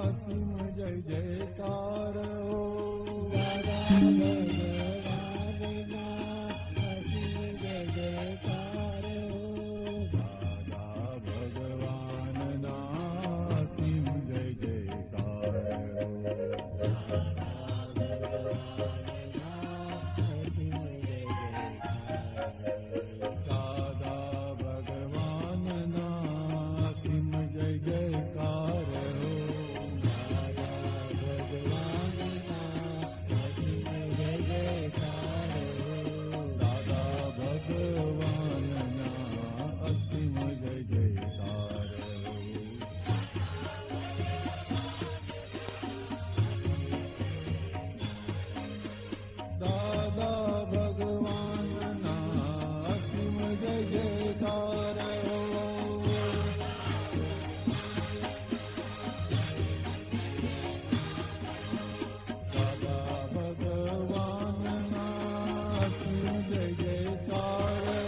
અસીમ જય જયકાર હો. દાદા ભગવાનના અસીમ જય જયકાર દાદા ભગવાનના અસીમ જય જયકાર હો. દાદા ભગવાનના અસીમ જય જયકાર હો. દાદા ભગવાનના અસીમ જય જયકાર હો. દાદા ભગવાનના અસીમ જય જયકાર હો.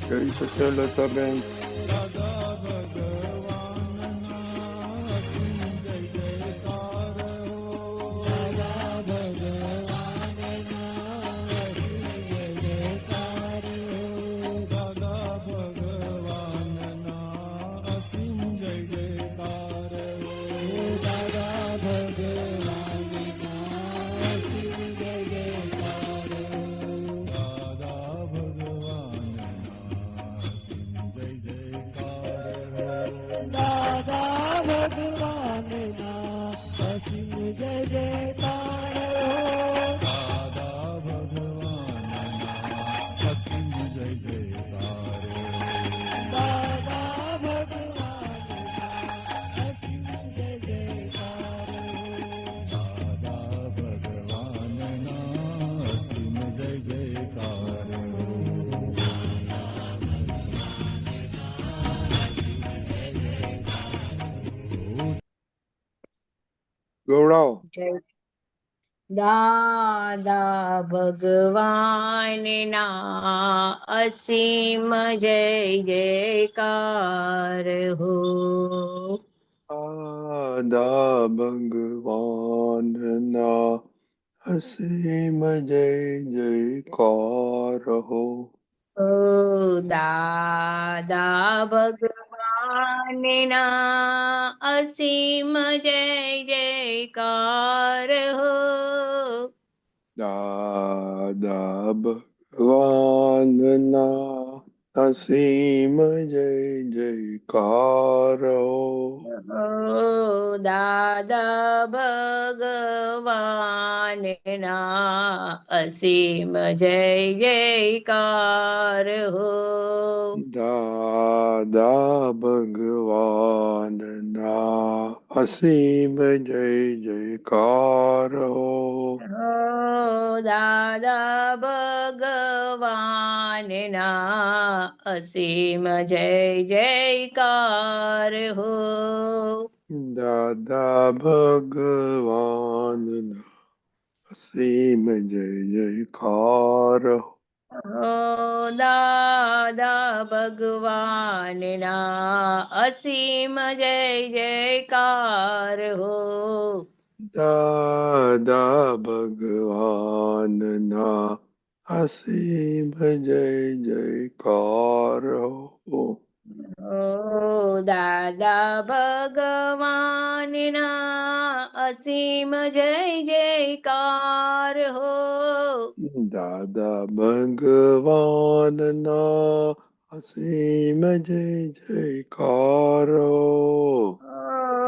જય સત્યલતાબેન. દાદા ભગવાનના અસીમ જય જયકાર હો. દાદા ભગવાનના અસીમ જય જયકાર હો. દાદા ભગવાનના અસીમ જય જયકાર હો. દાદા ભગવાનના અસીમ જય જયકાર હો. દાદા ભગવાનના અસીમ જય જયકાર હો. દાદા ભગવાનના અસીમ જય જયકાર હો. દાદા ભગવાનના અસીમ જય જયકાર હો. દાદા ભગવાનના અસીમ જય જયકાર હો. દાદા ભગવાનના અસીમ જય જયકાર હો. ગૌડાઓ. દાદા ભગવાનના અસીમ જય જયકાર હો. દાદા ભગવાનના અસીમ જય જયકાર હો. દાદા ભગવાનના અસીમ જય જયકાર હો. દાદા ભગવાનના અસીમ જય જયકાર હો. દાદા ભગવાનના અસીમ જય જયકાર હો. દાદા ભગવાનના અસીમ જય જયકાર હો. દાદા ભગવાનના અસીમ જય જયકાર હો. દાદા ભગવાનના અસીમ જય જયકાર હો. દાદા ભગવાનના અસીમ જય જયકાર હો. દાદા ભગવાનના અસીમ જય જયકાર હો. દાદા ભગવાનના અસીમ જય જયકાર હો. દાદા ભગવાનના અસીમ જય જયકાર હો.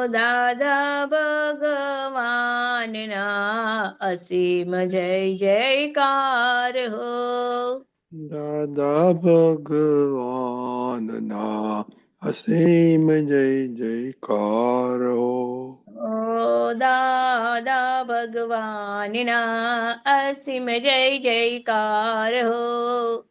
દાદા ભગવાનના અસીમ જય જયકાર હો. દાદા ભગવાનના અસીમ જય જયકાર હો. દાદા ભગવાનના અસીમ જય જયકાર હો.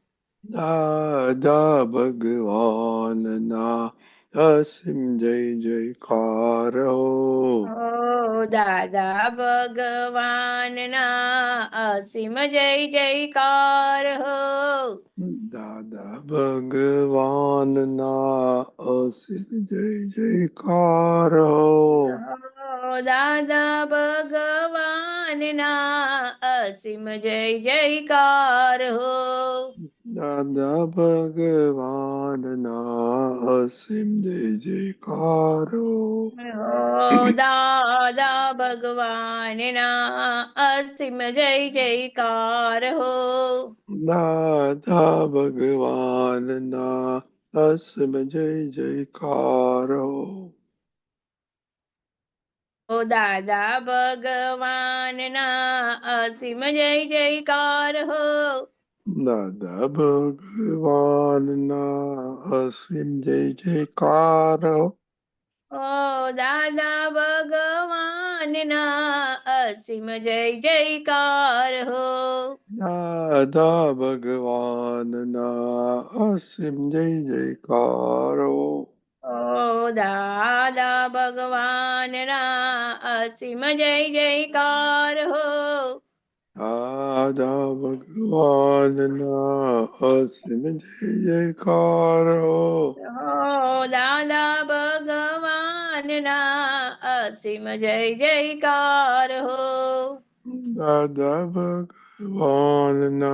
દાદા ભગવાનના અસીમ જય જયકાર હો. ઓ દાદા ભગવાનના અસીમ જય જયકાર હો. દાદા ભગવાનના અસીમ જય જયકાર હો. ઓ દાદા ભગવાનના અસીમ જય જયકાર હો. દાદા ભગવાનના અસીમ જય જયકાર હો. ઓ દાદા ભગવાનના અસીમ જય જયકાર હો. દાદા ભગવાનના અસીમ જય જયકાર હો. ઓ દાદા ભગવાનના અસીમ જય જયકાર હો. દાદા ભગવાનના અસીમ જય જયકાર હો. ઓ દાદા ભગવાનના અસીમ જય જયકાર હો. દાદા ભગવાનના અસીમ જય જયકાર હો. ઓ દાદા ભગવાનના અસીમ જય જયકાર હો. દાદા ભગવાનના અસીમ જય જયકાર હો. ઓ દાદા ભગવાનના અસીમ જય જયકાર હો. દાદા ભગવાનના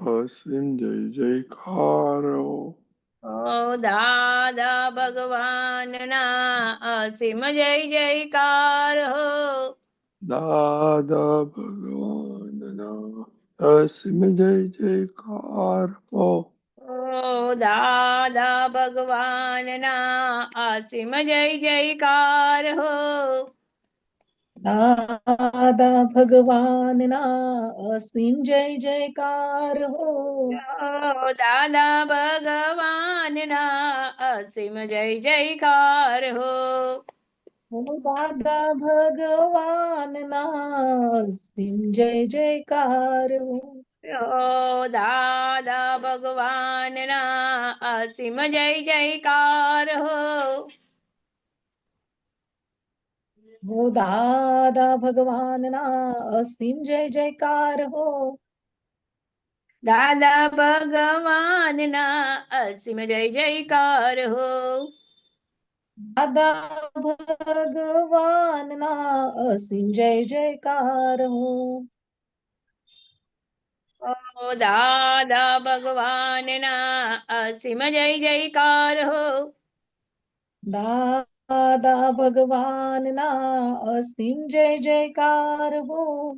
અસીમ જય જયકાર હો. ઓ દાદા ભગવાનના અસીમ જય જયકાર હો. દાદા ભગવાનના અસીમ જય જયકાર હો. ઓ દાદા ભગવાનના અસીમ જય જયકાર હો. દાદા ભગવાનના અસીમ જય જયકાર હો. ઓ દાદા ભગવાનના અસીમ જય જયકાર હો. હો દાદા ભગવાનના અસીમ જય જયકાર હો. ઓ દાદા ભગવાનના અસીમ જય જયકાર હો. હો દાદા ભગવાનના અસીમ જય જયકાર હો. દાદા ભગવાનના અસીમ જય જયકાર હો. દાદા ભગવાનના અસીમ જય જયકાર હો. ઓ દાદા ભગવાનના અસીમ જય જયકાર હો. દાદા ભગવાનના અસીમ જય જયકાર હો.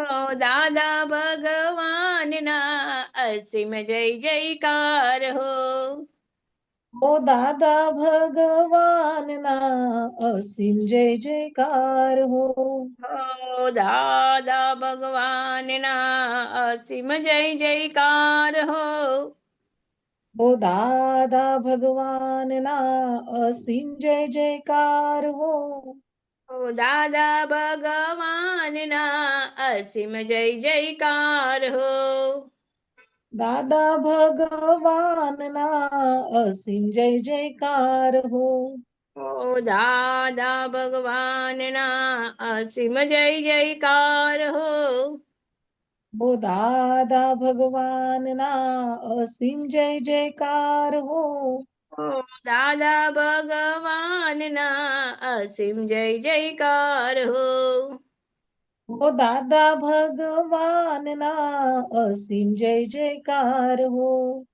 ઓ દાદા ભગવાનના અસીમ જય જયકાર હો. હો દાદા ભગવાનના અસીમ જય જયકાર હો. ઓ દાદા ભગવાનના અસીમ જય જયકાર હો. હો દાદા ભગવાનના અસીમ જય જયકાર હો. ઓ દાદા ભગવાનના અસીમ જય જયકાર હો. દાદા ભગવાનના અસીમ જય જયકાર હો. ઓ દાદા ભગવાનના અસીમ જય જયકાર હો. હો દાદા ભગવાનના અસીમ જય જયકાર હો. ઓ દાદા ભગવાનના અસીમ જય જયકાર હો. હો દાદા ભગવાનના અસીમ જય જયકાર હો.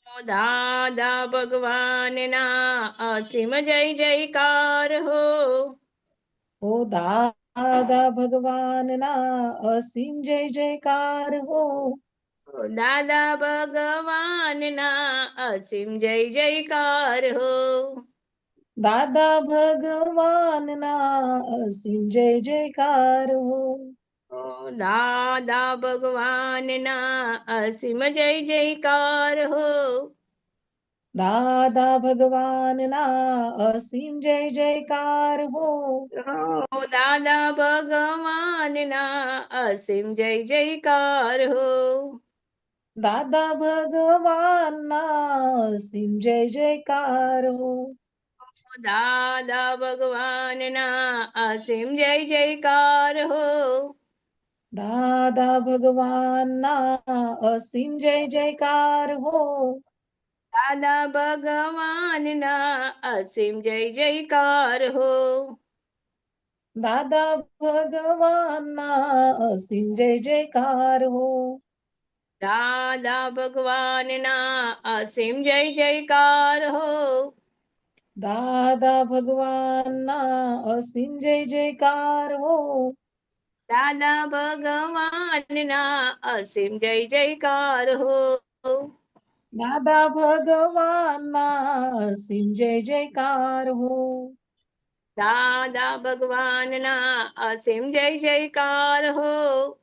ઓ દાદા ભગવાનના અસીમ જય જયકાર હો. હો દાદા ભગવાનના અસીમ જય જયકાર હો. ઓ દાદા ભગવાનના અસીમ જય જયકાર હો. દાદા ભગવાનના અસીમ જય જયકાર હો. ઓ દાદા ભગવાનના અસીમ જય જયકાર હો. દાદા ભગવાનના અસીમ જય જયકાર હો. ઓ દાદા ભગવાનના અસીમ જય જયકાર હો. દાદા ભગવાનના અસીમ જય જયકાર હો. દાદા ભગવાનના અસીમ જય જયકાર હો. દાદા ભગવાનના અસીમ જય જયકાર હો. દાદા ભગવાનના અસીમ જય જયકાર હો. દાદા ભગવાનના અસીમ જય જયકાર હો. દાદા ભગવાનના અસીમ જય જયકાર હો. દાદા ભગવાનના અસીમ જય જયકાર હો. દાદા ભગવાનના અસીમ જય જયકાર હો. દાદા ભગવાનના અસીમ જય જયકાર હો. દાદા ભગવાનના અસીમ જય જયકાર હો.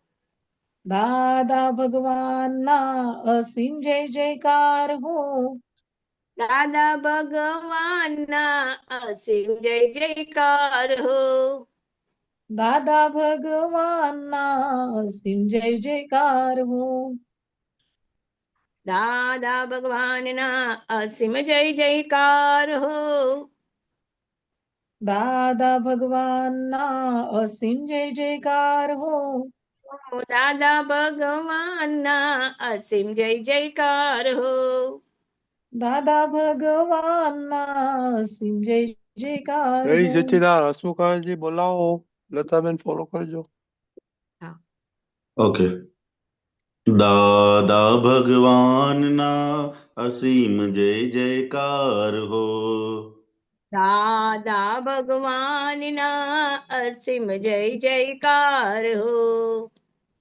દાદા ભગવાનના અસીમ જય જયકાર હો. દાદા ભગવાનના અસીમ જય જયકાર હો. દાદા ભગવાનના અસીમ જય જયકાર હો. દાદા ભગવાનના અસીમ જય જયકાર હો. દાદા ભગવાનના અસીમ જય જયકાર હો. દાદા ભગવાનના અસીમ જય જયકાર હો. જય દાદા ભગવાનના અસીમ જય જયકાર હો. સચ્ચિદાન હસમુખાનંદજી બોલાવો. લતાબેન ફોલો કરજો. ઓકે. દાદા ભગવાનના અસીમ જય જયકાર હો. દાદા ભગવાનના અસીમ જય જયકાર હો.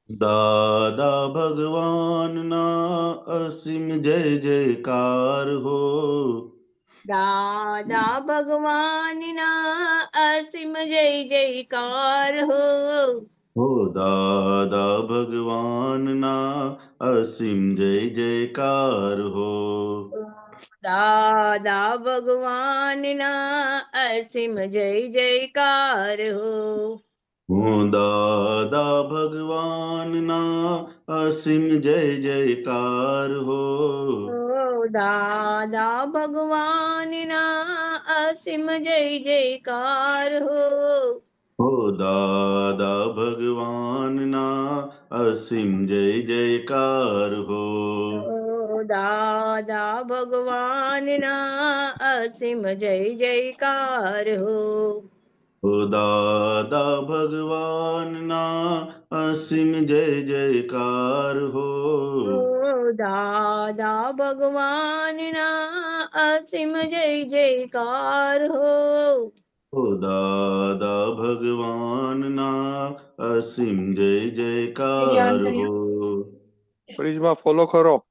દાદા ભગવાનના અસીમ જય જયકાર હો. દાદા ભગવાનના અસીમ જય જયકાર હો. હો દાદા ભગવાનના અસીમ જય જયકાર હો. દાદા ભગવાનના અસીમ જય જયકાર હો. હો દાદા ભગવાનના અસીમ જય જયકાર હો. દાદા ભગવાનના અસીમ જય જયકાર હો. હો દાદા ભગવાનના અસીમ જય જયકાર હો. દાદા ભગવાનના અસીમ જય જયકાર હો. હો દાદા ભગવાનના અસીમ જય જયકાર હો. દાદા ભગવાનના અસીમ જય જયકાર હો. હો દાદા ભગવાનના અસીમ જય જયકાર હો. પ્લીઝમાં ફોલો કરો.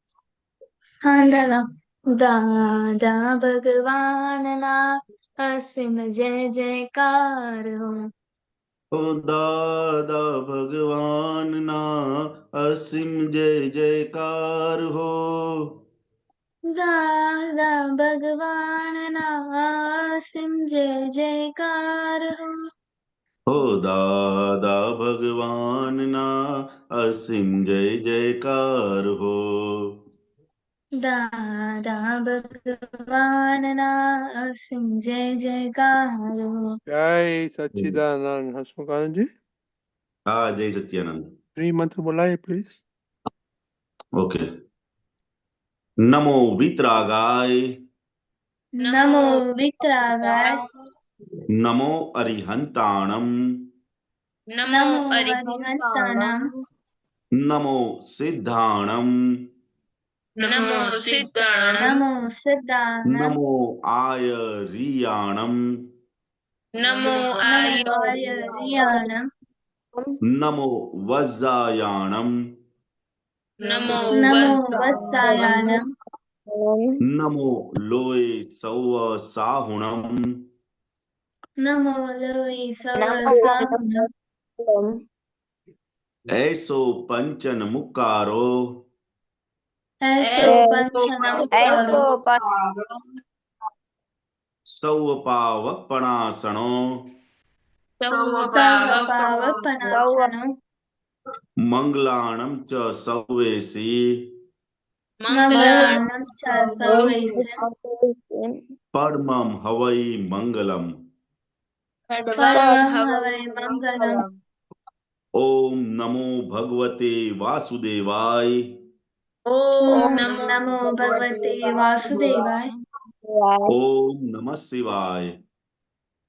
હા દાદા. દાદા ભગવાનના અસીમ જય જયકાર હો. હો દાદા ભગવાનના અસીમ જય જયકાર હો. દાદા ભગવાનના અસીમ જય જયકાર હો. હો દાદા ભગવાનના અસીમ જય જયકાર હો. દાદા ભગવાનના અસીમ જય જયકાર હો. જય સચ્ચિદાનંદ હસમુખાનંદજી. હા જય સચ્ચિદાનંદ. શ્રી મંત્ર બોલાય પ્લીઝ. ઓકે. નમો વિતરાગાય. નમો વિતરાગાય. નમો અરિહંતાણમ. નમો અરિહંતાણમ. નમો સિદ્ધાણમ. નમો સિદ્ધાણમ. નમો સિદ્ધાણમ. નમો આયરિયાણમ. નમો નમો આયર્યાણમ. નમો વજ્જાયાણમ. નમો નમો વત્સાયાણમ. નમો લોય સૌવ સાહુણમ. નમો લોય સવ સાહુણમ. એસો પંચન મુકારો. એસો પંચનમુકારો. સૌ પાવપણાસણો. સર્વ પાવપનાસનો. મંગલાણમ ચ સૌવેસી. मंगलानां च सर्वैः परमं हवै मंगलम। परमं हवै मंगलम्। ओम नमो भगवते वासुदेवाय। ओम नमो भगवते वासुदेवाय। ओम नमः शिवाय।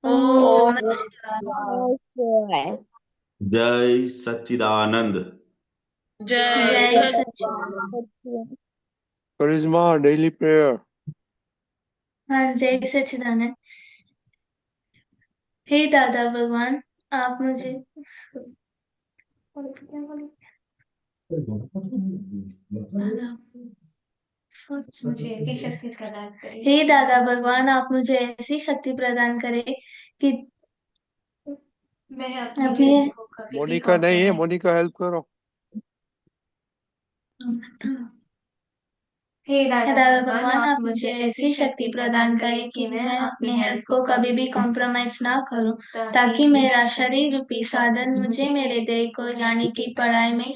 ओम नमः शिवाय। जय सच्चिदानंद। जय सच्चिदानंद। करिश्मा डेली प्रेयर। हाँ, जय सच्चिदानंद। हे दादा भगवान, आप मुझे मुझे ऐसी शक्ति प्रदान करें। हे दादा भगवान, आप मुझे ऐसी शक्ति प्रदान करें कि मैं अपने मोनिका नहीं है, मोनिका हेल्प करो। हे दादा भगवान, आप मुझे ऐसी शक्ति प्रदान करें कि मैं अपने हेल्थ को कभी भी कॉम्प्रोमाइज ना करूं, ताकि मेरा शरीर रूपी साधन मुझे मेरे देह को यानी कि पढ़ाई में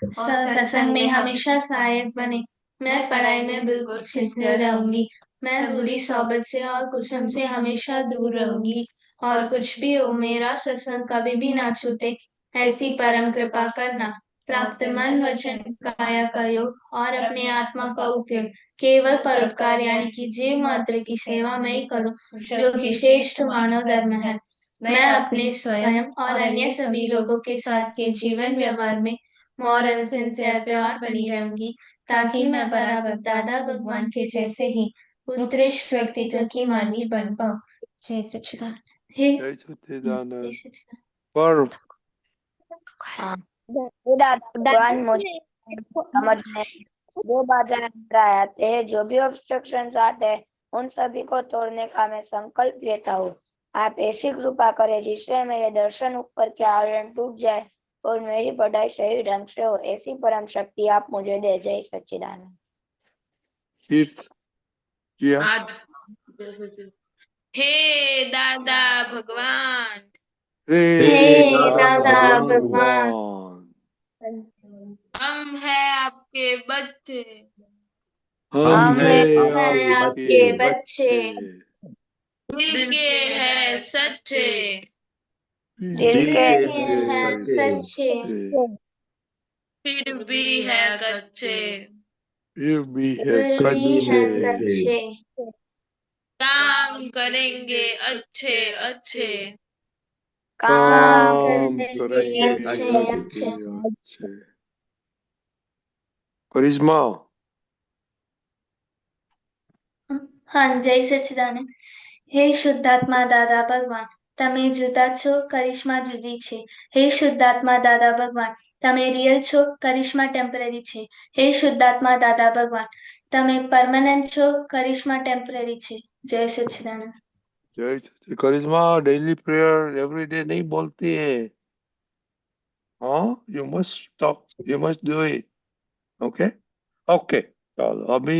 सत्संग में हमेशा सहायक बने। मैं पढ़ाई में बिल्कुल सिंसियर रहूंगी। मैं बुरी सोबत से और कुसुम से हमेशा दूर रहूंगी, और कुछ भी हो मेरा सत्संग कभी भी ना छूटे, ऐसी परम कृपा करना। प्राप्त मन वचन काया का योग और अपने आत्मा का उपयोग केवल परोपकार यानी कि जीव मात्र की सेवा में ही करूं, जो कि श्रेष्ठ मानव धर्म है। मैं अपने स्वयं और अन्य सभी लोगों के साथ के जीवन व्यवहार में मॉरल सिंसियर प्योर बनी रहूंगी, ताकि मैं बराबर दादा भगवान के जैसे ही उत्कृष्ट व्यक्तित्व की मानवी बन पाऊं। जय सच्चिदानंद। हे जय सच्चिदानंद। जय सच्चिदानंद। पर भगवान मुझे समझने जो बाधाएं नजर आते हैं, जो भी ऑब्स्ट्रक्शंस आते हैं, उन सभी को तोड़ने का मैं संकल्प लेता हूँ। आप ऐसी कृपा करें जिससे मेरे दर्शन ऊपर के आवरण टूट जाए और मेरी पढ़ाई सही ढंग से हो, ऐसी परम शक्ति आप मुझे दे। जय सच्चिदानंद। तीर्थ किया। हे दादा भगवान, हे दादा भगवान, हम हैं आपके बच्चे, हम हैं हैं आपके आपके बच्चे। दिल के हैं सच्चे, दिल दिल के के हैं सच्चे, सच्चे, फिर भी है कच्चे। फिर भी है फिर भी है कच्चे। कच्चे। काम करेंगे अच्छे अच्छे, काम काम करेंगे करेंगे अच्छे अच्छे अच्छे। अच्छे। करिश्मा हाँ, जय सच्चिदानंद। हे શુદ્ધાત્મા દાદા ભગવાન, તમે જુદા છો, કરિશ્મા જુદી છે. હે શુદ્ધાત્મા દાદા ભગવાન, તમે રિયલ છો, કરિશ્મા ટેમ્પરરી છે. હે શુદ્ધાત્મા દાદા ભગવાન, તમે પરમાનન્ટ છો, કરિશ્મા ટેમ્પરરી છે. જય સચ્ચિદાનંદ। जय सच्चिदानंद। करिश्मा डेली प्रेयर एवरीडे नहीं बोलती है। हाँ, you must stop, you must do it. Okay okay. चलो अभी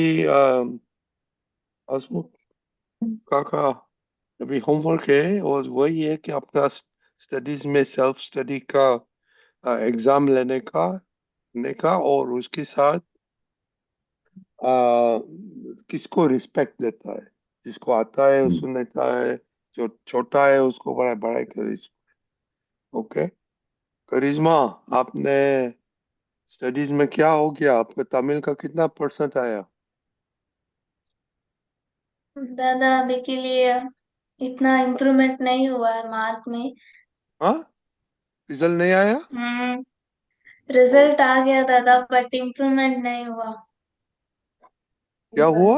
हसमुख काका अभी होमवर्क है, और वही है कि अपना स्टडीज में सेल्फ स्टडी का एग्जाम लेने का और उसके साथ किसको रिस्पेक्ट देता है, जिसको आता है वो सुन लेता है, जो छोटा है उसको बड़ा बड़ा कर। ओके करिश्मा, आपने स्टडीज में क्या हो गया, आपका तमिल का कितना परसेंट आया? दादा अभी के लिए इतना इम्प्रूवमेंट नहीं हुआ है मार्क में। हाँ, रिजल्ट नहीं आया? रिजल्ट आ गया दादा, बट इम्प्रूवमेंट नहीं हुआ। क्या हुआ?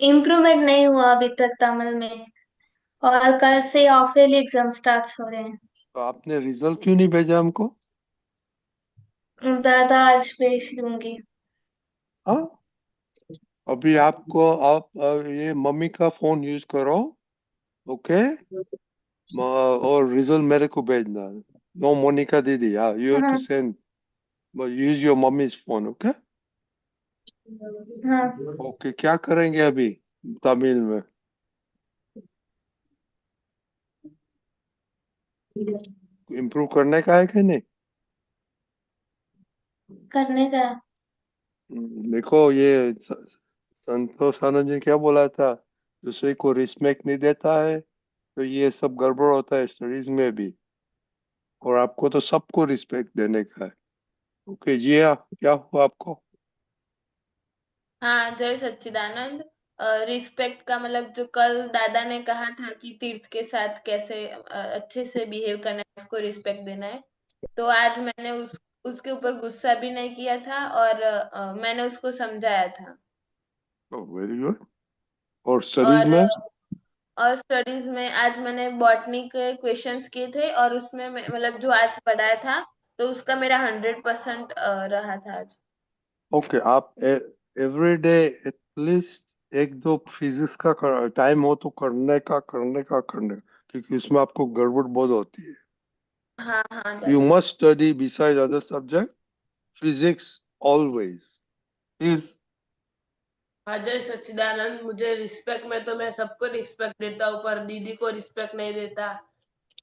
इम्प्रूवमेंट नहीं हुआ अभी तक तमिल में, और कल से ऑफ ईयरली एग्जाम स्टार्ट हो रहे हैं। तो आपने रिजल्ट क्यों नहीं भेजा हमको? दादा आज भेज दूंगी। हाँ, अभी आपको आप ये मम्मी का फोन यूज करो। ओके, और रिजल्ट मेरे को भेजना। नो मोनिका दीदी, हाँ, यू टू हाँ send, use your mummies phone. Okay हाँ ओके। क्या करेंगे अभी तमिल में? इम्प्रूव करने का है कि नहीं? करने का। देखो ये संतोष आनंद जी क्या बोला था, दूसरे को रिस्पेक्ट नहीं देता है तो ये सब गड़बड़ होता है स्टडीज में भी, और आपको तो सबको रिस्पेक्ट देने का है। ओके जी, हाँ, क्या हुआ आपको? हाँ, जय सच्चिदानंद। रिस्पेक्ट का मतलब जो कल दादा ने कहा था कि तीर्थ के साथ कैसे अच्छे से बिहेव करना है, उसको रिस्पेक्ट देना है, तो आज मैंने उसके ऊपर गुस्सा भी नहीं किया था और मैंने उसको समझाया था। Very good. और स्टडीज और में? और स्टडीज में आज मैंने बॉटनी के क्वेश्चंस किए थे और उसमें मतलब जो आज पढ़ाया था तो उसका मेरा 100% रहा था आज। ओके, आप एवरी डे एटलीस्ट एक दो फिजिक्स का टाइम हो तो करने का, क्योंकि उसमें आपको गड़बड़ बहुत होती है। हाँ हाँ यू दादा। Must study beside other subject physics always. फिर अजय सच्चिदानंद, मुझे रिस्पेक्ट में तो मैं सबको रिस्पेक्ट देता हूँ, पर दीदी को रिस्पेक्ट नहीं देता,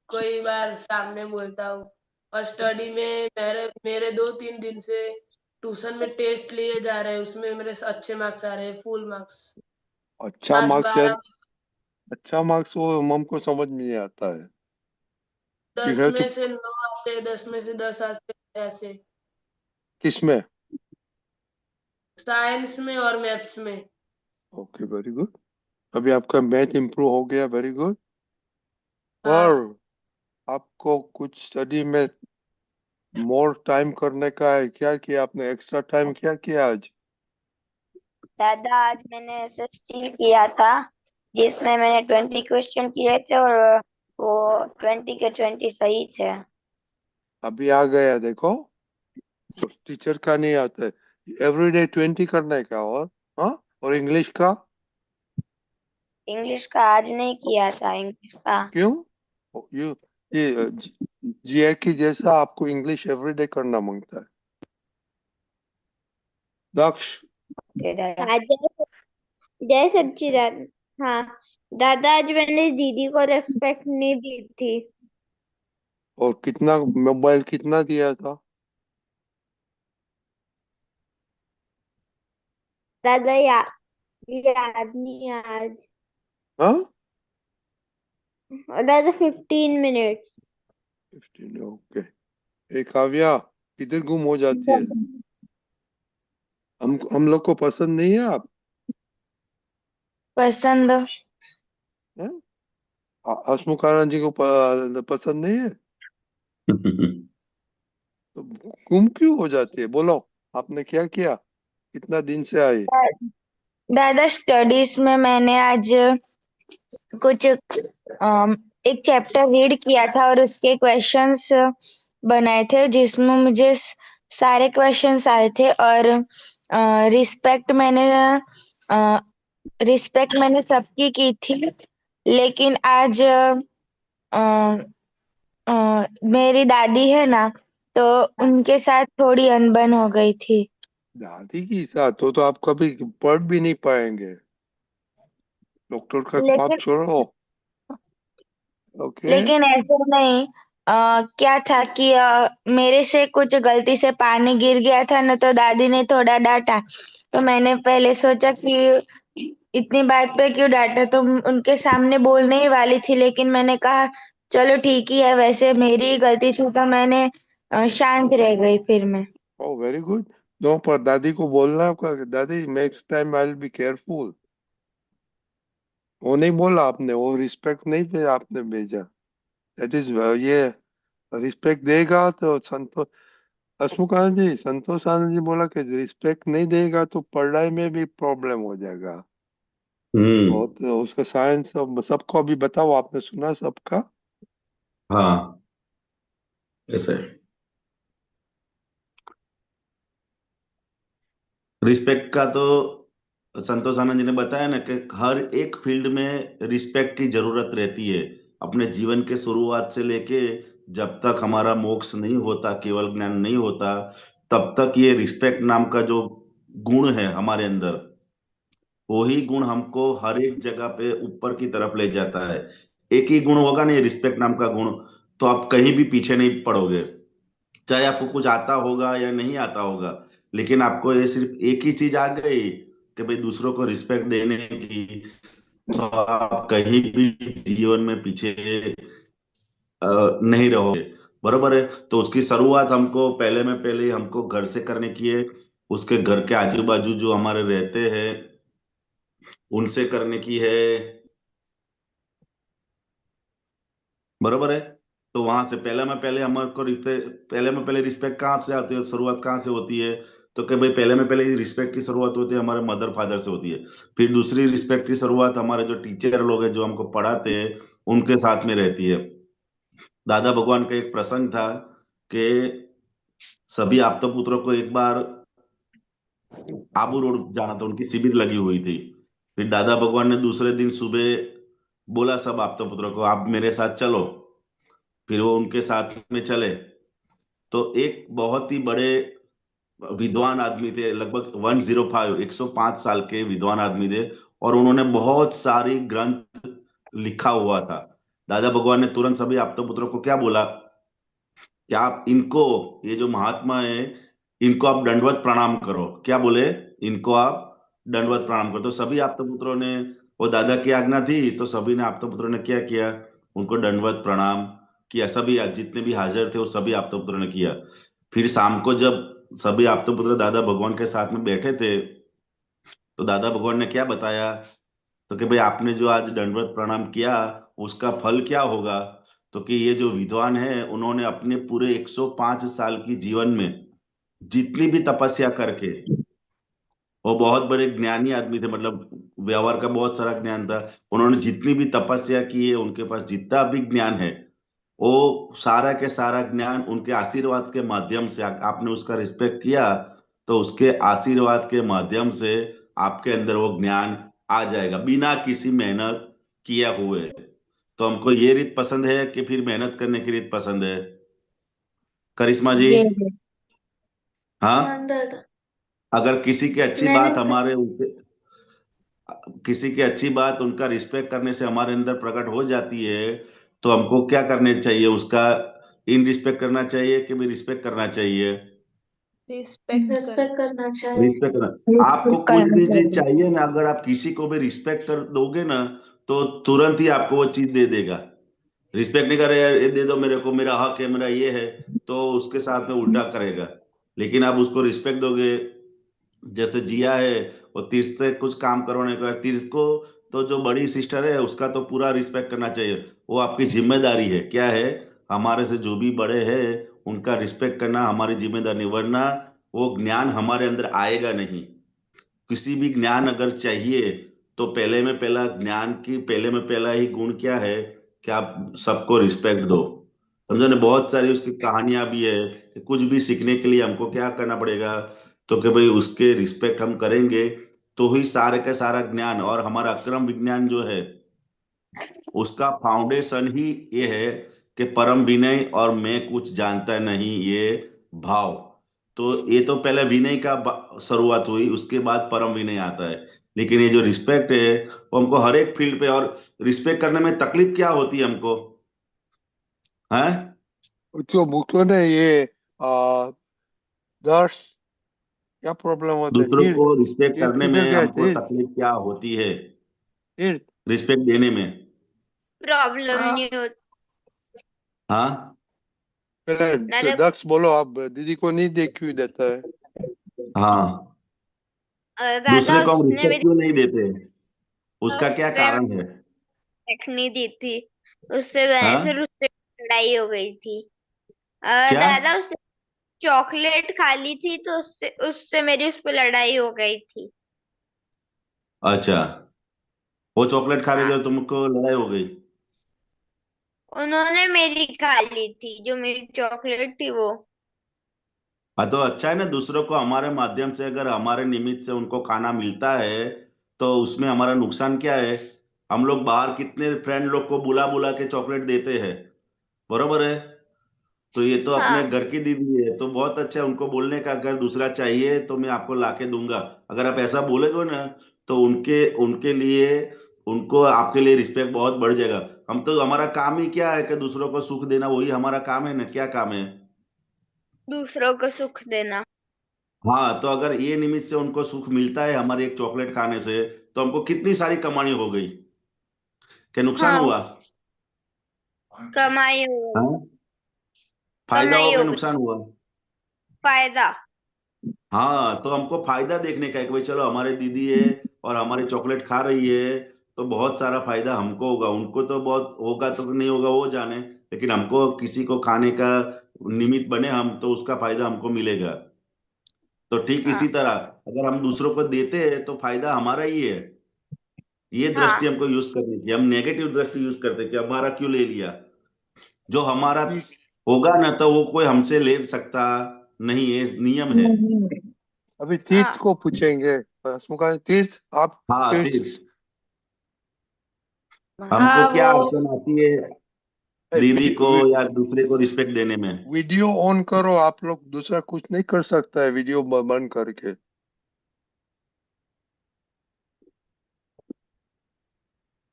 कोई बार सामने बोलता हूँ। और स्टडी में मेरे मेरे 2-3 दिन से ट्यूशन में टेस्ट लिए जा रहे हैं, उसमें मेरे अच्छे मार्क्स आ रहे हैं, फुल मार्क्स। अच्छा आज मार्क्स यार, 12 अच्छा मार्क्स वो हमको समझ में नहीं आता है। You 10 have to. में से 9 आते, 10 में से 10 आते, ऐसे किस में? साइंस में और मैथ्स में। Okay, very good. अभी आपका मैथ इम्प्रूव हो गया, वेरी गुड। हाँ, पर आपको कुछ स्टडी में मोर टाइम करने का है, क्या किया आपने? एक्स्ट्रा टाइम क्या किया आज? दादा आज मैंने एसएसटी किया था, जिसमें मैंने 20 क्वेश्चन किए थे और वो 20 के 20 सही थे। अभी आ गया देखो, तो टीचर का नहीं आता है। एवरीडे 20 करने का, और हाँ, और इंग्लिश का? इंग्लिश का आज नहीं किया था, इंग्लिश का। क्यों? यू ये जीए की जैसा आपको इंग्लिश एवरीडे करना मांगता है दक्ष। ओके दादा। हाँ, जय सच्चिदानंद। हाँ दादा, आज मैंने दीदी को रेस्पेक्ट नहीं दी थी। और कितना मोबाइल कितना दिया था? दादा याद नहीं आज। हाँ, दादा 15 मिनट्स। 15, ओके। एक काव्या, किधर गुम हो जाती है? हम लोग को पसंद नहीं है आप? पसंद। हैं? हसमुख आनंद जी को पसंद नहीं है तो गुम क्यों हो जाती है? बोलो, आपने क्या किया? कितना दिन से आई? दादा स्टडीज में मैंने आज कुछ एक चैप्टर रीड किया था और उसके क्वेश्चंस बनाए थे, जिसमें मुझे सारे क्वेश्चंस आए थे। और रिस्पेक्ट मैंने सबकी की थी, लेकिन आज मेरी दादी है ना, तो उनके साथ थोड़ी अनबन हो गई थी। दादी के साथ हो तो आप कभी पढ़ भी नहीं पाएंगे। डॉक्टर का ख्वाब लेकिन छोड़ो। ओके। लेकिन ऐसे नहीं। क्या था कि मेरे से कुछ गलती से पानी गिर गया था ना, तो दादी ने थोड़ा डांटा। तो मैंने पहले सोचा कि इतनी बात पे क्यों डांटा, तो उनके सामने बोलने ही वाली थी, लेकिन मैंने कहा चलो ठीक ही है, वैसे मेरी ही गलती थी, तो मैंने शांत रह गई फिर मैं। ओ वेरी गुड। नो, पर दादी को बोलना आपका कि दादी next time I will be careful. वो नहीं बोला आपने, वो रिस्पेक्ट नहीं पे आपने भेजा। दैट इज ये रिस्पेक्ट देगा तो संतोष। हसमुख आनंद जी, संतोष आनंद जी बोला कि रिस्पेक्ट नहीं देगा तो पढ़ाई में भी प्रॉब्लम हो जाएगा। और तो उसका साइंस सबको अभी बताओ, आपने सुना सबका? हाँ, ऐसे रिस्पेक्ट का तो संतोष आनंद जी ने बताया ना कि हर एक फील्ड में रिस्पेक्ट की जरूरत रहती है। अपने जीवन के शुरुआत से लेके जब तक हमारा मोक्ष नहीं होता, केवल ज्ञान नहीं होता, तब तक ये रिस्पेक्ट नाम का जो गुण है हमारे अंदर, वही गुण हमको हर एक जगह पे ऊपर की तरफ ले जाता है। एक ही गुण होगा ना ये रिस्पेक्ट नाम का गुण, तो आप कहीं भी पीछे नहीं पड़ोगे। चाहे आपको कुछ आता होगा या नहीं आता होगा, लेकिन आपको ये सिर्फ एक ही चीज आ गई कि भाई दूसरों को रिस्पेक्ट देने की, तो आप कहीं भी जीवन में पीछे नहीं रहोगे। बरोबर है। तो उसकी शुरुआत हमको पहले में पहले हमको घर से करने की है। उसके घर के आजू बाजू जो हमारे रहते हैं उनसे करने की है। बरोबर है। तो वहां से पहले में पहले रिस्पेक्ट कहाँ से आती है, शुरुआत कहाँ से होती है? तो कि भाई पहले में पहले रिस्पेक्ट की शुरुआत होती है हमारे मदर फादर से होती है। फिर दूसरी रिस्पेक्ट की शुरुआत हमारे जो टीचर लोग हैं जो हमको पढ़ाते हैं उनके साथ में रहती है। दादा भगवान का एक प्रसंग था कि सभी आप्त पुत्रों को एक बार आबू रोड जाना था, उनकी शिविर लगी हुई थी। फिर दादा भगवान ने दूसरे दिन सुबह बोला सब आप्त पुत्रों को आप मेरे साथ चलो। फिर वो उनके साथ में चले। तो एक बहुत ही बड़े विद्वान आदमी थे, लगभग 105 साल के विद्वान आदमी थे। और उन्होंने बहुत सारी ग्रंथ लिखा हुआ था। दादा भगवान ने तुरंत सभी आप्त पुत्रों को क्या बोला कि आप इनको, ये जो महात्मा है, इनको आप दंडवत प्रणाम करो। क्या बोले? इनको आप दंडवत प्रणाम करो। तो सभी आप्तपुत्रों ने, वो दादा की आज्ञा थी तो सभी ने आप्तपुत्रों ने क्या किया, उनको दंडवत प्रणाम किया। सभी जितने भी हाजिर थे वो सभी आप्तपुत्रों ने किया। फिर शाम को जब सभी आप्तपुत्र दादा भगवान के साथ में बैठे थे तो दादा भगवान ने क्या बताया, तो कि भाई आपने जो आज दंडवत प्रणाम किया उसका फल क्या होगा? तो कि ये जो विद्वान है उन्होंने अपने पूरे 105 साल की जीवन में जितनी भी तपस्या करके, वो बहुत बड़े ज्ञानी आदमी थे, मतलब व्यवहार का बहुत सारा ज्ञान था। उन्होंने जितनी भी तपस्या की है, उनके पास जितना भी ज्ञान है, वो सारा के सारा ज्ञान उनके आशीर्वाद के माध्यम से आपने उसका रिस्पेक्ट किया तो उसके आशीर्वाद के माध्यम से आपके अंदर वो ज्ञान आ जाएगा बिना किसी मेहनत किया हुए। तो हमको ये रीत पसंद है कि फिर मेहनत करने की रीत पसंद है? करिश्मा जी। ये हाँ। दादा अगर किसी की अच्छी मैंने बात हमारे उनके, किसी की अच्छी बात उनका रिस्पेक्ट करने से हमारे अंदर प्रकट हो जाती है, तो हमको क्या करने चाहिए? उसका इन रिस्पेक्ट करना चाहिए कि भी रिस्पेक्ट करना चाहिए? रिस्पेक्ट करना चाहिए। रिस्पेक्ट करना। आपको कुछ करना भी चीज चाहिए। चाहिए ना, अगर आप किसी को भी रिस्पेक्ट कर दोगे ना तो तुरंत ही आपको वो चीज दे देगा। रिस्पेक्ट नहीं करे, यार ये दे दो मेरे को, मेरा हक है, मेरा ये है, तो उसके साथ में उल्टा करेगा। लेकिन आप उसको रिस्पेक्ट दोगे, जैसे जिया है, वो तीर्थ से कुछ काम करवाने का, तीर्थ को तो जो बड़ी सिस्टर है उसका तो पूरा रिस्पेक्ट करना चाहिए। वो आपकी जिम्मेदारी है। क्या है? हमारे से जो भी बड़े हैं उनका रिस्पेक्ट करना हमारी जिम्मेदारी, वरना वो ज्ञान हमारे अंदर आएगा नहीं। किसी भी ज्ञान अगर चाहिए तो पहले में पहला ज्ञान की पहले में पहला ही गुण क्या है कि आप सबको रिस्पेक्ट दो। समझो ना, बहुत सारी उसकी कहानियां भी है कि कुछ भी सीखने के लिए हमको क्या करना पड़ेगा, तो कि भाई उसके रिस्पेक्ट हम करेंगे तो ही सारे का सारा ज्ञान, और हमारा अक्रम विज्ञान जो है उसका फाउंडेशन ही ये है कि परम विनय और मैं कुछ जानता नहीं, ये भाव। तो ये तो पहले विनय का शुरुआत हुई, उसके बाद परम विनय आता है। लेकिन ये जो रिस्पेक्ट है वो हमको हर एक फील्ड पे, और रिस्पेक्ट करने में तकलीफ क्या होती है हमको, है? जो मुझको ना ये दर्श क्या प्रॉब्लम होता है? दूसरों को रिस्पेक्ट तीर्थ करने किधर में गए? हमको तकलीफ क्या होती है तीर्थ रिस्पेक्ट देने में? प्रॉब्लम नहीं होती। हाँ। पहले मतलब दक्ष बोलो, आप दीदी को नहीं देख क्यों देता है? हाँ। दादा दूसरे को हम उसने रिस्पेक्ट मेरी क्यों नहीं देते, उसका क्या उससे कारण है? respect नहीं दी थी। उससे हाँ। फिर उससे लड़ाई हो गई थी। क्या? दादा उसने चॉकलेट खा ली थी तो उससे उससे मेरी उस पर लड़ाई हो गई थी। अच्छा, वो चॉकलेट खा रहे थे हाँ, और तुमको लड़ाई हो गई? उन्होंने मेरी खा ली थी, जो मेरी चॉकलेट थी वो। हाँ, तो अच्छा है ना, दूसरों को हमारे माध्यम से अगर हमारे निमित्त से उनको खाना मिलता है तो उसमें हमारा नुकसान क्या है? हम लोग बाहर कितने फ्रेंड लोग को बुला बुला के चॉकलेट देते हैं, बरोबर है? तो ये तो अपने हाँ, घर की दीदी है तो बहुत अच्छा है उनको बोलने का, अगर दूसरा चाहिए तो मैं आपको लाके दूंगा। अगर आप ऐसा बोलेगे ना तो उनके उनके लिए, उनको आपके लिए रिस्पेक्ट बहुत बढ़ जाएगा। हम तो, हमारा काम ही क्या है कि दूसरों को सुख देना, वही हमारा काम है ना, क्या काम है? दूसरों को सुख देना। हाँ, तो अगर ये निमित्त से उनको सुख मिलता है हमारी एक चॉकलेट खाने से, तो हमको कितनी सारी कमानी हो गई, क्या नुकसान हाँ, हुआ? कमाई हो गई। हाँ, फायदा हो कमाई कि हो गई। नुकसान हुआ? फायदा। हाँ, तो हमको फायदा देखने का है कि भाई चलो हमारे दीदी है और हमारी चॉकलेट खा रही है, तो बहुत सारा फायदा हमको होगा, उनको तो बहुत होगा तो नहीं होगा वो जाने, लेकिन हमको किसी को खाने का निमित्त बने हम, तो उसका फायदा हमको मिलेगा। तो ठीक हाँ। इसी तरह अगर हम दूसरों को देते हैं तो फायदा हमारा ही है। ये हाँ। दृष्टि हमको यूज करनी चाहिए। हम नेगेटिव दृष्टि यूज करते हैं कि हमारा क्यों ले लिया। जो हमारा ठीक। होगा ना, तो वो कोई हमसे ले सकता नहीं, ये नियम है। अभी तीर्थ हाँ। को पूछेंगे। हसमुखा तीर्थ, आप हाँ, तीर्थ, ठीक। हाँ हमको क्या वो अड़चन आती है दीदी को या दूसरे को रिस्पेक्ट देने में? वीडियो ऑन करो, आप लोग दूसरा कुछ नहीं कर सकता है वीडियो बंद करके।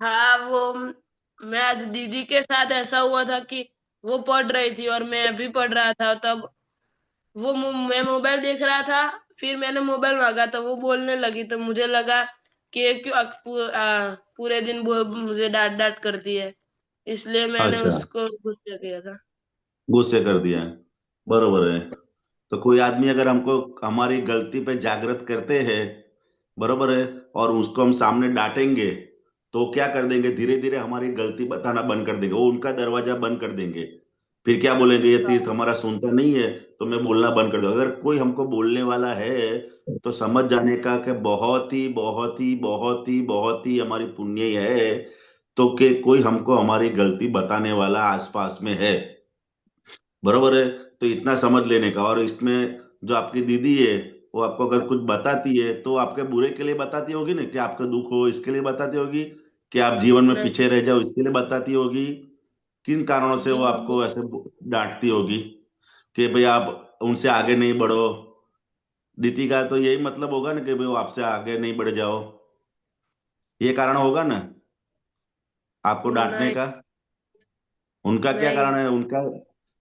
हाँ वो मैं आज दीदी के साथ ऐसा हुआ था कि वो पढ़ रही थी और मैं भी पढ़ रहा था, तब मैं मोबाइल देख रहा था, फिर मैंने मोबाइल मांगा तो वो बोलने लगी, तो मुझे लगा कि ये क्यों पूरे दिन वो मुझे डांट डांट करती है, इसलिए मैंने अच्छा, उसको गुस्सा किया था। गुस्से कर दिया है, बरोबर है। तो कोई आदमी अगर हमको हमारी गलती पे जागृत करते हैं, बरोबर है, और उसको हम सामने डांटेंगे, तो क्या कर देंगे, धीरे धीरे हमारी गलती बताना बंद कर देंगे, वो उनका दरवाजा बंद कर देंगे। फिर क्या बोलेंगे, ये तीर्थ हमारा सुनता नहीं है, तो मैं बोलना बंद कर दूं। अगर कोई हमको बोलने वाला है तो समझ जाने का कि बहुत ही बहुत ही बहुत ही बहुत ही हमारी पुण्य है, तो कि कोई हमको हमारी गलती बताने वाला आसपास में है, बरोबर है। तो इतना समझ लेने का। और इसमें जो आपकी दीदी है, वो आपको अगर कुछ बताती है तो आपके बुरे के लिए बताती होगी ना, कि आपका दुख हो इसके लिए बताती होगी, कि आप जीवन में नहीं, पीछे रह जाओ इसके लिए बताती होगी? किन कारणों से वो जी आपको ऐसे डांटती होगी कि भाई आप उनसे आगे नहीं बढ़ो? डीटी का तो यही मतलब होगा ना कि भाई वो आपसे आगे नहीं बढ़ जाओ, ये कारण होगा ना आपको डांटने नहीं का। उनका क्या नहीं कारण है? उनका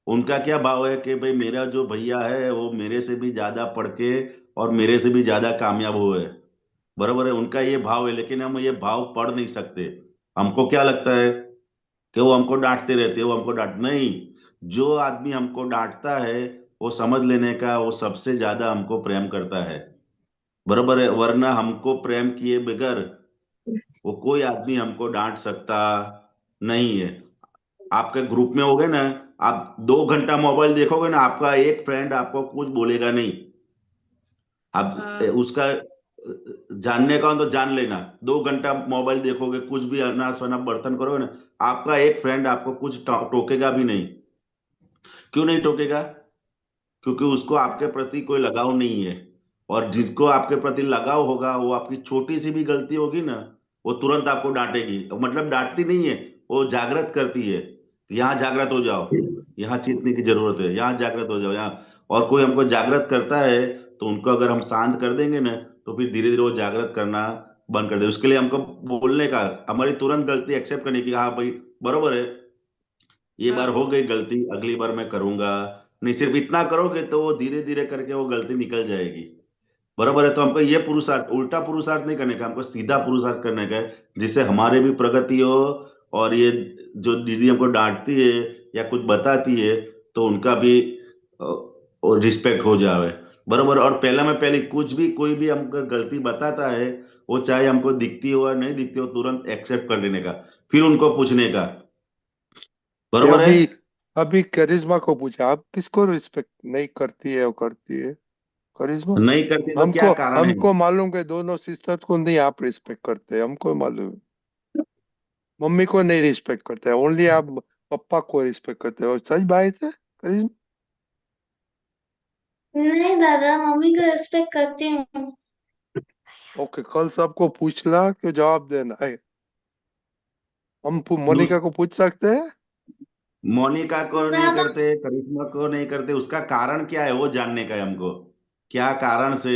उनका क्या भाव है कि भाई मेरा जो भैया है वो मेरे से भी ज्यादा पढ़ के और मेरे से भी ज्यादा कामयाब हुए, बराबर है, उनका ये भाव है। लेकिन हम ये भाव पढ़ नहीं सकते। हमको क्या लगता है कि वो हमको डांटते रहते हैं, वो हमको डांट नहीं। जो आदमी हमको डांटता है, वो समझ लेने का वो सबसे ज्यादा हमको प्रेम करता है, बराबर है। वरना हमको प्रेम किए बगैर वो कोई आदमी हमको डांट सकता नहीं है। आपके ग्रुप में हो गए ना, आप 2 घंटा मोबाइल देखोगे ना, आपका एक फ्रेंड आपको कुछ बोलेगा नहीं। आप हाँ उसका जानने का हो तो जान लेना, 2 घंटा मोबाइल देखोगे, कुछ भी अनाप शनाप बर्तन करोगे ना, आपका एक फ्रेंड आपको कुछ टोकेगा भी नहीं। क्यों नहीं टोकेगा? क्योंकि उसको आपके प्रति कोई लगाव नहीं है। और जिसको आपके प्रति लगाव होगा, वो आपकी छोटी सी भी गलती होगी ना, वो तुरंत आपको डांटेगी। मतलब डांटती नहीं है, वो जागृत करती है, यहाँ जागृत हो जाओ, यहाँ चीतने की जरूरत है, यहाँ जागृत हो जाओ, यहाँ। और कोई हमको जागृत करता है, तो उनको अगर हम शांत कर देंगे ना, तो फिर धीरे धीरे वो जागृत करना बंद कर दे। उसके लिए हमको बोलने का, हमारी तुरंत गलती एक्सेप्ट करने की, हाँ भाई बरोबर है, ये बार हाँ हो गई गलती, अगली बार मैं करूंगा नहीं। सिर्फ इतना करोगे तो वो धीरे धीरे करके वो गलती निकल जाएगी, बराबर है। तो हमको ये पुरुषार्थ, उल्टा पुरुषार्थ नहीं करने का, हमको सीधा पुरुषार्थ करने का है, जिससे हमारे भी प्रगति हो। और ये जो दीदी हमको डांटती है या कुछ बताती है, तो उनका भी रिस्पेक्ट हो जाए, बराबर। और पहला में पहले कुछ भी कोई भी हमको गलती बताता है, वो चाहे हमको दिखती हो या नहीं दिखती हो, तुरंत एक्सेप्ट कर लेने का, फिर उनको पूछने का, ये बराबर है। अभी अभी करिश्मा को पूछा, आप किसको रिस्पेक्ट नहीं करती है, वो करती है करिश्मा। नहीं करती तो क्या हमको कारण है? हमको मालूम है, दोनों सिस्टर्स को नहीं आप रिस्पेक्ट करते, हमको मालूम है। मम्मी को नहीं रिस्पेक्ट करते, ओनली आप पापा को रिस्पेक्ट करते हो, सच बात है करिश्मा। नहीं दादा, मम्मी को रिस्पेक्ट करती हूँ। ओके, कल सबको पूछना कि जवाब देना है। हम मोनिका दूस को पूछ सकते हैं। मोनिका को नहीं दादा, करते, करिश्मा को नहीं करते, उसका कारण क्या है वो जानने का है हमको। क्या कारण से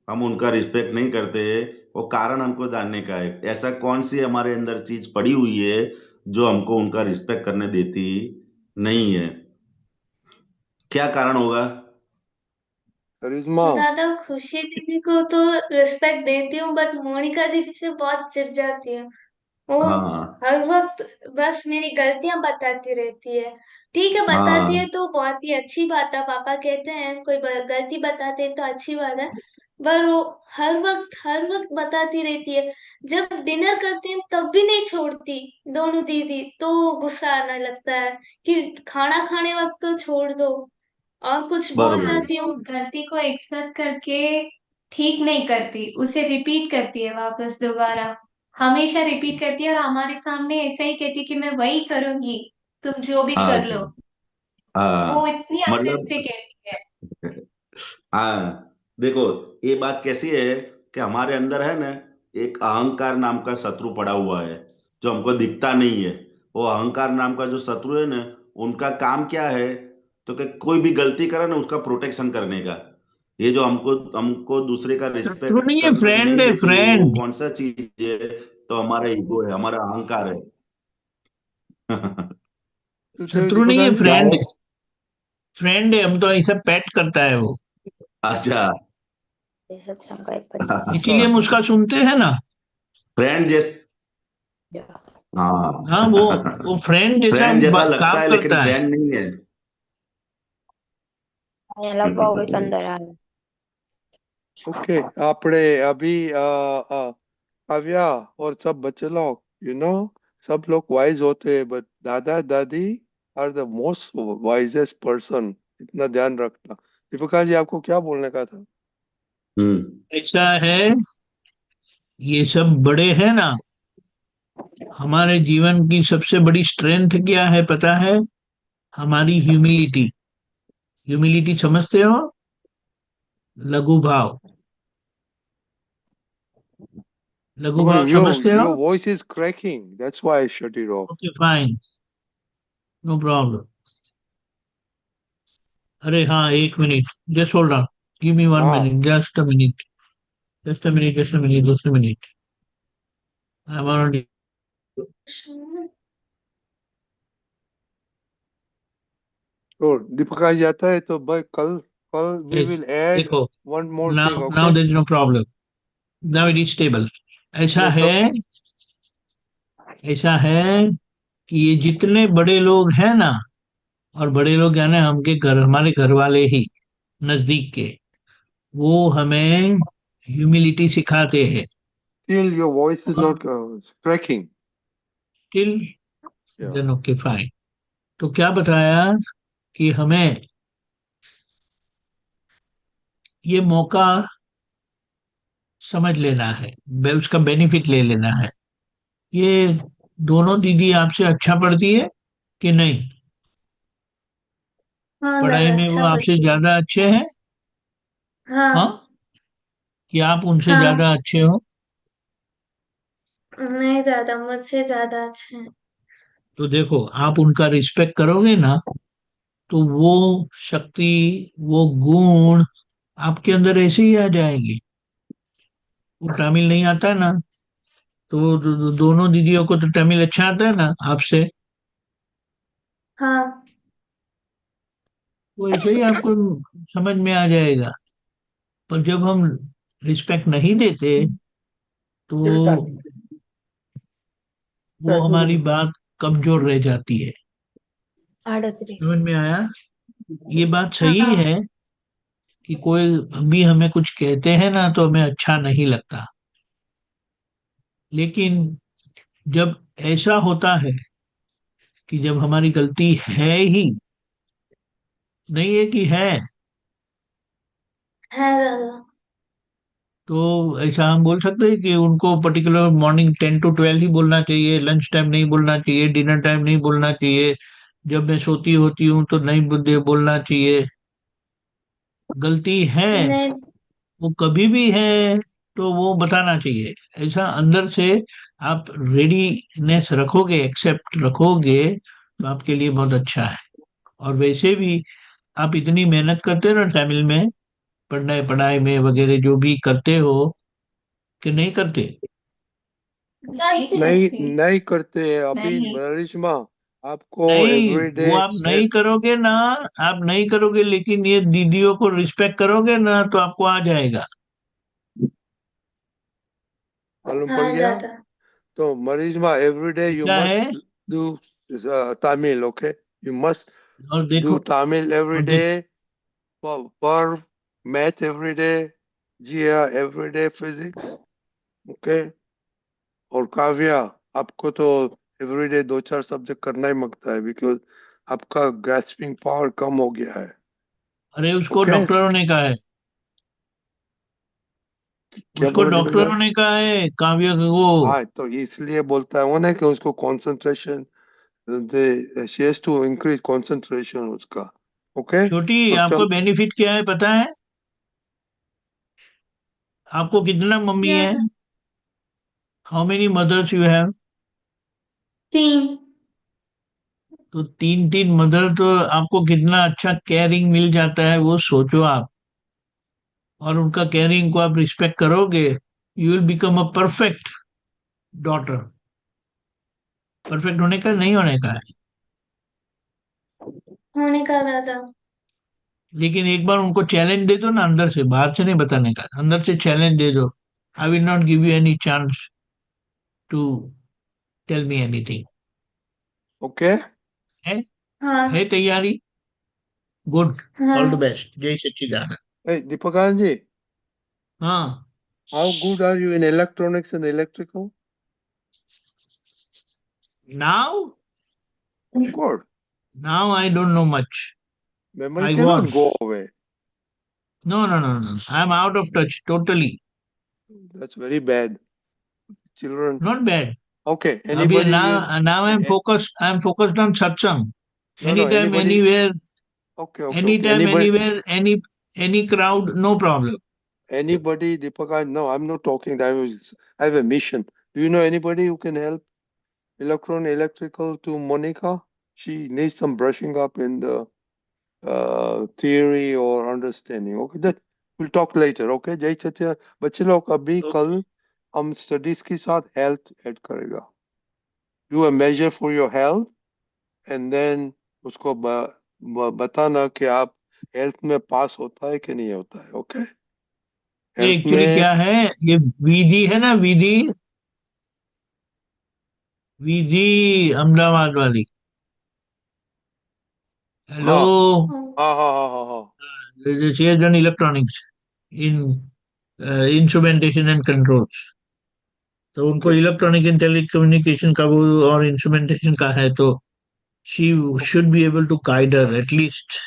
हम उनका रिस्पेक्ट नहीं करते, वो कारण हमको जानने का है। ऐसा कौन सी हमारे अंदर चीज पड़ी हुई है जो हमको उनका रिस्पेक्ट करने देती नहीं है? क्या कारण होगा? करिश्मा दादा खुशी दीदी को तो रिस्पेक्ट देती हूँ, बट मोनिका दीदी से बहुत चिढ़ जाती हूँ। वो हाँ हर वक्त बस मेरी गलतियां बताती रहती है। ठीक है, बताती है हाँ तो बहुत ही अच्छी बात है, पापा कहते हैं कोई गलती बताते हैं तो अच्छी बात है। पर वो हर वक्त बताती रहती है। जब डिनर करते हैं तब भी नहीं छोड़ती दोनों दीदी, तो गुस्सा आने लगता है कि खाना खाने वक्त तो छोड़ दो। और कुछ बोल बरोबर जाती हूँ, गलती को एक्सेप्ट करके ठीक नहीं करती, उसे रिपीट करती है वापस दोबारा, हमेशा रिपीट करती है और हमारे सामने ऐसा ही कहती है कि मैं वही करूंगी, तुम जो भी कर लो। अच्छा वो हाँ इतनी अकड़ से मतलब कहती है। हाँ देखो, ये बात कैसी है कि हमारे अंदर है ना एक अहंकार नाम का शत्रु पड़ा हुआ है, जो हमको दिखता नहीं है। वो अहंकार नाम का जो शत्रु है ना, उनका काम क्या है, तो कि कोई भी गलती करे ना उसका प्रोटेक्शन करने का। ये जो हमको हमको दूसरे का शत्रु रिस्पेक्ट नहीं है, करने फ्रेंड नहीं है, देती है, वो फ्रेंड। कौन सा चीज है? तो हमारा ईगो है, हमारा अहंकार है। तो शत्रु नहीं दीपिका है, जी, क्या फ्रेंड। है? फ्रेंड है, हम तो ऐसा पेट करता है वो। अच्छा सत्संग का एक 25 इसीलिए हम उसका सुनते हैं ना। फ्रेंड जैस हाँ, हाँ वो फ्रेंड जैसा फ्रेंड जैसा लगता काम है लेकिन करता है। फ्रेंड नहीं है। અહીંયા લંબાવો તો અંદર આવે ओके आपने अभी काव्या और सब बच्चे लोग सब लोग वाइज होते हैं, बट दादा दादी are the most wisest person. इतना ध्यान रखना। दीपिका जी, आपको क्या बोलने का था? हम्म। ऐसा है, ये सब बड़े हैं ना, हमारे जीवन की सबसे बड़ी स्ट्रेंथ क्या है पता है? हमारी ह्यूमिलिटी। ह्यूमिलिटी समझते हो? लघु भाव। लघु भाव समझते हो? Your voice is cracking. That's why I shut it off. Okay fine, no problem. अरे हाँ, एक minute, just hold on, give me one हाँ, minute, just a minute, just a minute, just a minute, just a minute. I am on. तो दीपिका जी आता है तो भाई कल कल we will add देखो, one more thing, now okay? Now there is no problem, now it is stable. ऐसा तो है, ऐसा है कि ये जितने बड़े लोग हैं ना, और बड़े लोग यानी हमके घर, हमारे घर वाले ही, नजदीक के, वो हमें ह्यूमिलिटी सिखाते हैं। still your voice is not cracking. Till Yeah. Then okay fine. तो क्या बताया कि हमें ये मौका समझ लेना है, उसका बेनिफिट ले लेना है। ये दोनों दीदी आपसे अच्छा पढ़ती है कि नहीं? हाँ पढ़ाई दादा में वो अच्छा आपसे पढ़ती है। ज्यादा अच्छे हैं? हाँ, हाँ। कि आप उनसे हाँ। ज्यादा अच्छे हो? नहीं दादा, मुझसे ज्यादा अच्छे हैं। तो देखो, आप उनका रिस्पेक्ट करोगे ना, तो वो शक्ति, वो गुण आपके अंदर ऐसे ही आ जाएंगे। वो तमिल नहीं आता है ना, तो दोनों दीदियों को तो तमिल अच्छा आता है ना आपसे, हाँ। वो ऐसे ही आपको समझ में आ जाएगा। पर जब हम रिस्पेक्ट नहीं देते, तो वो हमारी बात कमजोर रह जाती है। 38 समझ में आया? ये बात सही हाँ। है कि कोई भी हमें कुछ कहते हैं ना, तो हमें अच्छा नहीं लगता। लेकिन जब ऐसा होता है कि जब हमारी गलती है ही, नहीं है कि है, है दादा। तो ऐसा हम बोल सकते हैं कि उनको पर्टिकुलर मॉर्निंग 10 to 12 ही बोलना चाहिए, लंच टाइम नहीं बोलना चाहिए, डिनर टाइम नहीं बोलना चाहिए, जब मैं सोती होती हूँ तो नहीं बोलना चाहिए। गलती है, नहीं। वो कभी भी है, तो वो बताना चाहिए। ऐसा अंदर से आप रेडीनेस रखोगे, एक्सेप्ट रखोगे, तो आपके लिए बहुत अच्छा है। और वैसे भी आप इतनी मेहनत करते हो ना तमिल में, पढ़ाई पढ़ाई में वगैरह जो भी करते हो, कि नहीं करते? नहीं नहीं करते हैं अभी। नहीं। करिश्मा, आपको नहीं, एवरीडे वो आप नहीं करोगे ना, आप नहीं करोगे, लेकिन ये दीदियों को रिस्पेक्ट करोगे ना तो आपको आ जाएगा। मालूम पड़ हाँ गया? दादा। तो मरिज्मा एवरीडे यू क्या है? Must do Tamil, okay? You must और do देखो, Tamil every और day, for math every day, GR every day, physics, okay? और काव्या, आपको तो एवरीडे 2-4 सब्जेक्ट करना ही मांगता है, बिकॉज आपका ग्रास्पिंग पावर कम हो गया है, अरे उसको ओके? डॉक्टरों ने कहा है, क्या उसको बोला दीपक डॉक्टरों सर? ने कहा है काव्य को। हाँ, तो इसलिए बोलता है वो ना कि उसको concentration, she has to increase concentration उसका, ओके? छोटी, और आपको चल, बेनिफिट क्या है पता है? आपको कितना मम्मी क्या है? था? How many mothers you have? 3। तो 3 मदर, तो आपको कितना अच्छा केयरिंग मिल जाता है, वो सोचो आप। और उनका केयरिंग को आप रिस्पेक्ट करोगे, you will become a perfect daughter. Perfect होने का नहीं होने का है, होने का दादा। लेकिन एक बार उनको चैलेंज दे दो ना अंदर से, बाहर से नहीं बताने का, अंदर से चैलेंज दे दो। I will not give you any chance to tell me anything. Okay? है हाँ। है तैयारी? गुड। ऑल द हाँ। बेस्ट। जय सच्चिदानंद। Hey, Deepakan ji, हाँ। how good are you in electronics and electrical? Now Good. Now I don't know much. Memory I cannot was, go away. no, I am out of touch totally. That's very bad. Children. Not bad. Okay. अभी Anybody in? now I am focused on सत्संग। No. Any time Anybody? Anywhere, Okay. anytime, Anybody? anywhere, any crowd, no problem. Anybody, Deepakan? No, I'm not talking. I have a mission. Do you know anybody who can help electrical to Monica? She needs some brushing up in the theory or understanding. Okay, that we'll talk later. Okay, जय सच्चिदानंद। बच्चे लोग अभी कल हम studies के साथ health add करेगा। Do a major for your health and then उसको बताना कि आप हेल्थ में पास होता है कि नहीं होता है। ओके, ये हेल्थ एक्चुअली में। क्या है, ये विधि है ना, विधि, विधि अहमदाबाद वाली। हेलो। हाँ हाँ। हाँ हाँ हाँ हाँ हाँ। she has done electronics in instrumentation and controls, तो उनको ओके इलेक्ट्रॉनिक एंड टेलीकम्युनिकेशन का वो और इंस्ट्रूमेंटेशन का है, तो she should be able to guide her, at least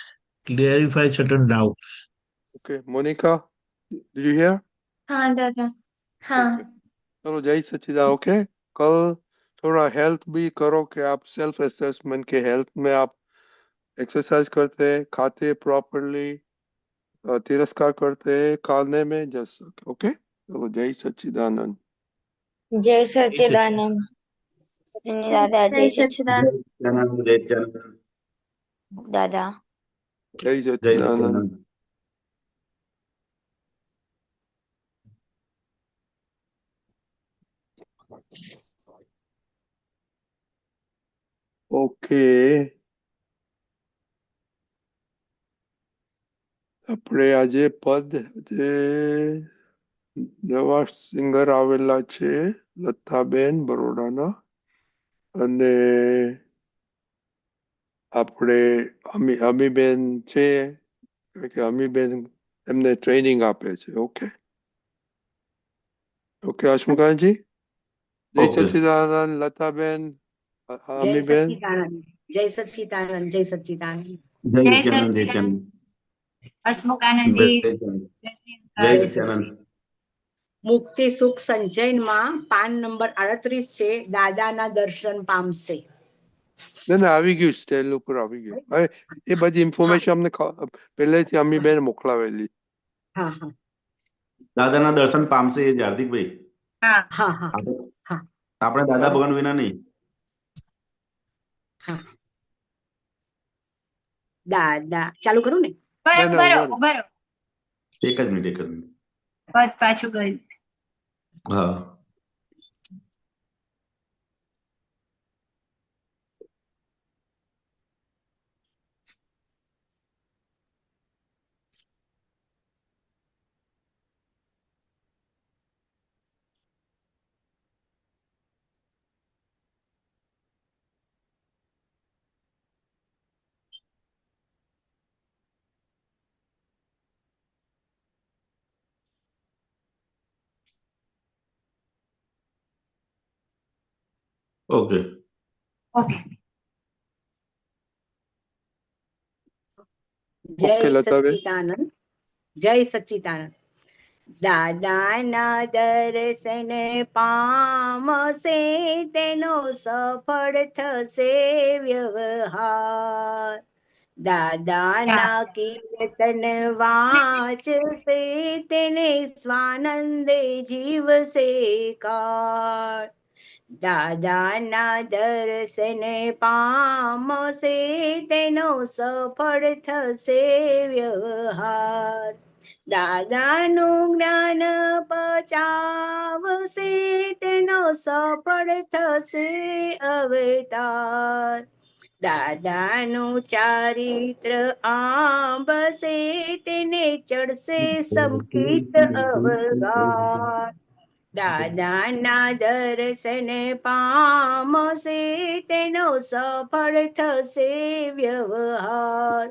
clarify certain doubts. Okay Monica, did you hear? हाँ दादा। हाँ। ओके, चलो जय सच्चिदानंद। ओके, कल थोड़ा हेल्थ भी करो कि आप सेल्फ असेसमेंट के हेल्थ में आप एक्सरसाइज करते हैं, खाते प्रॉपरली, तिरस्कार करते हैं खाने में, जस्ट ओके। चलो जय सच्चिदानंद। जय जय सच्चिदानंद। सच्चिदानंद। दादा जय सच्चिदानंद। जय सच्चिदानंद। दादा जय जय सच्चिदानंद। सच्चिदानंद। ઓકે, આપણે આજે પદ જે નવા સિંગર આવેલા છે લતાબેન બરોડાના, અને આપણે અમીબેન છે કે અમીબેન એમને ટ્રેનિંગ આપે છે। ઓકે ઓકે અશ્મકાંતજી, જય ઓકે, સચ્ચિદાનંદ, લતાબેન, जय અમીબેન। सच्चिदानंद। जय सच्चिदानंद। जय सच्चिदानंद। जय जय सच्चिदानंद। जय सच्चिदानंद। सच्चिदानंद। હસમુખાનંદ जय जी, सच्चिदानंद। जय जय શ્રી जय सच्चिदानंद। सच्चिदानंद। મુક્તિ સુખ સંચયનમાં પાન નંબર 38 છે, દાદાના દર્શન પામશે। ના ના, આવી ગયું, સ્ટેલ ઉપર આવી ગયું હવે। એ બધી હા ઇન્ફોર્મેશન અમને પહેલેથી અમીબેન મોકલાવેલી। હા હા દાદાના દર્શન પામશે એ જ હાર્દિકભાઈ। હા હા હા આપણે હા આપણે દાદા ભગવાન વિના નહીં। હા દાદા ચાલુ કરું ને? ના ના, ઉભા રહો, ઉભા રહો। ઉભા રહો, એક જ મિનિટ, એક જ મિનિટ। પદ પાછું ગયું। હા, ઓકે. ઓકે. જય ઓકે લતાબેન. સચ્ચિદાનંદ. જય સચ્ચિદાનંદ. દાદાના દર્શન પામશે તેનો સફળ થશે વ્યવહાર. દાદાના કીર્તન વાંચશે તેને સ્વાનંદે જીવશે કાળ. દાદાના દર્શન પામશે તેનો સફળ થશે વ્યવહાર. દાદાનું જ્ઞાન પચાવશે તેનો સફળ થશે અવતાર. દાદાનું ચારિત્ર આંબશે તેને ચડશે સંકિત અવગાર. દાદાના દર્શન પામશે તેનો સફળ થશે વ્યવહાર.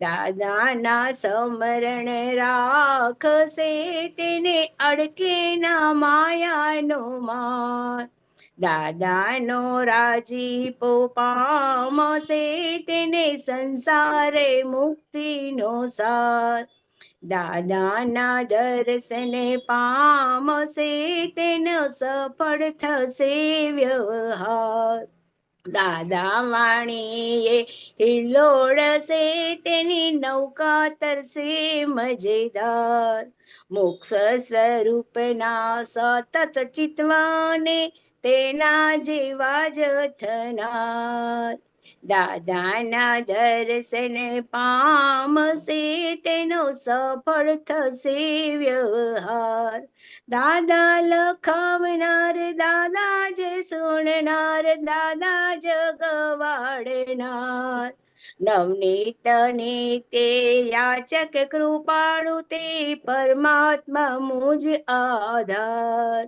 દાદાના સ્મરણ રાખશે તેને અડકે ના માયાનો માર. દાદાનો રાજીપો પામશે તેને સંસારે મુક્તિનો સાર. દાદાના દર્શન પામશે તેનો સફળ થશે વ્યવહાર. દાદા વાણીએ હિલોળશે તેની નૌકા તરશે મજેદાર. મોક્ષ સ્વરૂપના સતત ચિતવાને તેના જેવા જ થનાર. દાદાના દર્શન પામશે તેનો સફળ થશે વ્યવહાર. દાદા લખાવનાર દાદા જ સુણનાર દાદા જ ગવાડનાર. નવનીત નિત્ય યાચક કૃપાળુ તે પરમાત્મા મુજ આધાર.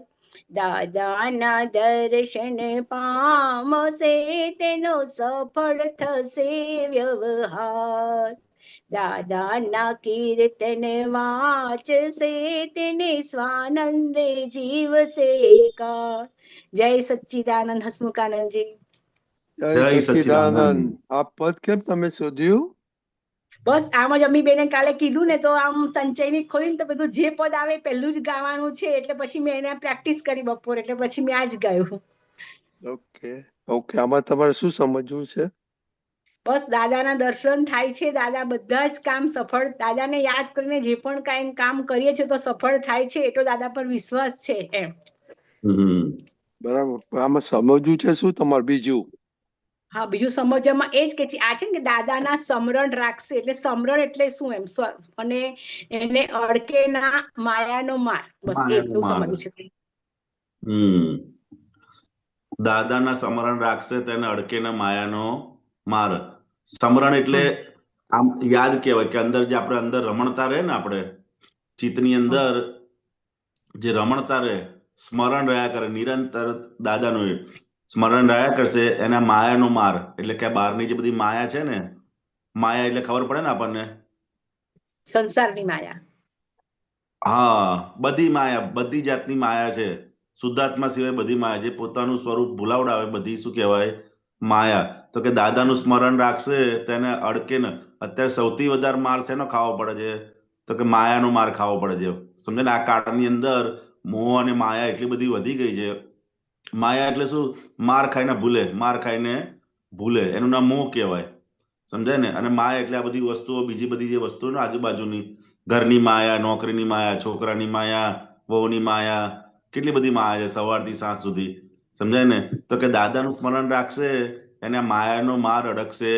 દાદાના દર્શન પામશે તેનો સફળ થશે વ્યવહાર. દાદાના કીર્તન વાંચશે તેને સ્વાનંદે જીવશે કાળ. જય સચ્ચિદાનંદ હસમુખાનંદજી. જય સચ્ચિદાનંદ. આ પદ કેમ તમે શોધ્યું? બસ આમ જ અમી બેને કાલે કીધું ને તો આમ સંચયની ખોલીને તો બધું જે પદ આવે પહેલું જ ગાવાનું છે એટલે પછી મેં એને પ્રેક્ટિસ કરી બપોર એટલે પછી મેં આજ ગાયું. Okay okay. આમાં તમારે શું સમજવું છે? બસ દાદાના દર્શન થાય છે. દાદા બધા જ કામ સફળ, દાદાને યાદ કરીને જે પણ કાંઈ કામ કરીએ છીએ તો સફળ થાય છે એટલો દાદા પર વિશ્વાસ છે એમ. બરાબર. આમાં સમજવું છે શું તમારે બીજું? હા બીજું સમજવામાં એ જ કે છે આ છે ને કે દાદાના સમરણ રાખશે એટલે સમરણ એટલે શું એમ અને એને અડકે ના માયાનો માર. બસ એટલું સમજવું છે. દાદાના સમરણ રાખશે તેને અડકે ના માયાનો માર. સમરણ એટલે આમ યાદ કહેવાય કે અંદર જે આપણે અંદર રમણતા રહે ને આપણે ચિત્તની અંદર જે રમણતા રહે સ્મરણ રહ્યા કરે નિરંતર દાદાનું સ્મરણ રહ્યા કરશે એના માયાનો માર એટલે કે બહારની જે બધી માયા છે ને માયા એટલે ખબર પડે ને આપણને સંસારની માયા. હા બધી જાતની માયા છે. શુદ્ધાત્મા સિવાય બધી માયા જે પોતાનું સ્વરૂપ ભૂલાવડાવે બધી શું કહેવાય માયા. તો કે દાદાનું સ્મરણ રાખશે તેને અડકે ને. અત્યારે સૌથી વધારે માર છે ને ખાવો પડે છે તો કે માયાનો માર ખાવો પડે છે. સમજે ને આ કાળની અંદર મોહ અને માયા એટલી બધી વધી ગઈ છે. માયા એટલે શું? માર ખાઈને ભૂલે એનું નામ મોહ કહેવાય. સમજાય ને? અને માયા એટલે આ બધી વસ્તુઓ બીજી બધી જે વસ્તુઓ ને આજુબાજુની ઘરની માયા, નોકરીની માયા, છોકરાની માયા, વહુની માયા, કેટલી બધી માયા છે સવારથી સાંજ સુધી. સમજાય ને? તો કે દાદાનું સ્મરણ રાખશે એને માયાનો માર અડકશે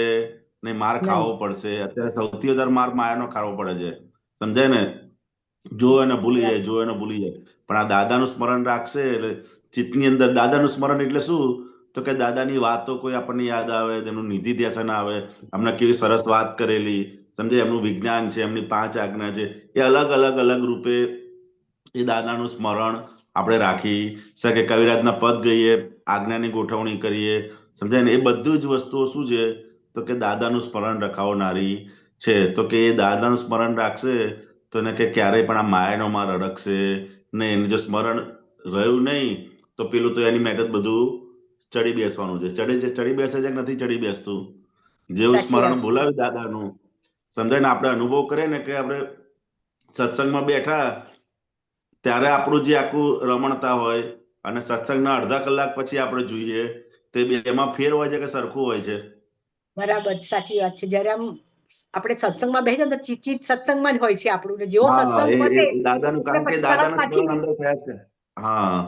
ને માર ખાવો પડશે. અત્યારે સૌથી વધારે માર માયાનો ખાવો પડે છે. સમજાય ને? જો એને ભૂલી જાય પણ આ દાદાનું સ્મરણ રાખશે એટલે ચિત્તની અંદર દાદાનું સ્મરણ એટલે શું? તો કે દાદાની વાતો કોઈ આપણને યાદ આવે, તેનું નિધિ ધ્યાસન આવે, અમને કેવી સરસ વાત કરેલી, સમજે એમનું વિજ્ઞાન છે, એમની 5 આજ્ઞા છે, એ અલગ રૂપે એ દાદાનું સ્મરણ આપણે રાખી શકે. કવિરાજના પદ ગઈએ, આજ્ઞાની ગોઠવણી કરીએ, સમજાય ને? એ બધું જ વસ્તુઓ શું છે? તો કે દાદાનું સ્મરણ રખાવનારી છે. તો કે એ દાદાનું સ્મરણ રાખશે તો એને કે ક્યારેય પણ આ માયાનો માર અડકશે નહીં. એને જો સ્મરણ રહ્યું નહીં તો પેલું તો એની મેટર બધું ચડી બેસવાનું છે. ચડી બેસે છે કે નથી ચડી બેસતું? જેવું સાચી સ્મરણ વાત છે. બોલાવ્યું દાદાનું, સમજાય ને, આપણે અનુભવ કરીએ ને કે આપણે સત્સંગમાં બેઠા ત્યારે આપણું જે આખું રમણતા હોય અને સત્સંગના અડધા કલાક પછી આપણે જોઈએ તે બેમાં ફેર હોય છે કે સરખું હોય છે? બરાબર, સાચી વાત છે. જયારે આમ આપણે સત્સંગમાં બેસીએ તો ચિત્ત સત્સંગમાં જ હોય છે આપણું, ને જેવો હા, સત્સંગ પતે દાદાનું, એટલે કારણ કે પછી તરત દાદાના પાછી સ્મરણ અંદર થયા છે. હા,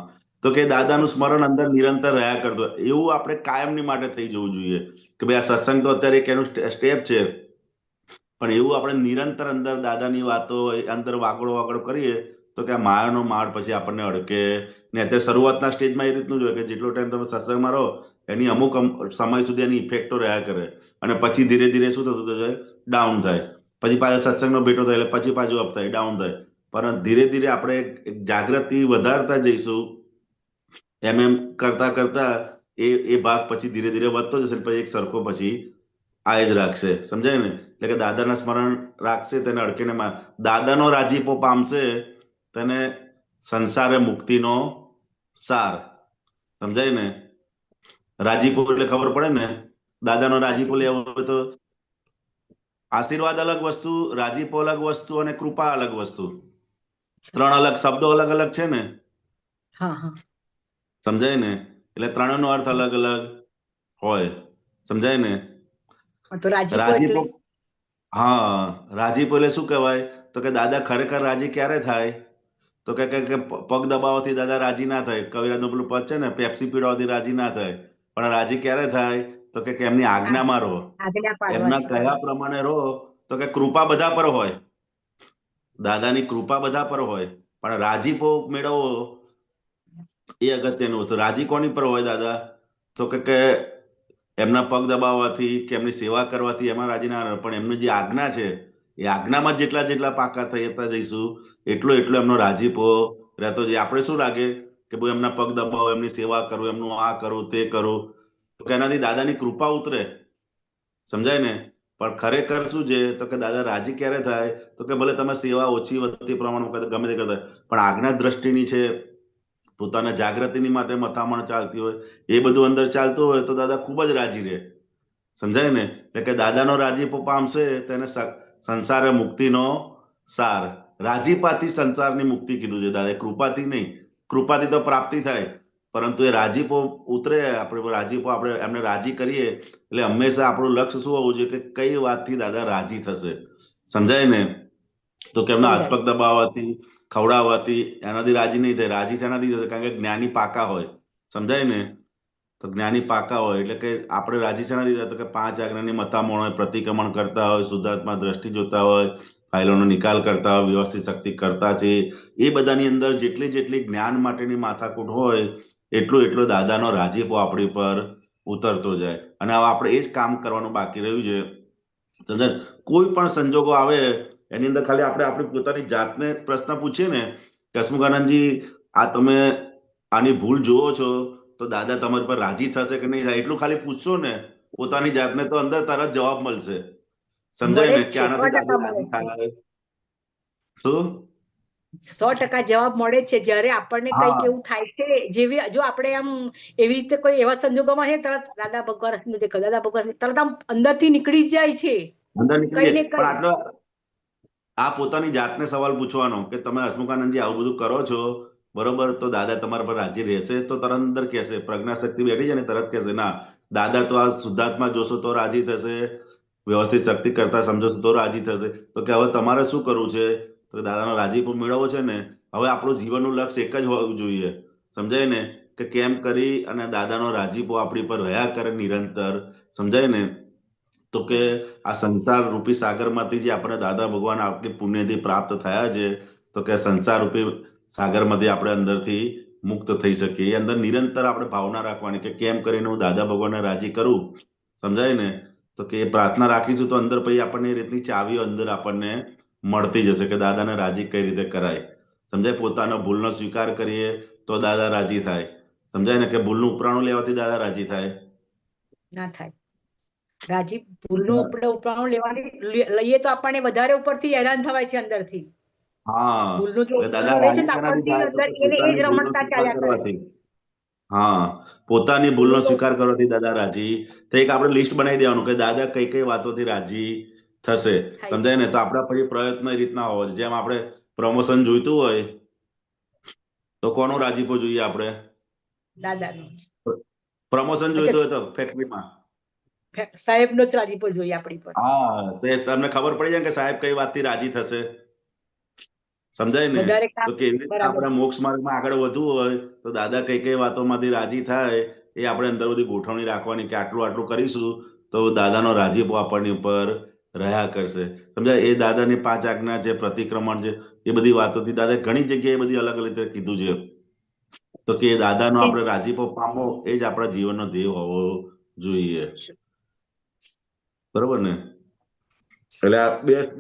તો કે દાદાનું સ્મરણ અંદર નિરંતર રહ્યા કરતો, એવું આપણે કાયમની માટે થઈ જવું જોઈએ કે ભાઈ આ સત્સંગ તો અત્યારે એક એનું સ્ટેપ છે, પણ એવું આપણે નિરંતર અંદર દાદાની વાતો અંદર વાગડો કરીએ તો કે આ માયાનો માળ પછી આપણને અડકે ને. અત્યારે શરૂઆતના સ્ટેજમાં એ રીતનું જ હોય કે જેટલો ટાઈમ તમે સત્સંગમાં રહો એની અમુક સમય સુધી એની ઇફેક્ટો રહ્યા કરે, અને પછી ધીરે ધીરે શું થતું જાય, ડાઉન થાય. પછી પાછા સત્સંગનો ભેટો થાય એટલે પછી પાછું અપ થાય, ડાઉન થાય. પરંતુ ધીરે ધીરે આપણે જાગૃતિ વધારતા જઈશું, એમ કરતા કરતા એ ભાગ પછી ધીરે ધીરે વધતો જશે, પછી એક સરખો પછી આ જ રાખશે. સમજાય ને? એટલે કે દાદાના સ્મરણ રાખશે તેને અડકીને દાદાનો રાજીપો પામશે તેને સંસારે મુક્તિનો સાર. સમજાય ને? રાજીપો એટલે ખબર પડે ને, દાદાનો રાજીપો લેવો હોય તો આશીર્વાદ અલગ વસ્તુ, રાજીપો અલગ વસ્તુ અને કૃપા અલગ વસ્તુ. ત્રણ અલગ શબ્દો અલગ અલગ છે ને? સમજાય ને? એટલે ત્રણનો અર્થ અલગ અલગ હોય. સમજાય ને? તો રાજીપો, હા, રાજીપો એટલે શું કહેવાય? તો કે દાદા ખરેખર રાજી ક્યારે થાય? તો કે પગ દબાવવાથી દાદા રાજી ના થાય. કવિરાજનું પેલું પદ છે ને, પેપ્સી પીડાવવાથી રાજી ના થાય. પણ રાજી ક્યારે થાય? તો કે એમની આજ્ઞામાં રહો, એમના કહ્યા પ્રમાણે રહો. તો કે કૃપા બધા પર હોય, દાદાની કૃપા બધા પર હોય, પણ રાજીપો મેળવવો એ અગત્યનું વસ્તુ. રાજી કોની પર હોય દાદા? તો કે એમના પગ દબાવવાથી કે એમની સેવા કરવાથી એમાં રાજી ના રહે, પણ એમની જે આજ્ઞા છે એ આજ્ઞામાં જેટલા પાકા થતા જઈશું એટલો એમનો રાજીપો રહેતો જાય. આપણે શું લાગે કે ભાઈ એમના પગ દબાવો, એમની સેવા કરું, એમનું આ કરું તે કરું, તો એનાથી દાદાની કૃપા ઉતરે. સમજાય ને? પણ ખરેખર શું છે તો કે દાદા રાજી ક્યારે થાય? તો કે ભલે તમે સેવા ઓછી વધતી પ્રમાણમાં ગમે તે કરતા, પણ આજ્ઞા દ્રષ્ટિની છે, પોતાના જાગૃતિની માટે મથામણ ચાલતી હોય, એ બધું અંદર ચાલતું હોય તો દાદા ખૂબ જ રાજી રહે. સમજાય ને? એટલે કે દાદાનો રાજીપો પામશે તેને સંસારે મુક્તિનો સાર. રાજીપાથી સંસારની મુક્તિ કીધું છે દાદા, કૃપાથી નહીં. કૃપાથી તો પ્રાપ્તિ થાય, પરંતુ એ રાજીપો ઉતરે, આપણે રાજીપો આપણે એમને રાજી કરીએ એટલે હંમેશા આપણું લક્ષ્ય શું હોવું જોઈએ કે કઈ વાતથી દાદા રાજી થશે. સમજાય ને? તો કે એમના હાથ પગ દબાવવાથી, ખવડાવવાથી એનાથી રાજી નહીં થાય. રાજી શેનાથી થશે? કારણ કે જ્ઞાની પાકા હોય. સમજાય ને? તો જ્ઞાની પાકા હોય એટલે કે આપણે રાજી શેનાથી થાય? તો કે 5 આજ્ઞાની મથામણ હોય, પ્રતિક્રમણ કરતા હોય, શુદ્ધાત્મા દ્રષ્ટિ જોતા હોય, ફાઇલોનો નિકાલ કરતા હોય, વ્યવસ્થિત શક્તિ કરતા છે, એ બધાની અંદર જેટલી જ્ઞાન માટેની માથાકૂટ હોય એટલો દાદાનો રાજીપો આપણી પર ઉતરતો જાય. અને હવે આપણે એ જ કામ કરવાનું બાકી રહ્યું છે. સમજાય? કોઈ પણ સંજોગો આવે એની અંદર ખાલી આપણે આપણી પોતાની જાતને પ્રશ્ન પૂછીએ ને કે હસમુખાનંદજી, આ તમે આની ભૂલ જુઓ છો તો દાદા તમારી પર રાજી થશે કે નહીં થાય, એટલું ખાલી પૂછશો ને પોતાની જાતને તો અંદર તરત જવાબ મળશે. સમજાય ને? કે આનાથી દાદા રાજી થાય. શું? 100% જવાબ મળે છે. જયારે આપણને કઈક એવું થાય છે, જેવી જો આપણે આમ એવી રીતે કોઈ એવા સંજોગોમાં છે, તરત દાદા ભગવાન દેખો, દાદા ભગવાન તરત આમ અંદરથી નીકળી જાય છે. કઈ ને કઈ. આટલો આ પોતાની જાતને સવાલ પૂછવાનો કે તમે હસમુખાનંદજી આવું બધું કરો છો, બરોબર, તો દાદા તમારા પર રાજી રહેશે? તો તરત અંદર કહેશે, પ્રજ્ઞાશક્તિ બેઠી છે ને તરત કહેશે, ના, દાદા તો આ શુદ્ધાત્મા જોશો તો રાજી થશે, વ્યવસ્થિત શક્તિ કરતા સમજશો તો રાજી થશે. તો કે હવે તમારે શું કરવું છે? તો દાદાનો રાજીપો મેળવવો છે ને, હવે આપણું જીવનનું લક્ષ્ય એક જ હોવું જોઈએ. સમજાય ને? કે કેમ કરી અને દાદાનો રાજીપો આપણી પર રહ્યા કરે નિરંતર. સમજાય ને? તો કે આ સંસાર રૂપી સાગરમાંથી જે આપણે દાદા ભગવાન આપણી પુણ્યથી પ્રાપ્ત થયા છે, તો કે સંસાર રૂપી સાગરમાંથી આપણે અંદરથી મુક્ત થઈ શકીએ. એ અંદર નિરંતર આપણે ભાવના રાખવાની કે કેમ કરીને હું દાદા ભગવાનને રાજી કરું. સમજાય ને? તો કે એ પ્રાર્થના રાખીશું તો અંદર પછી આપણને એ રીતની ચાવીઓ અંદર આપણને મળતી જશે કે દાદાને રાજી કઈ રીતે કરાય. સમજાય? પોતાનો ભૂલનો સ્વીકાર કરીએ તો દાદા રાજી થાય. સમજાય ને? કે ભૂલનું ઉપરાણું લેવાથી દાદા રાજી થાય ના થાય. રાજી ભૂલનું ઉપરાણું લઈએ તો આપણને વધારે ઉપરથી હેરાન થવાય છે અંદરથી. હા, ભૂલનું જો દાદા ઉપરાણું લે છે રાજી તો શેનાથી આપણથી થાય? તો અંદર એને એ પોતાની જ ભૂલનો રમણતા સ્વીકાર ચાલ્યા કરે. કરવાથી. હા, પોતાની ભૂલનો સ્વીકાર કરવાથી દાદા રાજી. તો એક આપણે લિસ્ટ બનાવી દેવાનું કે દાદા કઈ કઈ વાતોથી રાજી થશે. સમજાય ને? તો આપણા પછી પ્રયત્ન એ રીતના હોવો જોઈએ. જેમ આપણે પ્રમોશન જોઈતું હોય તો કોનો રાજીપો જોઈએ આપણે? દાદાનો. પ્રમોશન જોઈતું હોય તો ફેક્ટરીમાં સાહેબનો જ રાજીપો જોઈએ આપણી પર. હા, તો તમને ખબર પડી જાય કે સાહેબ કઈ વાતથી રાજી થશે. સમજાય ને? તો કેવી રીતે આપણે મોક્ષ માર્ગમાં આગળ વધવું હોય તો દાદા કઈ કઈ વાતોમાંથી રાજી થાય એ આપણે અંદર બધી ગોઠવણી રાખવાની કે આટલું આટલું કરીશું તો દાદાનો રાજીપો આપણની ઉપર રહ્યા કરશે. સમજાય? એ દાદાની 5 આજ્ઞા છે, પ્રતિક્રમણ છે, એ બધી વાતોથી દાદા ઘણી જગ્યાએ બધી અલગ અલગ રીતે કીધું છે. તો કે દાદાનો આપણે રાજીપો પામવો એ જ આપણા જીવનનો ધ્યેય હોવો જોઈએ. બરોબર ને? એટલે આ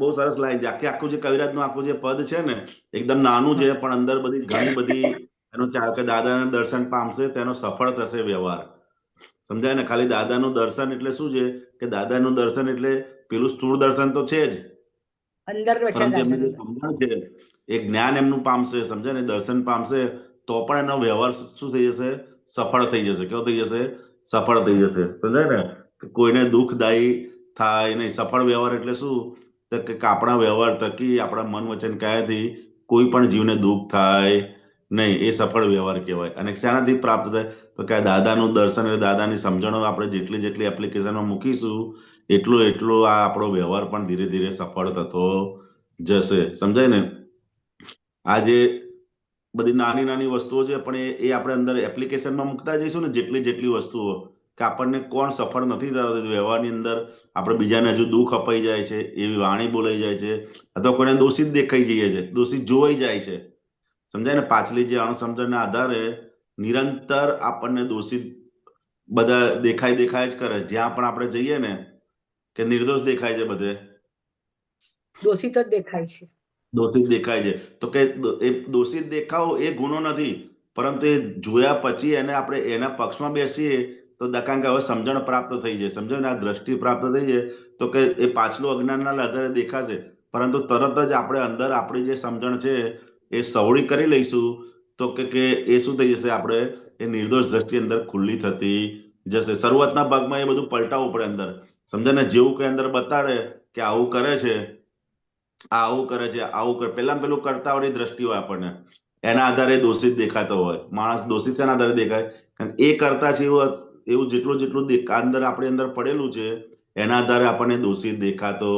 બહુ સરસ લાઈન છે. આખું જે કવિરાજનું આખું જે પદ છે ને એકદમ નાનું છે પણ અંદર બધી ઘણી બધી એનું ચાલ કે દાદાના દર્શન પામશે તેનો સફળ થશે વ્યવહાર. સમજાય ને? ખાલી દાદાનું દર્શન એટલે શું છે કે દાદાનું દર્શન એટલે પેલું સ્થૂળ દર્શન તો છે જ, પરંતુ એમની જે સમજણ છે એ જ્ઞાન એમનું પામશે. સમજાય ને? દર્શન પામશે તો પણ એનો વ્યવહાર શું થઈ જશે? સફળ થઈ જશે. કેવો થઈ જશે? સફળ થઈ જશે. સમજાય ને? કોઈને દુઃખદાયી થાય નહીં. સફળ વ્યવહાર એટલે શું? તો કે આપણા વ્યવહાર થકી આપણા મન વચન કાયાથી કોઈ પણ જીવને દુઃખ થાય નહીં. એ સફળ વ્યવહાર કહેવાય. અને શાનાથી પ્રાપ્ત થાય? તો કે દાદાનું દર્શન એટલે દાદાની સમજણો આપણે જેટલી જેટલી એપ્લિકેશનમાં મૂકીશું એટલો આ આપણો વ્યવહાર પણ ધીરે ધીરે સફળ થતો જશે. સમજાય ને? આ જે બધી નાની નાની વસ્તુઓ છે પણ એ આપણે અંદર એપ્લિકેશનમાં મૂકતા જઈશું ને જેટલી જેટલી વસ્તુઓ કે આપણને કોણ સફળ નથી થતું વ્યવહારની અંદર આપણે બીજાને હજુ દુઃખ અપાઈ જાય છે, એવી વાણી બોલાઈ જાય છે, અથવા કોઈને દોષિત દેખાઈ જઈએ છે, દોષિત જોવાઈ જાય છે. સમજાય ને? પાછલી જે અણસમજણના આધારે નિરંતર આપણને દોષિત બધા દેખાય જ કરે. જ્યાં પણ આપણે જઈએ ને કે નિર્દોષ દેખાય છે, બધે દોષિત જ દેખાય છે. દોષિત દેખાય છે. તો કે એ દોષિત દેખાવો એ ગુનો નથી, પરંતુ એ જોયા પછી એને આપણે એના પક્ષમાં બેસીએ તો કારણ કે હવે સમજણ પ્રાપ્ત થઈ જાય. સમજો ને? આ દ્રષ્ટિ પ્રાપ્ત થઈ જાય તો કે એ પાછલું અજ્ઞાનના આધારે દેખાશે, પરંતુ તરત જ આપણે અંદર આપણી જે સમજણ છે એ સવળી કરી લઈશું તો કે એ શું થઈ જશે? આપણે એ નિર્દોષ દ્રષ્ટિ અંદર ખુલ્લી થતી જશે. શરૂઆતના ભાગમાં એ બધું પલટાવવું પડે અંદર. સમજે ને? જેવું કે અંદર બતાડે કે આવું કરે છે, આવું કરે છે, આવું કરે, પેલું કરતાઓની દ્રષ્ટિ હોય આપણને, એના આધારે દોષિત દેખાતો હોય. માણસ દોષિત શેના આધારે દેખાય? કારણ એ કરતા છે એવું જેટલું અંદર આપણી અંદર પડેલું છે એના આધારે આપણને દોષિત દેખાતો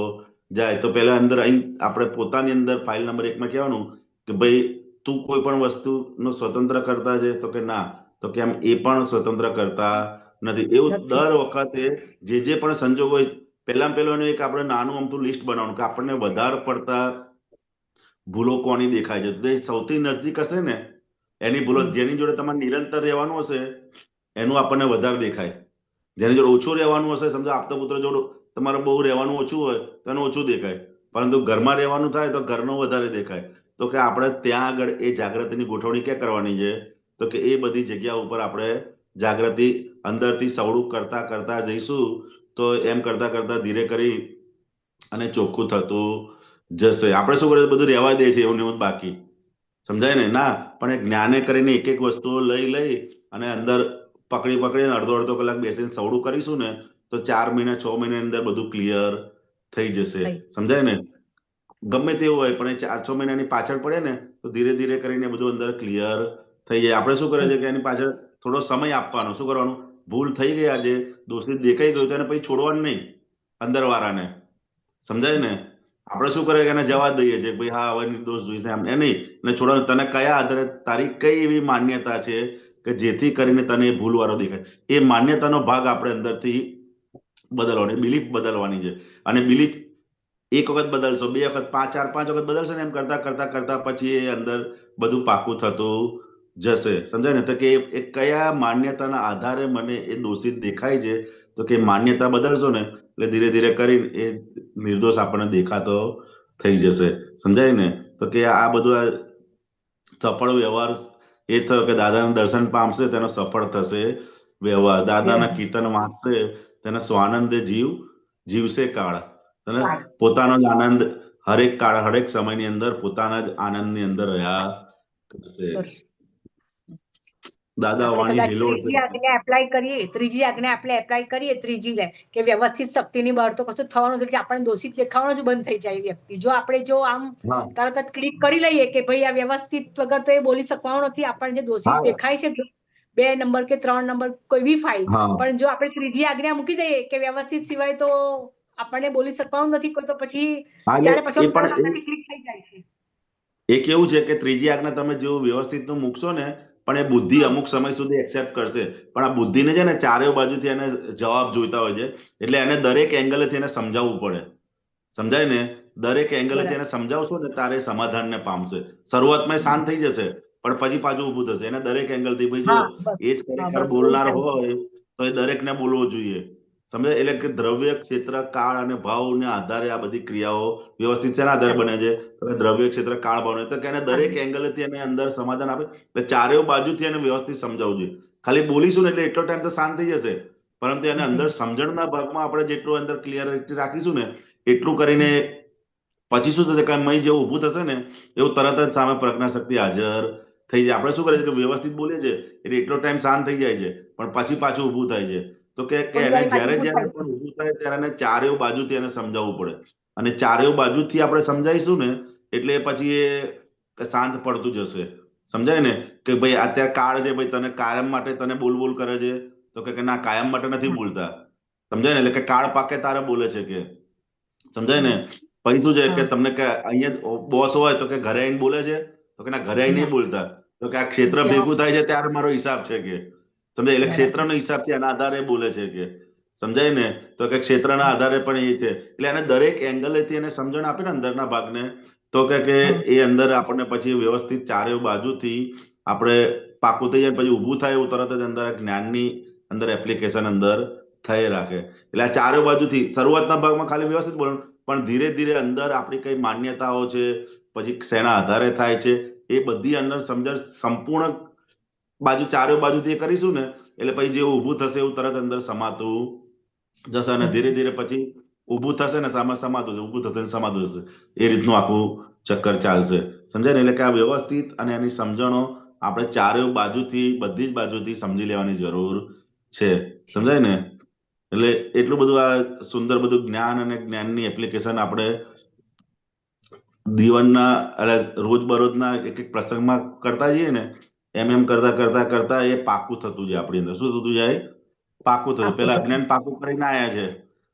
જાય. તો પેલા અંદર અહીં આપણે પોતાની અંદર ફાઇલ નંબર 1 માં કહેવાનું કે ભાઈ તું કોઈ પણ વસ્તુનો સ્વતંત્ર કરતા છે? તો કે ના. તો કે આમ એ પણ સ્વતંત્ર કરતા નથી. એવું દર વખતે જે પણ સંજોગો હોય પહેલું એક આપણે નાનું અમથું લિસ્ટ બનાવવાનું કે આપણને વધારે પડતા ભૂલો કોની દેખાય છે. તો એ સૌથી નજદીક હશે ને એની ભૂલો, જેની જોડે તમારે નિરંતર રહેવાનું હશે એનું આપણને વધારે દેખાય. જેની જોડે ઓછું રહેવાનું હશે, સમજો આપતો પુત્ર જોડે તમારે બહુ રહેવાનું ઓછું હોય તો એનું ઓછું દેખાય, પરંતુ ઘરમાં રહેવાનું થાય તો ઘરનું વધારે દેખાય. તો કે આપણે ત્યાં આગળ એ જાગૃતિની ગોઠવણી ક્યાં કરવાની છે? તો કે એ બધી જગ્યા ઉપર આપણે જાગૃતિ અંદરથી સવળું કરતા કરતા જઈશું તો એમ કરતા કરતા ધીરે કરી અને ચોખ્ખું થતું જશે. આપણે શું કરીએ? બધું રહેવા દે છે એવું બાકી. સમજાય ને? ના, પણ એ જ્ઞાને કરીને એક એક વસ્તુઓ લઈ અને અંદર પકડીને અડધો કલાક બેસીને સવળું કરીશું ને તો 4 મહિના 6 મહિનાની અંદર બધું ક્લિયર થઈ જશે. સમજાય ને? ગમે તેવું હોય પણ એ 4-6 મહિનાની પાછળ પડે ને તો ધીરે ધીરે કરીને બધું અંદર ક્લિયર થઈ જાય. આપણે શું કરે છે કે એની પાછળ થોડો સમય આપવાનો. શું કરવાનું? ભૂલ થઈ ગઈ, આજે દોષિત દેખાઈ ગયું તો એને પછી છોડવાનું નહીં અંદર વાળાને. સમજાય ને? આપણે શું કરે કે એને જવા દઈએ છીએ ભાઈ હા હવે નિર્દોષ જોઈશ એમ એ નહીં. ને છોડવાનું તને કયા આધારે, તારી કઈ એવી માન્યતા છે કે જેથી કરીને તને એ ભૂલ વાળો દેખાય? એ માન્યતાનો ભાગ આપણે અંદરથી બદલવાની, બિલીફ બદલવાની છે. અને બિલીફ એક વખત બદલશો, 2 વખત, 4-5 વખત બદલશો ને એમ કરતા પછી એ અંદર બધું પાકું થતું જશે. સમજાય ને? તો કે એ કયા માન્યતાના આધારે મને એ દોષિત દેખાય છે તો કે માન્યતા બદલશો ને એટલે ધીરે ધીરે કરીને એ નિર્દોષ આપણને દેખાતો થઈ જશે. સમજાય ને? તો કે આ બધું સફળ વ્યવહાર એ થયો કે દાદાના દર્શન પામશે તેનો સફળ થશે વ્યવહાર. દાદાના કીર્તન વાંચશે તેને સ્વાનંદે જીવશે કાળ. અને પોતાનો જ આનંદ હરેક કાળ હરેક સમયની અંદર પોતાના જ આનંદની અંદર રહ્યા કરશે. દાદા આપણે વાણી કદાચ હિલોળ ત્રીજી આજ્ઞા એપ્લાય કરીએ, ત્રીજી આજ્ઞા આપણે એપ્લાય કરીએ, ત્રીજી લે કે વ્યવસ્થિત શક્તિની બહાર તો કશું થવાનું નથી, આપણને દોષિત દેખાવાનું જ બંધ થઈ જાય વ્યક્તિ. જો આપણે જો આમ હા તરત જ ક્લિક કરી લઈએ કે ભાઈ આ વ્યવસ્થિત વગર તો એ બોલી શકવાનું નથી, આપણને જે દોષિત હા દેખાય છે 2 નંબર કે 3 નંબર કોઈ બી ફાઇલ, હા પણ જો આપણે ત્રીજી આજ્ઞા મૂકી દઈએ કે વ્યવસ્થિત સિવાય તો આપણને બોલી શકવાનું નથી કોઈ, તો પછી હા ત્યારે પછી એ પણ અંદરથી ક્લિક થઈ જાય છે. એ કેવું છે કે ત્રીજી આજ્ઞા તમે જેવું વ્યવસ્થિત નું મૂકશો ને, પણ એ બુદ્ધિ હા અમુક સમય સુધી એક્સેપ્ટ કરશે, પણ આ બુદ્ધિને છે ને ચારે બાજુથી એને જવાબ જોઈતા હોય છે, એટલે એને દરેક એંગલેથી એને સમજાવવું પડે. સમજાય ને? દરેક એંગલેથી એને સમજાવશો ને તારે સમાધાનને પામશે. શરૂઆતમાં એ શાંત થઈ જશે, પણ પછી પાછું ઊભું થશે. એને દરેક એંગલથી ભાઈ જો હા બસ એ જ હા ખરેખર બસ એવું બોલનાર થાય છે. હોય તો એ દરેકને બોલવો જોઈએ. સમજાય? એટલે કે દ્રવ્ય, ક્ષેત્ર, કાળ અને ભાવને આધારે આ બધી ક્રિયાઓ વ્યવસ્થિત શેના આધારે બને છે? તો દ્રવ્ય, ક્ષેત્ર, કાળ, ભાવ. તો કે એને દરેક એંગલેથી એને અંદર સમાધાન આપે, એટલે ચારેય બાજુથી એને વ્યવસ્થિત સમજાવવું જોઈએ. ખાલી બોલીશું ને એટલે એટલો ટાઈમ તો શાંત થઈ જશે, પરંતુ એને અંદર સમજણના ભાગમાં આપણે જેટલું અંદર ક્લિયરિટી રાખીશું ને એટલું કરીને પછી શું થશે કે મય જેવું ઊભું થશે ને એવું તરત જ સામે પ્રજ્ઞાશક્તિ હાજર થઈ જાય. આપણે શું કરીએ કે વ્યવસ્થિત બોલીએ છીએ એટલે એટલો ટાઈમ શાંત થઈ જાય છે, પણ પછી પાછું ઊભું થાય છે. તો કે થોડી એને વાર જ્યારે પાછું જ્યારે થાય પણ છે. ઊભું થાય ત્યારે એને ચારેય બાજુથી એને સમજાવવું પડે, અને ચારેય બાજુથી આપણે સમજાવીશું ને એટલે પછી એ શાંત પડતું જશે. સમજાય ને? કે ભાઈ અત્યારે કાળ છે, ભાઈ તને કાયમ માટે તને બોલ કરે છે, તો કે ના કાયમ માટે નથી બોલતા. સમજાય ને? એટલે કે કાળ પાકે તારે બોલે છે કે. સમજાય ને? પછી શું છે કે તમને કે અહીંયા બોસ હોય તો કે ઘરે આવીને બોલે છે, તો કે ના ઘરે આવીને નહીં બોલતા, તો કે આ ક્ષેત્ર ભેગું થાય છે ત્યારે મારો હિસાબ છે કે. સમજાય? એટલે ક્ષેત્રનો હિસાબ છે એના આધારે બોલે છે કે. સમજાય ને? તો કે ક્ષેત્રના આધારે પણ એ છે, એટલે એને દરેક એંગલેથી એને સમજણ આપે ને અંદરના ભાગને, તો કે એ અંદર આપણને પછી વ્યવસ્થિત ચારે બાજુથી આપણે પાકું થઈ જાય, પછી ઊભું થાય એવું તરત જ અંદર જ્ઞાનની અંદર એપ્લિકેશન અંદર થઈ રાખે. એટલે આ ચારે બાજુથી શરૂઆતના ભાગમાં ખાલી વ્યવસ્થિત બોલવાનું, પણ ધીરે ધીરે અંદર આપણી કઈ માન્યતાઓ છે, પછી શેના આધારે થાય છે, એ બધી અંદર સમજણ સંપૂર્ણ બાજુ ચારે બાજુથી એ કરીશું ને એટલે પછી જેવું ઊભું થશે એવું તરત અંદર સમાતું જશે, અને ધીરે ધીરે પછી ઊભું થશે ને સામે સમાતું જશે, ઊભું થશે ને સમાતું જશે. એ રીતનું આખું ચક્કર ચાલશે. સમજાય ને? એટલે કે આ વ્યવસ્થિત અને એની સમજણો આપણે ચારે બાજુથી, બધી જ બાજુથી સમજી લેવાની જરૂર છે. સમજાય ને? એટલે એટલું બધું આ સુંદર બધું જ્ઞાન અને જ્ઞાનની એપ્લિકેશન આપણે જીવનના રોજબરોજના એક એક પ્રસંગમાં કરતા જઈએ ને, એમ કરતા કરતા કરતા એ પાકું થતું જાય આપણી અંદર. શું થતું જાય? પાકું થતું. પેલા અજ્ઞાન પાકું કરીને આવ્યા છે,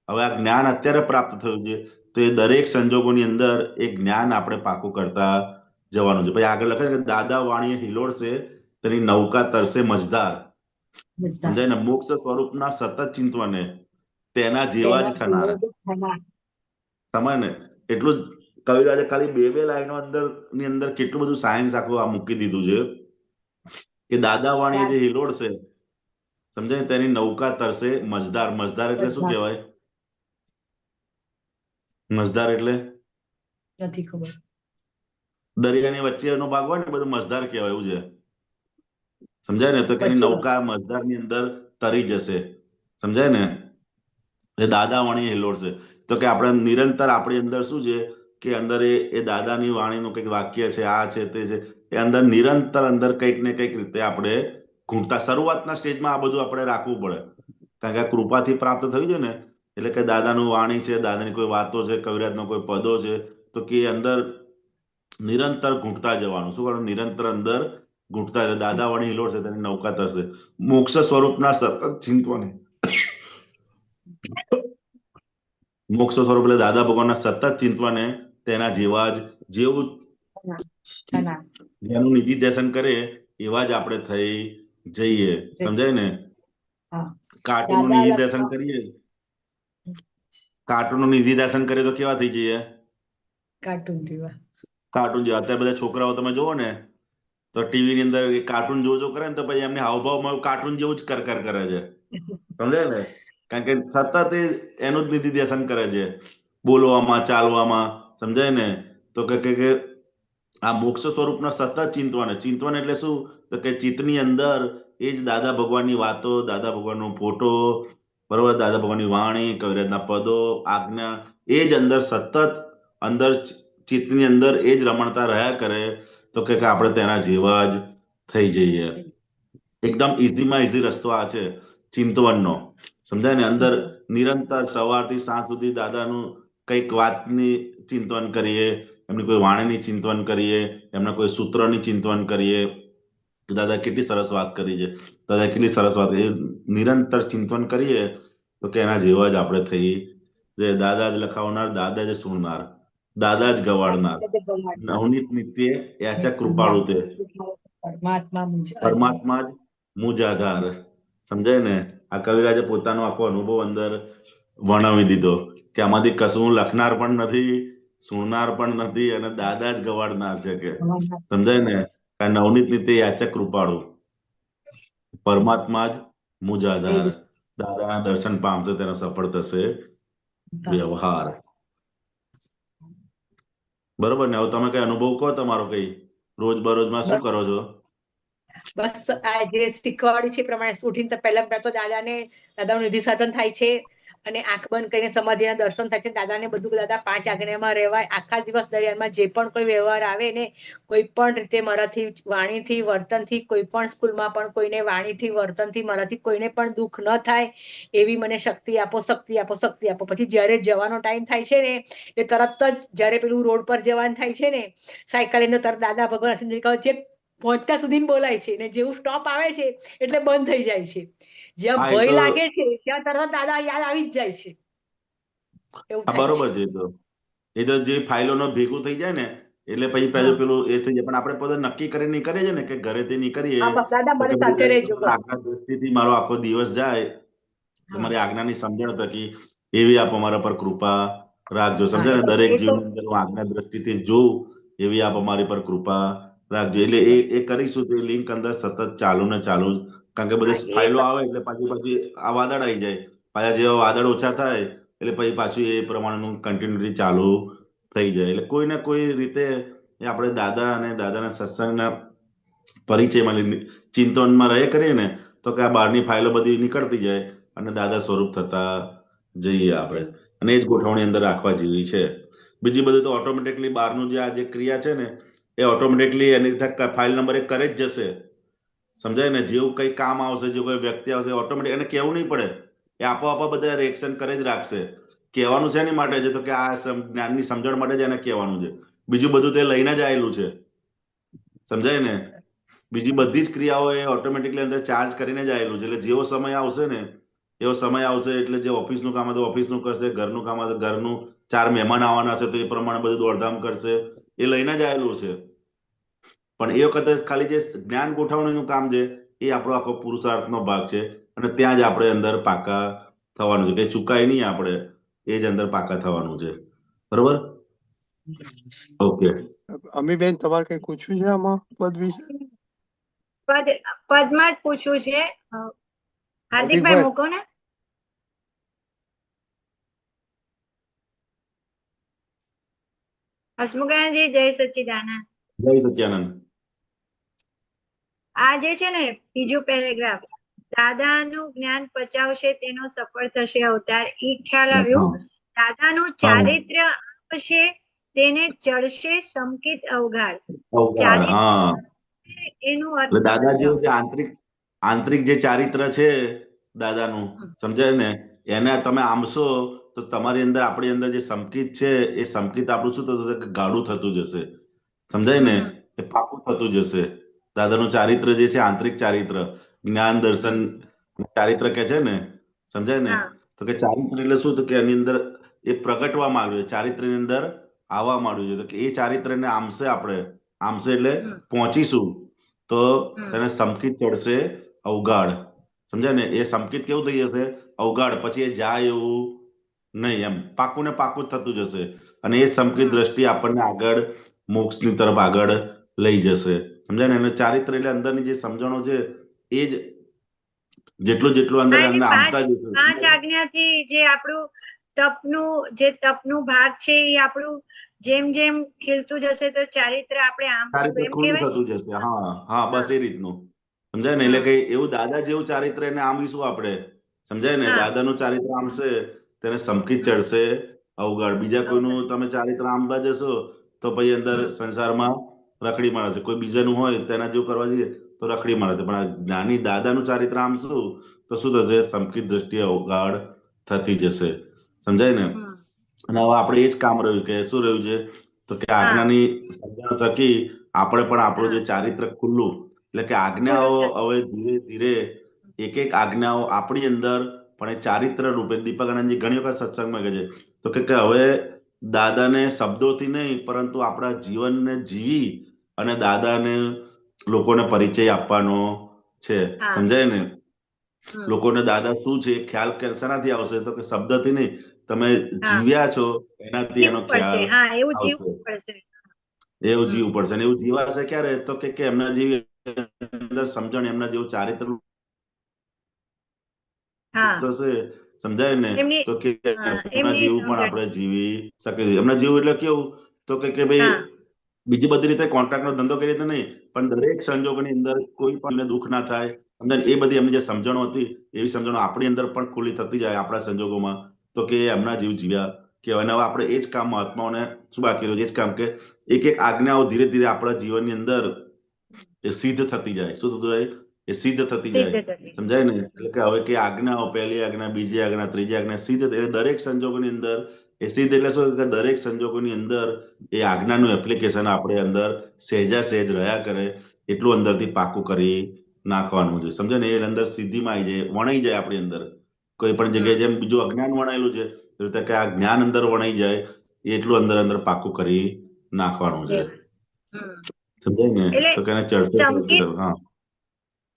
હવે આ જ્ઞાન અત્યારે પ્રાપ્ત થયું છે, તો એ દરેક સંજોગોની અંદર એ જ્ઞાન આપણે પાકું કરતા જવાનું છે. પછી આગળ લખે કે દાદા વાણીએ હિલોળશે તેની નૌકા તરસે મજદાર. સમજાય ને? મોક્ષ સ્વરૂપના સતત ચિંતવને તેના જેવા જ થનાર. સમય ને એટલું જ કવિરાજે ખાલી બે લાઈનો અંદર ની અંદર કેટલું બધું સાયન્સ આખું આ મૂકી દીધું છે કે દાદા વાણીએ જે હિલોળશે, સમજાય ને, તેની નૌકા તરસે મજદાર. મજદાર એટલે શું કહેવાય? મજદાર એટલે નથી ખબર. દરિયાની વચ્ચેનો ભાગ હોય ને બધું મજદાર કહેવાય, એવું છે. સમજાય ને? તો કે એની નૌકા મજદારની અંદર તરી જશે. સમજાય ને? એ દાદા વાણી હિલોળશે. તો કે આપણે નિરંતર આપણી અંદર શું છે કે અંદર એ દાદાની વાણીનું કંઈક વાક્ય છે, આ છે, તે છે, એ અંદર નિરંતર અંદર કંઈક ને કંઈક રીતે આપણે ઘૂંટતા. શરૂઆતના સ્ટેજમાં આ બધું આપણે રાખવું પડે, કારણ કે આ કૃપાથી પ્રાપ્ત થયું છે ને, એટલે કે દાદાનું વાણી છે, દાદાની કોઈ વાતો છે, કવિરાજનો કોઈ પદો છે, તો કે અંદર નિરંતર ઘૂંટતા જવાનું. શું કરવાનું? નિરંતર અંદર ઘૂંટતા. દાદા વાણી હિલોળશે તેની નૌકા તરશે. મોક્ષ સ્વરૂપના સતત ચિંતવને. મોક્ષ સ્વરૂપ એટલે દાદા ભગવાનના સતત ચિંતવને તેના જેવા જ, જેવું જેનું નિધિ દર્શન કરે એવા જ આપણે થઈ જઈએ. સમજાય ને? કાર્ટૂનનું નિધિ દર્શન કરીએ, કાર્ટૂનનું નિધિ દર્શન કરીએ તો કેવા થઈ જઈએ? કાર્ટૂન જેવા. અત્યારે બધા છોકરાઓ તમે જોવો ને તો ટીવી ની અંદર કાર્ટૂન જોજો કરે ને તો પછી એમને હાવભાવમાં કાર્ટૂન જેવું જ કરે છે. સમજાય ને? કારણ કે સતત એનું જ નિધિ દર્શન કરે છે, બોલવામાં, ચાલવામાં. સમજાય ને? તો કે આ મોક્ષ સ્વરૂપના સતત ચિંતવન. ચિંતવન એટલે શું? તો કે ચિત્તની અંદર એ જ દાદા ભગવાનની વાતો, દાદા ભગવાનનો ફોટો, બરોબર, દાદા ભગવાનની વાણી, કવિરાજના પદો, આજ્ઞા, એ જ અંદર સતત અંદર ચિત્તની અંદર એ જ રમણતા રહ્યા કરે, તો કે આપણે તેના જેવા જ થઈ જઈએ. એકદમ ઈઝીમાં ઈઝી રસ્તો આ છે ચિંતવનનો, સમજાય ને? અંદર નિરંતર સવારથી સાંજ સુધી દાદાનું કંઈક વાતની ચિંતવન કરીએ, એમની કોઈ વાણીની ચિંતવન કરીએ, એમના કોઈ સૂત્રની ચિંતવન કરીએ. દાદા કેટલી સરસ વાત કરી છે, દાદા કેટલી સરસ વાત કરી. નિરંતર ચિંતવન કરીએ તો કે એના જેવા જ આપણે થઈ જે દાદા જ લખાવનાર, દાદા જ સુણનાર, દાદા જ ગવાડનાર, નવનીત નિત્ય યાચા કૃપાળુ તે, પરમાત્મા જ મુજ આધાર. સમજાય ને? આ કવિરાજે પોતાનો આખો અનુભવ અંદર વર્ણવી દીધો કે આમાંથી કશું લખનાર પણ નથી, સુણનાર પણ નથી, અને દાદા જ ગવાડનાર છે કે. સમજાય ને? નવનીત નિત્ય યાચક કૃપાળુ, પરમાત્મા જ મુજ આધાર. દાદાના દર્શન પામશે તેનો સફળ થશે વ્યવહાર. બરોબર ને? હવે તમે કઈ અનુભવ કહો તમારો, કઈ રોજ બરોજમાં શું કરો છો? બસ આ જે શીખવાડ્યું છે એ પ્રમાણે ઉઠીને પહેલા તો દાદાનું નિધિ સાધન થાય છે, અને આંખ બંધ કરીને સમાધિના દર્શન થાય છે. દાદાને બધું, દાદા 5 આજ્ઞામાં રહેવાય. આખા દિવસ દરમિયાનમાં જે પણ કોઈ વ્યવહાર આવે ને, કોઈ પણ રીતે મારાથી વાણીથી, વર્તનથી, કોઈ પણ સ્કૂલમાં પણ કોઈને વાણીથી, વર્તનથી મારાથી કોઈને પણ દુઃખ ન થાય એવી મને શક્તિ આપો, શક્તિ આપો, શક્તિ આપો. પછી જ્યારે જવાનો ટાઈમ થાય છે ને, એ તરત જ જ્યારે પેલું રોડ પર જવાનું થાય છે ને, સાયકલ લઈને તરત દાદા ભગવાન જે પહોંચતા સુધી બોલાય છે, ને જેવું સ્ટોપ આવે છે એટલે બંધ થઈ જાય છે. જ્યાં ભય લાગે છે ત્યાં તરત દાદા યાદ આવી જ જાય છે. એવું થાય બરોબર છે. એ તો જે ફાઇલોનો ભેગું થઈ જાય ને એટલે પછી પેલું એ થઈ જાય. પણ આપણે પોતે નક્કી કરીને નીકળીએ છીએ ને કે ઘરેથી નીકળીએ તો કે આજ્ઞા દ્રષ્ટિથી મારો આખો દિવસ જાય, તમારી આજ્ઞાની સમજણ થકી એવી આપ અમારા પર કૃપા રાખજો. સમજાય ને? દરેક જીવની અંદર હું આજ્ઞા દ્રષ્ટિથી જોઉં એવી આપ અમારી પર કૃપા રાખજો. એટલે એ કરીશું તો એ લિંક અંદર સતત ચાલુ ને ચાલુ જ. કારણ કે બધી ફાઇલો આવે એટલે પાછી આ વાદળ આવી જાય. પાછા જેવા વાદળ ઓછા થાય એટલે પછી પાછું એ પ્રમાણેનું કન્ટિન્યુટી ચાલુ થઈ જાય. એટલે કોઈ ને કોઈ રીતે આપણે દાદા અને દાદાના સત્સંગના પરિચયમાં ચિંતનમાં રહે કરીએ ને તો કે આ બહારની ફાઇલો બધી નીકળતી જાય અને દાદા સ્વરૂપ થતા જઈએ આપણે. અને એ જ ગોઠવણી અંદર રાખવા જેવી છે. બીજી બધું તો ઓટોમેટિકલી બહારનું જે આ જે ક્રિયા છે ને એ ઓટોમેટિકલી એની રીતે ફાઇલ નંબર 1 કરે જ જશે. સમજાય ને? જેવું કઈ કામ આવશે, જે કોઈ વ્યક્તિ આવશે, ઓટોમેટિક એને કહેવું નહીં પડે, એ આપોઆપ બધા રિએક્શન કરે જ રાખશે. કહેવાનું છે એની માટે છે તો કે આ જ્ઞાનની સમજણ માટે જ એને કહેવાનું છે. બીજું બધું તે લઈને જ આવેલું છે. સમજાય ને? બીજી બધી જ ક્રિયાઓ એ ઓટોમેટિકલી અંદર ચાર્જ કરીને જ આવેલું છે. એટલે જેવો સમય આવશે ને એવો સમય આવશે એટલે જે ઓફિસનું કામ હતું ઓફિસનું કરશે, ઘરનું કામ હશે ઘરનું, 4 મહેમાન આવવાના હશે તો એ પ્રમાણે બધું દોડધામ કરશે. એ લઈને જ આવેલું છે. પણ એ વખતે ખાલી જે જ્ઞાન ગોઠવણીનું કામ છે એ આપણો આખો પુરુષાર્થનો ભાગ છે, અને ત્યાં જ આપણે અંદર પાકા થવાનું છે. કઈ ચૂકાય નહીં આપણે, એ જ અંદર પાકા થવાનું છે. બરોબર? ઓકે. અમીબેન, તમારે કઈ પૂછવું છે આમાં પદ વિશે? પદમાં જ પૂછવું છે. હાર્દિકભાઈ મૂકો ને. હસમુખાનંદજી, જય સચ્ચિદાનંદ. જય સચ્ચિદાનંદ. આ જે છે ને બીજું પેરેગ્રાફ, દાદાનું જ્ઞાન પચાવશે તેનો સફળ થશે અવતાર, ઈ ખ્યાલ આવ્યું. દાદાનું ચારિત્ર્ય આવશે તેને ચડશે સંકિત અવગાડ. એનું અર્થ દાદા જેવું જે આંતરિક જે ચારિત્ર છે દાદાનું, સમજાય ને? એને તમે આમશો તો તમારી અંદર, આપણી અંદર જે સંકિત છે એ સંકિત આપણું શું થતું જશે? ગાઢું થતું જશે. સમજાય ને? એ પાકું થતું જશે. દાદાનું ચારિત્ર જે છે, આંતરિક ચારિત્ર, જ્ઞાન દર્શન ચારિત્ર કે છે ને, સમજાય ને? તો કે ચારિત્ર એટલે શું? તો કે એની અંદર એ પ્રગટવા માંડ્યું છે, ચારિત્રની અંદર આવવા માંડ્યું છે. તો કે એ ચારિત્રને આમશે આપણે, આમશે એટલે પહોંચીશું તો તેને સમકિત ચડશે અવગાડ. સમજાય ને? એ સમકિત કેવું થઈ જશે? અવગાડ. પછી એ જાય એવું નહીં, એમ પાકું ને પાકું જ થતું જશે. અને એ સમકિત દ્રષ્ટિ આપણને આગળ મોક્ષની તરફ આગળ લઈ જશે. સમજાય ને? અને ચારિત્ર એટલે અંદરની જે સમજણો છે એ જ જેટલું અંદર આમતા જ 5 આજ્ઞાથી જે આપણું તપનું ભાગ છે એ આપણું જેમ જેમ ખીલતું જશે તો ચારિત્ર આપણે આમ થતું જશે. હા, બસ એ રીતનું. સમજાય ને? એટલે કઈ એવું દાદા જેવું ચારિત્ર એને આમીશું આપણે. સમજાય ને? દાદાનું ચારિત્ર આમશે તેને સમકિત ચડશે અવગાડ. બીજા કોઈનું તમે ચારિત્ર આંબા જશો તો પછી અંદર સંસારમાં રખડી મળશે. કોઈ બીજાનું હોય તેના જેવું કરવા જઈએ તો રખડી મળે છે, પણ આ જ્ઞાની દાદાનું ચારિત્ર આમ શું તો શું થશે? સંકિત દ્રષ્ટિએ અવગાઢ થતી જશે. સમજાય ને? અને હવે આપણે એ જ કામ રહ્યું કે શું રહ્યું છે તો કે આજ્ઞાની સમજણ થકી આપણે પણ આપણું જે ચારિત્ર ખુલ્લું, એટલે કે આજ્ઞાઓ હવે ધીરે ધીરે એક એક આજ્ઞાઓ આપણી અંદર પણ એ ચારિત્ર રૂપે દીપક આનંદજી ઘણી વખત સત્સંગમાં કહે છે તો કે હવે દાદાને શબ્દોથી નહીં પરંતુ આપણા જીવનને જીવી અને દાદાને લોકોને પરિચય આપવાનો છે. સમજાય ને? લોકોને દાદા શું છે ખ્યાલ શેનાથી આવશે તો કે શબ્દથી નહીં, તમે જીવ્યા છો એનાથી એનો ખ્યાલ આવશે. એવું જીવવું પડશે. એવું જીવાશે ક્યારે તો કે એમના જેવી અંદર સમજણ, એમના જેવું ચારિત્ર થશે. સમજાય ને? તો કે એમના જેવું પણ આપણે જીવી શકીએ. એમના જેવું એટલે કેવું તો કે ભાઈ બીજી બધી રીતે કોન્ટ્રાક્ટનો ધંધો કરી રીતે નહીં, પણ દરેક સંજોગોની અંદર કોઈ પણ દુઃખ ના થાય. એ બધી એમની જે સમજણો હતી એવી સમજણો આપણી અંદર પણ ખુલ્લી થતી જાય આપણા સંજોગોમાં, તો કે એમના જીવ જીવ્યા કહેવાય. હવે આપણે એ જ કામ મહાત્માઓને શું બાકી રહ્યું? એ જ કામ કે એક એક આજ્ઞાઓ ધીરે ધીરે આપણા જીવનની અંદર એ સિદ્ધ થતી જાય. શું થતું જાય? એ સિદ્ધ થતી જાય. સમજાય ને? એટલે કે હવે કે આજ્ઞાઓ, પહેલી આજ્ઞા, બીજી આજ્ઞા, ત્રીજી આજ્ઞા સિદ્ધ, એટલે દરેક સંજોગોની અંદર એ સિદ્ધ એટલે શું કે દરેક સંજોગોની અંદર એ આજ્ઞાનું એપ્લિકેશન આપણે અંદર સહેજા સહેજ રહ્યા કરે એટલું અંદરથી પાકું કરી નાખવાનું છે. સમજે ને? એ અંદર સિદ્ધિમાં આવી જાય, વણાઈ જાય આપણી અંદર. કોઈ પણ જગ્યાએ જેમ બીજું અજ્ઞાન વણાયેલું છે એ રીતે કે આ જ્ઞાન અંદર વણાઈ જાય એટલું અંદર અંદર પાકું કરી નાખવાનું છે. સમજાય ને? તો કે ચડશે.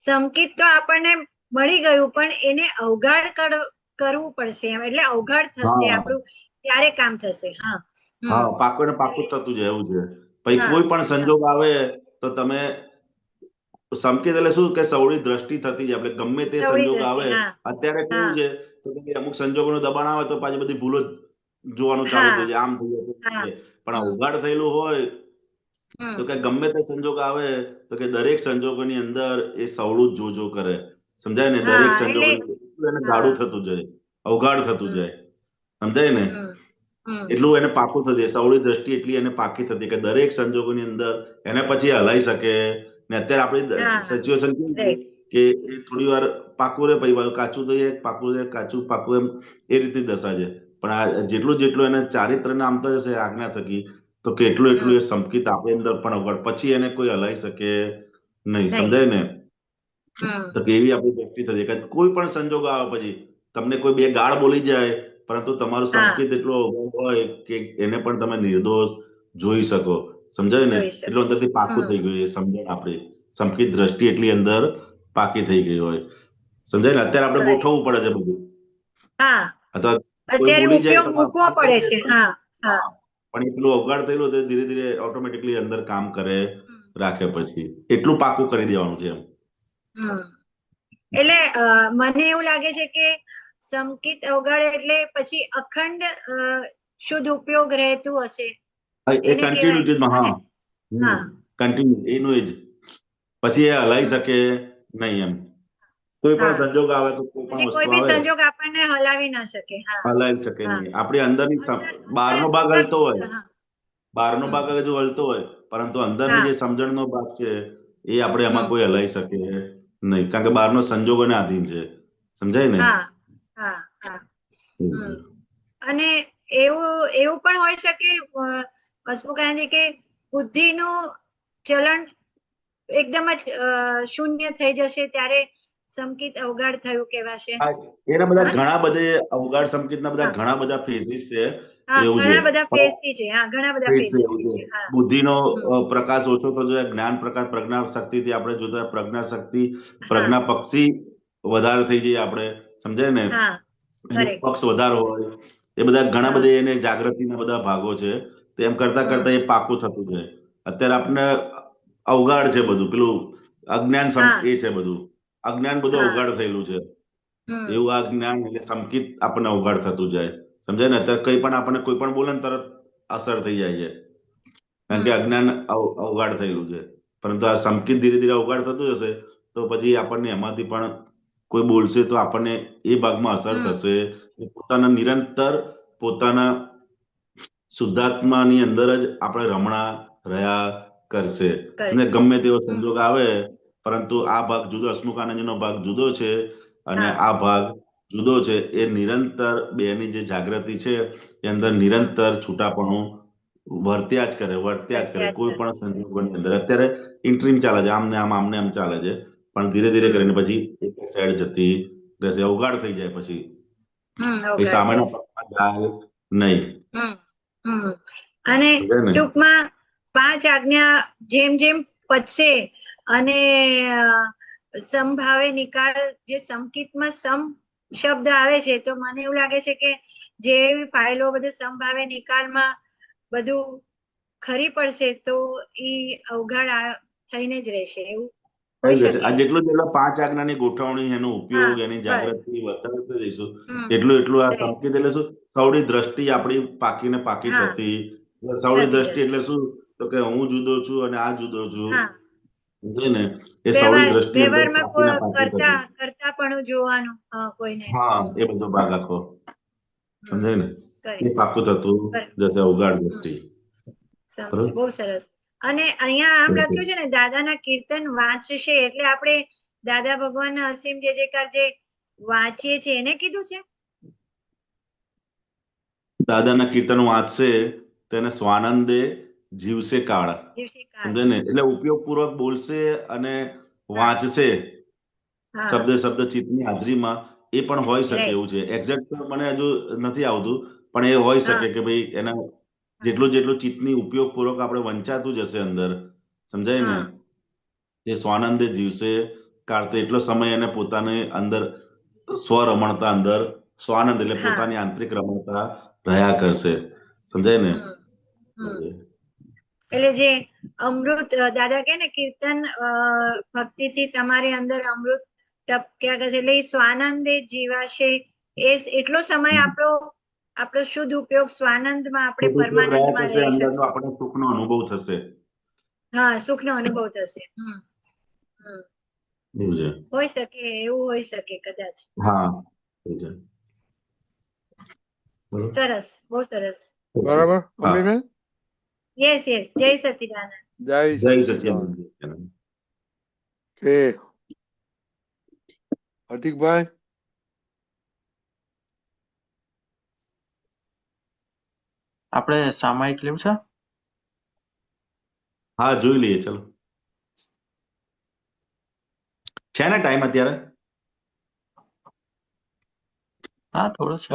સંકિત તો આપણને મળી ગયું, પણ એને અવગાઢ કરવું પડશે. એટલે અવગાઢ થશે આપણું, ત્યારે કામ થશે. હા, પાકું ને પાકું થતું જાય એવું છે. પછી કોઈ પણ સંજોગ આવે તો તમે સંકેત એટલે શું કે સૌની દ્રષ્ટિ થતી જાય. આપણે ગમે તે સંજોગ આવે, અત્યારે કેવું છે તો અમુક સંજોગોનું દબાણ આવે તો પાછી બધી ભૂલો જોવાનું ચાલુ થઈ જાય, આમ થઈ જાય. પણ અવગાઢ થયેલું હોય તો કે ગમે તે સંજોગ આવે તો કે દરેક સંજોગોની અંદર એ સવળું જોજો કરે. સમજાય ને? દરેક સંજોગોની એને ગાઢું થતું જાય, અવગાઢ થતું જાય. સમજાય ને? એટલું એને પાકું થતું જાય. સવળી દ્રષ્ટિ એટલી એને પાકી થતી કે દરેક સંજોગોની અંદર એને પછી હલાઈ શકે. ને અત્યારે આપણી સિચ્યુએશન કેવી કે એ થોડી વાર પાકું રે પછી કાચું થઈ જાય, પાકું રે કાચું, પાકું, એમ એ રીતની દશા છે. પણ આ જેટલું એને ચારિત્રને આમતા જશે આજ્ઞા થકી તો કેટલું એટલું એ સંકિત આપણી અંદર પણ અવગડ, પછી એને કોઈ હલાઈ શકે નહીં. સમજાય ને? તો કેવી આપણી દ્રષ્ટિ થતી કે કોઈ પણ સંજોગ આવે પછી તમને કોઈ બે ગાળ બોલી જાય પરંતુ તમારું સંકેત એટલો હોય કે એને પણ તમે નિર્દોષ જોઈ શકો. સમજાય ને? એટલું અંદરથી પાકું થઈ ગયું એ સમજણ. આપણી સંકેત દ્રષ્ટિ એટલી અંદર પાકી થઈ ગઈ હોય. સમજાય ને? અત્યારે આપણે ગોઠવવું પડે છે બધું. અથવા કોઈ બોલી જાય તો પણ એટલું અવગાઢ થયેલું ધીરે ધીરે ઓટોમેટિકલી અંદર કામ કરે રાખે. પછી એટલું પાકું કરી દેવાનું છે એમ. એટલે મને એવું લાગે છે કે સંકિત અવગાડે એટલે પછી અખંડ શુદ્ધ ઉપયોગ રહેતું હશે. એ કન્ટિન્યુટીમાં. કન્ટિન્યુ એનું એ જ. પછી એ હલાઈ શકે નહીં એમ. કોઈ પણ સંજોગ આવે તો કોઈ પણ વસ્તુ આવે, સંજોગ આપણને હલાવી ના શકે, હલાવી શકે નહીં. આપણી અંદરની બહારનો ભાગ હલતો હોય, બહારનો ભાગ જો હલતો હોય, પરંતુ અંદરની જે સમજણનો ભાગ છે એ આપણે એમાં કોઈ હલાવી શકે નહીં, કારણ કે બહારનો સંજોગોને આધીન છે. સમજાય ને? અને એવું પણ હોઈ શકે હસમુખાનંદજી કે બુદ્ધિનું ચલણ એકદમ જ શૂન્ય થઈ જશે ત્યારે સંકિત અવગાઢ થયું કહેવાશે. એના બધા ઘણા બધા અવગાઢ સંકિતના બધા ઘણા બધા ફેઝિસ છે. એવું છે, ઘણા બધા ફેઝથી છે. ઘણા બધા ફેઝિસથી છે. બુદ્ધિનો પ્રકાશ ઓછો થતો જાય, જ્ઞાન પ્રકાશ, પ્રજ્ઞા શક્તિથી આપણે જોતા પ્રજ્ઞા શક્તિ, પ્રજ્ઞા પક્ષી વધારે થઈ જાય આપણે. સમજાય ને? પક્ષ વધારે હોય એ બધા ઘણા બધા એને જાગૃતિના બધા ભાગો છે. તેમ કરતા કરતા એ પાકું થતું જાય. અત્યારે આપણે અવગાઢ છે બધું, પેલું અજ્ઞાન એ છે બધું. અજ્ઞાન બધું અવગાઢ થયેલું છે. એવું આ જ્ઞાન એટલે સંકિત આપણને અવગાઢ થતું જાય. સમજાય ને? અત્યારે કઈ પણ આપણને કોઈ પણ બોલે ને તરત અસર થઈ જાય છે, કારણ કે અજ્ઞાન અવગાઢ થયેલું છે. પરંતુ આ સંકિત ધીરે ધીરે અવગાઢ થતું જશે તો પછી આપણને એમાંથી પણ કોઈ બોલશે તો આપણને એ ભાગમાં અસર થશે. પોતાના નિરંતર પોતાના શુદ્ધાત્માની અંદર જ આપણે રમણા રહ્યા કરશે. ગમે તેવો સંજોગ આવે પરંતુ આ ભાગ જુદો, હસમુખાનંદજીનો ભાગ જુદો છે અને હા. આ ભાગ જુદો છે. એ નિરંતર બેની જે જાગૃતિ છે એ અંદર નિરંતર છૂટાપણું વર્ત્યા જ કરે. કોઈ પણ સંજોગોની અંદર. અત્યારે ઇન્ટ્રીમ ચાલે છે, આમને આમ ચાલે છે, પણ ધીરે ધીરે કરીને પછી એક સાઈડ જતી રહેશે, અવગાડ થઈ જાય, પછી સામેના પક્ષમાં જાય નહીં. અને સમજાય ને? ટૂંકમાં 5 આજ્ઞા જેમ જેમ પચશે અને સમભાવે નિકાલ, જે સંકિતમાં સમ શબ્દ આવે છે, તો મને એવું લાગે છે કે જે ફાઇલો બધું સમભાવે નિકાલમાં બધું ખરી પડશે તો ઈ અવઘડ થઈને જ રહેશે, એવું હોઈ શકે. આ જેટલું 5 આજ્ઞાની ગોઠવણી, એનો ઉપયોગ, એની જાગૃતિ વધારતા જઈશું, એટલું આ સંકેત એટલે શું? સૌની દ્રષ્ટિ આપણી પાકી થતી. સૌની દ્રષ્ટિ એટલે શું? તો કે હું જુદો છું અને આ જુદો છું. ને એ સૌની દ્રષ્ટિ અંદર પાકી થતી. કરતાપણું જોવાનું કોઈને. હા, એ બધો ભાગ આખો, સમજાય ને? એ પાકું થતું જશે, અવગાડ દ્રષ્ટિ. બહુ સરસ. અને અહીંયા આમ લખ્યું છે ને, દાદાના કીર્તન વાંચશે, એટલે આપણે દાદા ભગવાનના અસીમ જય જયકાર જે વાંચીએ છીએ એને કીધું છે? દાદાના કીર્તન વાંચશે તેને સ્વાનંદે જીવશે કાળ, સમજાય ને? એટલે ઉપયોગપૂર્વક બોલશે અને વાંચશે શબ્દ ચિત્તની હાજરીમાં. એ પણ હોઈ શકે એવું છે. એક્ઝેક્ટ મને હજુ નથી આવતું, પણ એ હોઈ શકે કે ભાઈ એના જેટલું ચિત્તની ઉપયોગપૂર્વક આપણે વંચાતું જશે અંદર, સમજાય ને? એ સ્વાનંદે જીવશે કાળ, તો એટલો સમય એને પોતાની અંદર સ્વરમણતા, અંદર સ્વાનંદ એટલે પોતાની આંતરિક રમણતા રહ્યા કરશે, સમજાય ને? એટલે જે અમૃત દાદા કે ને, કીર્તન ભક્તિથી તમારી અંદર અમૃત ટપક્યા કરશે, એટલે એ સ્વાનંદે જીવાશે. એટલો સમય આપણો શુદ્ધ ઉપયોગ સ્વાનંદમાં, આપણે પરમાનંદમાં રહી શકીએ. આપણને સુખનો અનુભવ થશે. હા, સુખનો અનુભવ થશે. એવું છે. હોઈ શકે, એવું હોઈ શકે કદાચ. હા, સરસ, બહુ સરસ. બરાબર, અમરીબેન? યસ, જય સચ્ચિદાનંદ. જય સચ્ચિદાનંદ. કે હાર્દિકભાઈ? આપણે સામાયિક લેવું છે? હા, જોઈ લઈએ, ચલો. છે ને ટાઈમ અત્યારે? હા, થોડો છે.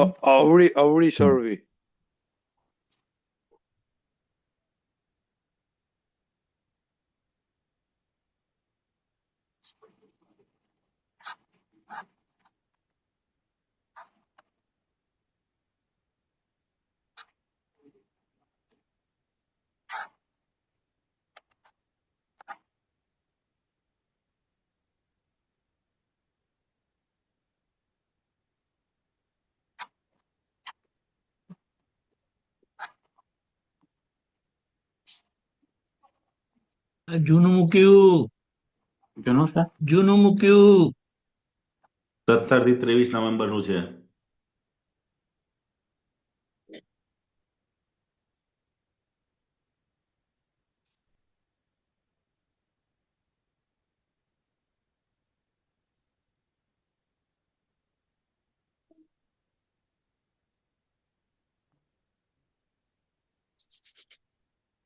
અવળી સરવી. જૂનું મૂક્યું. જૂનું છે? જૂનું મૂક્યું. 17 થી 23 નવેમ્બરનું છે.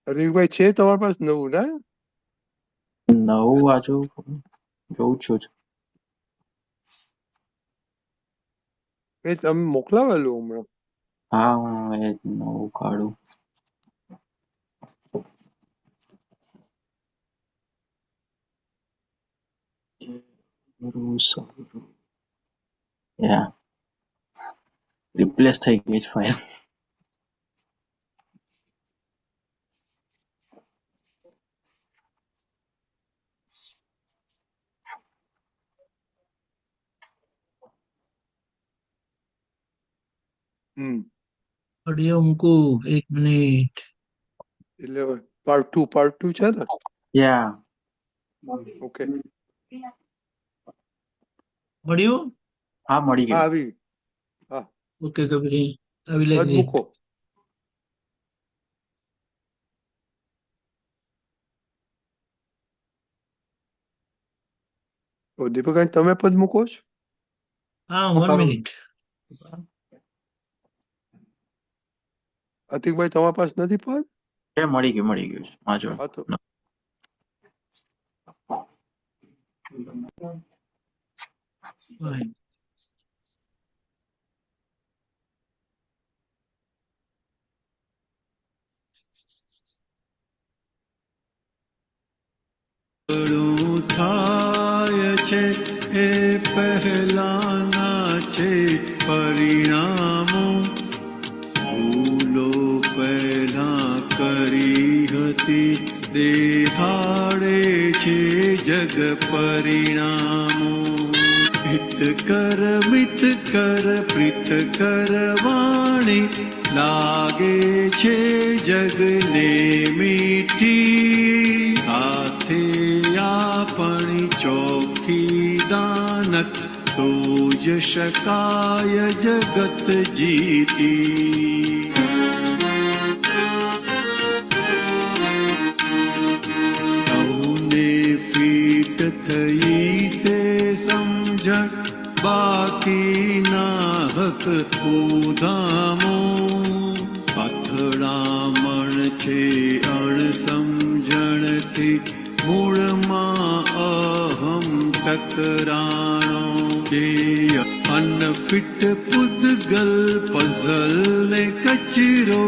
હરીફભાઈ છે તમારી પાસે નવું? ને નવું વાંચું જોઉં છું. એ તમે મોકલાવેલું હમણાં? હા, હું એ નવું કાઢું. રિપ્લેસ થઈ ગઈ છે ફાઇલ. ઓડિયો મૂકું, 1 મિનિટ. એટલે પાર્ટ 2 છે ને? યા. ઓકે. મળ્યું? હા, મળી ગયું. આવી. હા, ઓકે, કબીર આવી લાગી. મૂકો. દીપકભાઈ તમે પદ મૂકો છો? હા, 1 મિનિટ. અતિકભાઈ તમારા પાસે નથી પદ? મળી ગયું વાંચો. હા તો Fine. થાય છે એ પહેલાના છે પરિણામો, ભૂલો પહેલા કરી હતી દેખાડે છે જગ પરિણામો. હિત કર મિત કર પ્રીત કર વાણી, લાગે છે જગને મીઠી. સાથે આપણી ચોખ્ખી દાનત, તો જ શકાય જગત જીતી. સૌને ફીટ થઈ તે સમજણ, બાકીના હક ઉધામો. અથડામણ છે અણસમજણથી, મૂળમાં અહમ ટકરાણો. જે અનફિટ પૂતગલ પઝલ ને કચરો,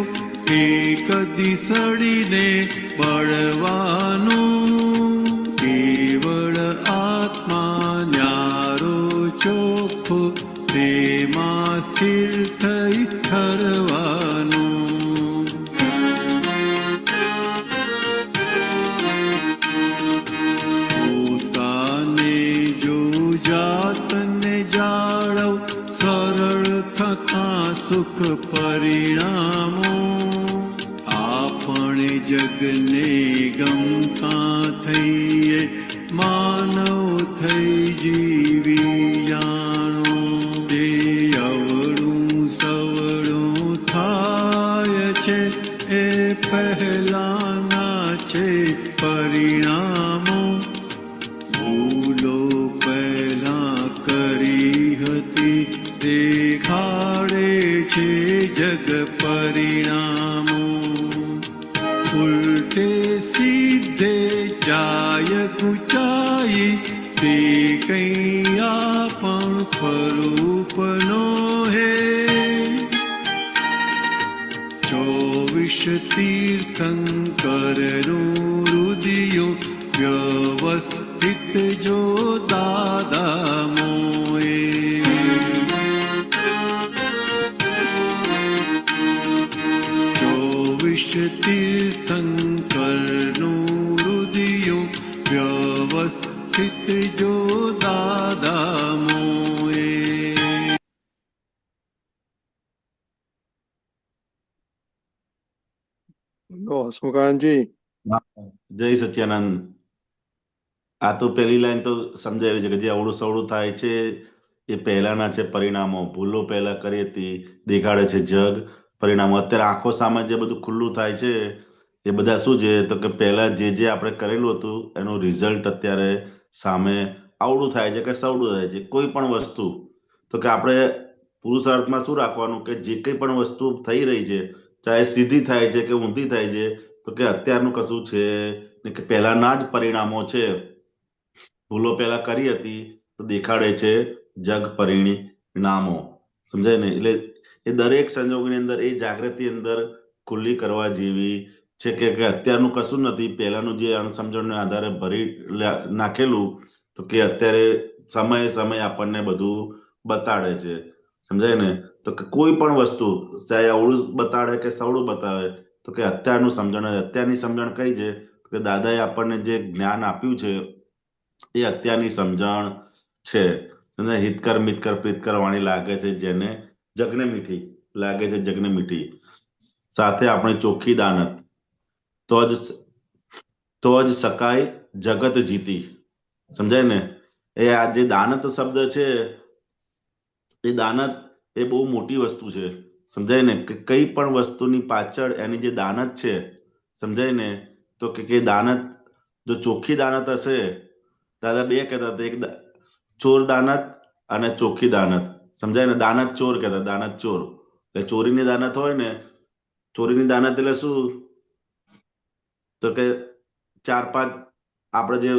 એ કદી સડીને બળવાનું. કેવળ આત્મા ન્યારો ચોખ્ખો, તેમાં સ્થિર થઈ ઠરવાનું. પોતાને જો જાતને જાળવ, સરળ થતા સુખ પરિણામો. આપણે જગને ગમતા થઈએ, માનવ થઈ જીવી જાણો. તે અવળું સવળું થાય છે એ પહેલાના છે પરિણામો. ભૂલો પહેલા કરી હતી દેખાડે છે જગ પરિણામો. ઉલટે સીધે જાય ગુચાઈ, તે કઈ આપણ સ્વરૂપનો હે. 24 તીર્થંકરનું રુદિયું, વ્યવસ્થિત જો દાદા મોએ. 24 તીર્થંકરનું રુદિયું, વ્યવસ્થિત જો દાદા મોએ. હસમુખાનંદજી, જય સચ્ચિદાનંદ. આ તો પહેલી લાઈન તો સમજાવી છે કે જે અવળું સવળું થાય છે એ પહેલાના છે પરિણામો. ભૂલો પહેલા કરી હતી દેખાડે છે જગ પરિણામો. અત્યારે આંખો સામે જે બધું ખુલ્લું થાય છે એ બધા શું છે તો કે પહેલા જે આપણે કરેલું હતું એનું રિઝલ્ટ અત્યારે સામે આવડું થાય છે કે સવડું થાય છે. કોઈ પણ વસ્તુ તો કે આપણે પુરુષાર્થમાં શું રાખવાનું કે જે કંઈ પણ વસ્તુ થઈ રહી છે, ચાહે સીધી થાય છે કે ઊંધી થાય છે, તો કે અત્યારનું કશું છે ને કે પહેલાના જ પરિણામો છે. ભૂલો પહેલા કરી હતી તો દેખાડે છે જગ પરિણામો. સમજાય ને? એટલે એ દરેક સંજોગોની અંદર એ જાગૃતિ અંદર ખુલ્લી કરવા જેવી છે કે અત્યારનું કશું નથી, પહેલાનું જે અણસમજણને આધારે ભરી નાખેલું, તો કે અત્યારે સમયે સમય આપણને બધું બતાડે છે. સમજાય ને? તો કે કોઈ પણ વસ્તુ ચાહે અવળું બતાડે કે સવળું બતાવે, તો કે અત્યારનું સમજણ, અત્યારની સમજણ કઈ છે કે દાદાએ આપણને જે જ્ઞાન આપ્યું છે એ અત્યારની સમજણ છે. હિતકર મિતકર પ્રીતકર વાણી, લાગે છે જેને જગને મીઠી, લાગે છે જગને મીઠી. સાથે આપણે ચોખ્ખી દાનત, તો જ શકાય જગત જીતી. સમજાય ને? એ આ જે દાનત શબ્દ છે એ દાનત એ બહુ મોટી વસ્તુ છે. સમજાય ને? કે કઈ પણ વસ્તુની પાછળ એની જે દાનત છે, સમજાય ને? તો કે દાનત જો ચોખ્ખી દાનત હશે, દાદા બે કહેતા હતા, ચોર દાનત અને ચોખ્ખી દાનત. સમજાય ને? દાનત ચોર કહેતા, દાનત ચોર એટલે ચોરીની દાનત હોય ને. ચોરીની દાનત એટલે શું? તો કે 4-5 આપણે જે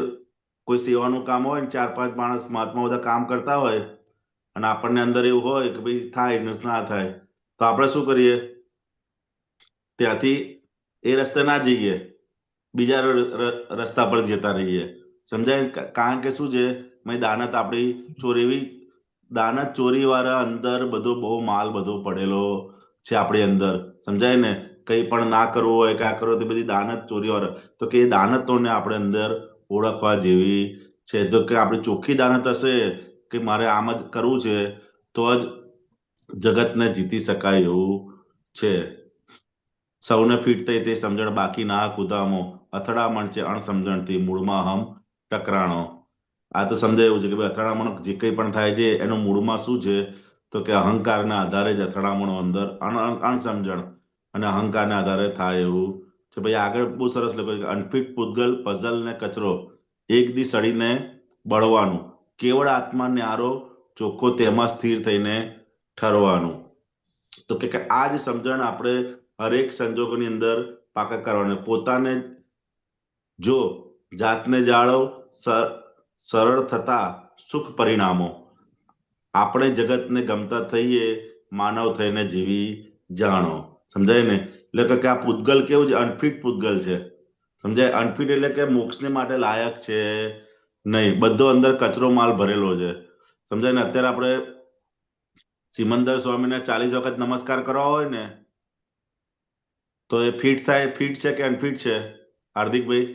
કોઈ સેવાનું કામ હોય ને, 4-5 માણસ મહાત્મા બધા કામ કરતા હોય અને આપણને અંદર એવું હોય કે ભાઈ થાય ને ના થાય, તો આપણે શું કરીએ? ત્યાંથી એ રસ્તે ના જઈએ, બીજા રસ્તા પર જતા રહીએ. સમજાય? કારણ કે શું છે, દાનત આપણી ચોરી, દાનત ચોરી વાળા અંદર બધો બહુ માલ બધો પડેલો છે આપણી અંદર. સમજાય ને? કંઈ પણ ના કરવું હોય કે આ કરવું, તે બધી દાનત ચોરી વાળા. તો કે એ દાનતોને આપણે અંદર ઓળખવા જેવી છે. જો કે આપણી ચોખ્ખી દાનત હશે કે મારે આમ જ કરવું છે, તો જ જગતને જીતી શકાય એવું છે. સૌને ફીટ થઈ તે સમજણ બાકી ના કુદામો, અથડામણ છે અણસમજણથી મૂળમાં હમ ટકરાણો. આ તો સમજાય એવું છે કે ભાઈ અથડામણ જે કંઈ પણ થાય છે એનું મૂળમાં શું છે? તો કે અહંકારના આધારે જ અથડામણો અંદર, અણસમજણ અને અહંકારના આધારે થાય એવું છે. ભાઈ આગળ બહુ સરસ લખ્યું કે અનફિટ પૂતગલ પઝલ ને કચરો, એક દી સડીને બળવાનું, કેવળ આત્મા ન્યારો ચોખ્ખો તેમાં સ્થિર થઈને ઠરવાનું. તો કે આ જ સમજણ આપણે હરેક સંજોગોની અંદર પાકા કરવાની. પોતાને જો જાતને જાળવ, સરળ થતા સુખ પરિણામો. આપણે જગતને ગમતા થઈએ, માનવ થઈને જીવી જાણો. સમજાય ને? એટલે કે આ પૂતગલ કેવું છે? અનફિટ પૂતગલ છે. સમજાય? અનફિટ એટલે કે મોક્ષને માટે લાયક છે નહીં, બધો અંદર કચરો માલ ભરેલો છે. સમજાય ને? અત્યારે આપણે સિમંદર સ્વામીને 40 વખત નમસ્કાર કરવા હોય ને, તો એ ફિટ થાય? ફિટ છે કે અનફિટ છે હાર્દિકભાઈ?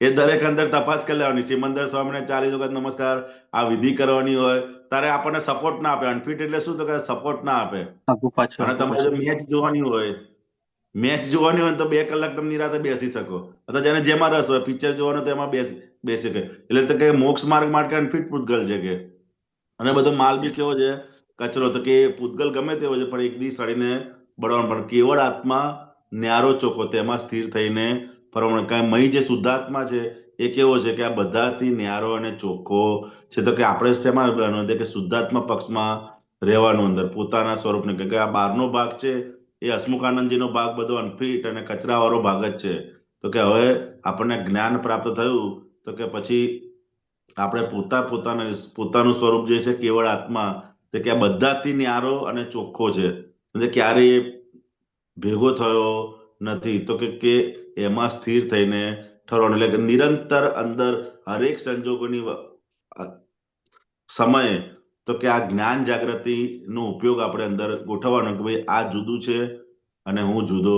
એ દરેક અંદર તપાસ કરી લેવાની. સિમંદર સ્વામીને 40 વખત નમસ્કાર, આ વિધિ કરવાની હોય, તારે આપણને સપોર્ટ ના આપે. અનફિટ એટલે શું? તો કે સપોર્ટ ના આપે. અને તમારે મેચ જોવાની હોય, તો 2 કલાક તમે નિરાતે બેસી શકો. અથવા જેને જેમાં રસ હોય, પિક્ચર જોવાનું તો એમાં બેસી શકે. એટલે તો કે મોક્ષ માર્ગ માટે અનફિટ પૂતગલ છે કે. અને બધો માલ બી કેવો છે? કચરો. તો કે પૂતગલ ગમે તેવો છે, પણ એક દી સડીને બળવાનું. પણ કેવળ આત્મા ન્યારો ચોખ્ખો તેમાં સ્થિર થઈને ફરવાનું. કારણ મહી જે શુદ્ધાત્મા છે એ કેવો છે કે આ બધાથી ન્યારો અને ચોખ્ખો છે. તો કે આપણે શેમાં રહેવાનું? કે શુદ્ધાત્મા પક્ષમાં રહેવાનું, અંદર પોતાના સ્વરૂપને. કે આ બહારનો ભાગ છે એ હસમુખાનંદજીનો ભાગ બધો અનફિટ અને કચરાવાળો ભાગ જ છે. તો કે હવે આપણને જ્ઞાન પ્રાપ્ત થયું, તો કે પછી આપણે પોતાનું સ્વરૂપ જે છે કેવળ આત્મા, તે કે આ બધાથી ન્યારો અને ચોખ્ખો છે. ક્યારેય ભેગો થયો નથી. તો કે એમાં સ્થિર થઈને ઠરવાનું. એટલે કે નિરંતર અંદર હરેક સંજોગોની સમયે તો કે આ જ્ઞાન જાગૃતિનો ઉપયોગ આપણે અંદર ગોઠવવાનો કે ભાઈ આ જુદું છે અને હું જુદો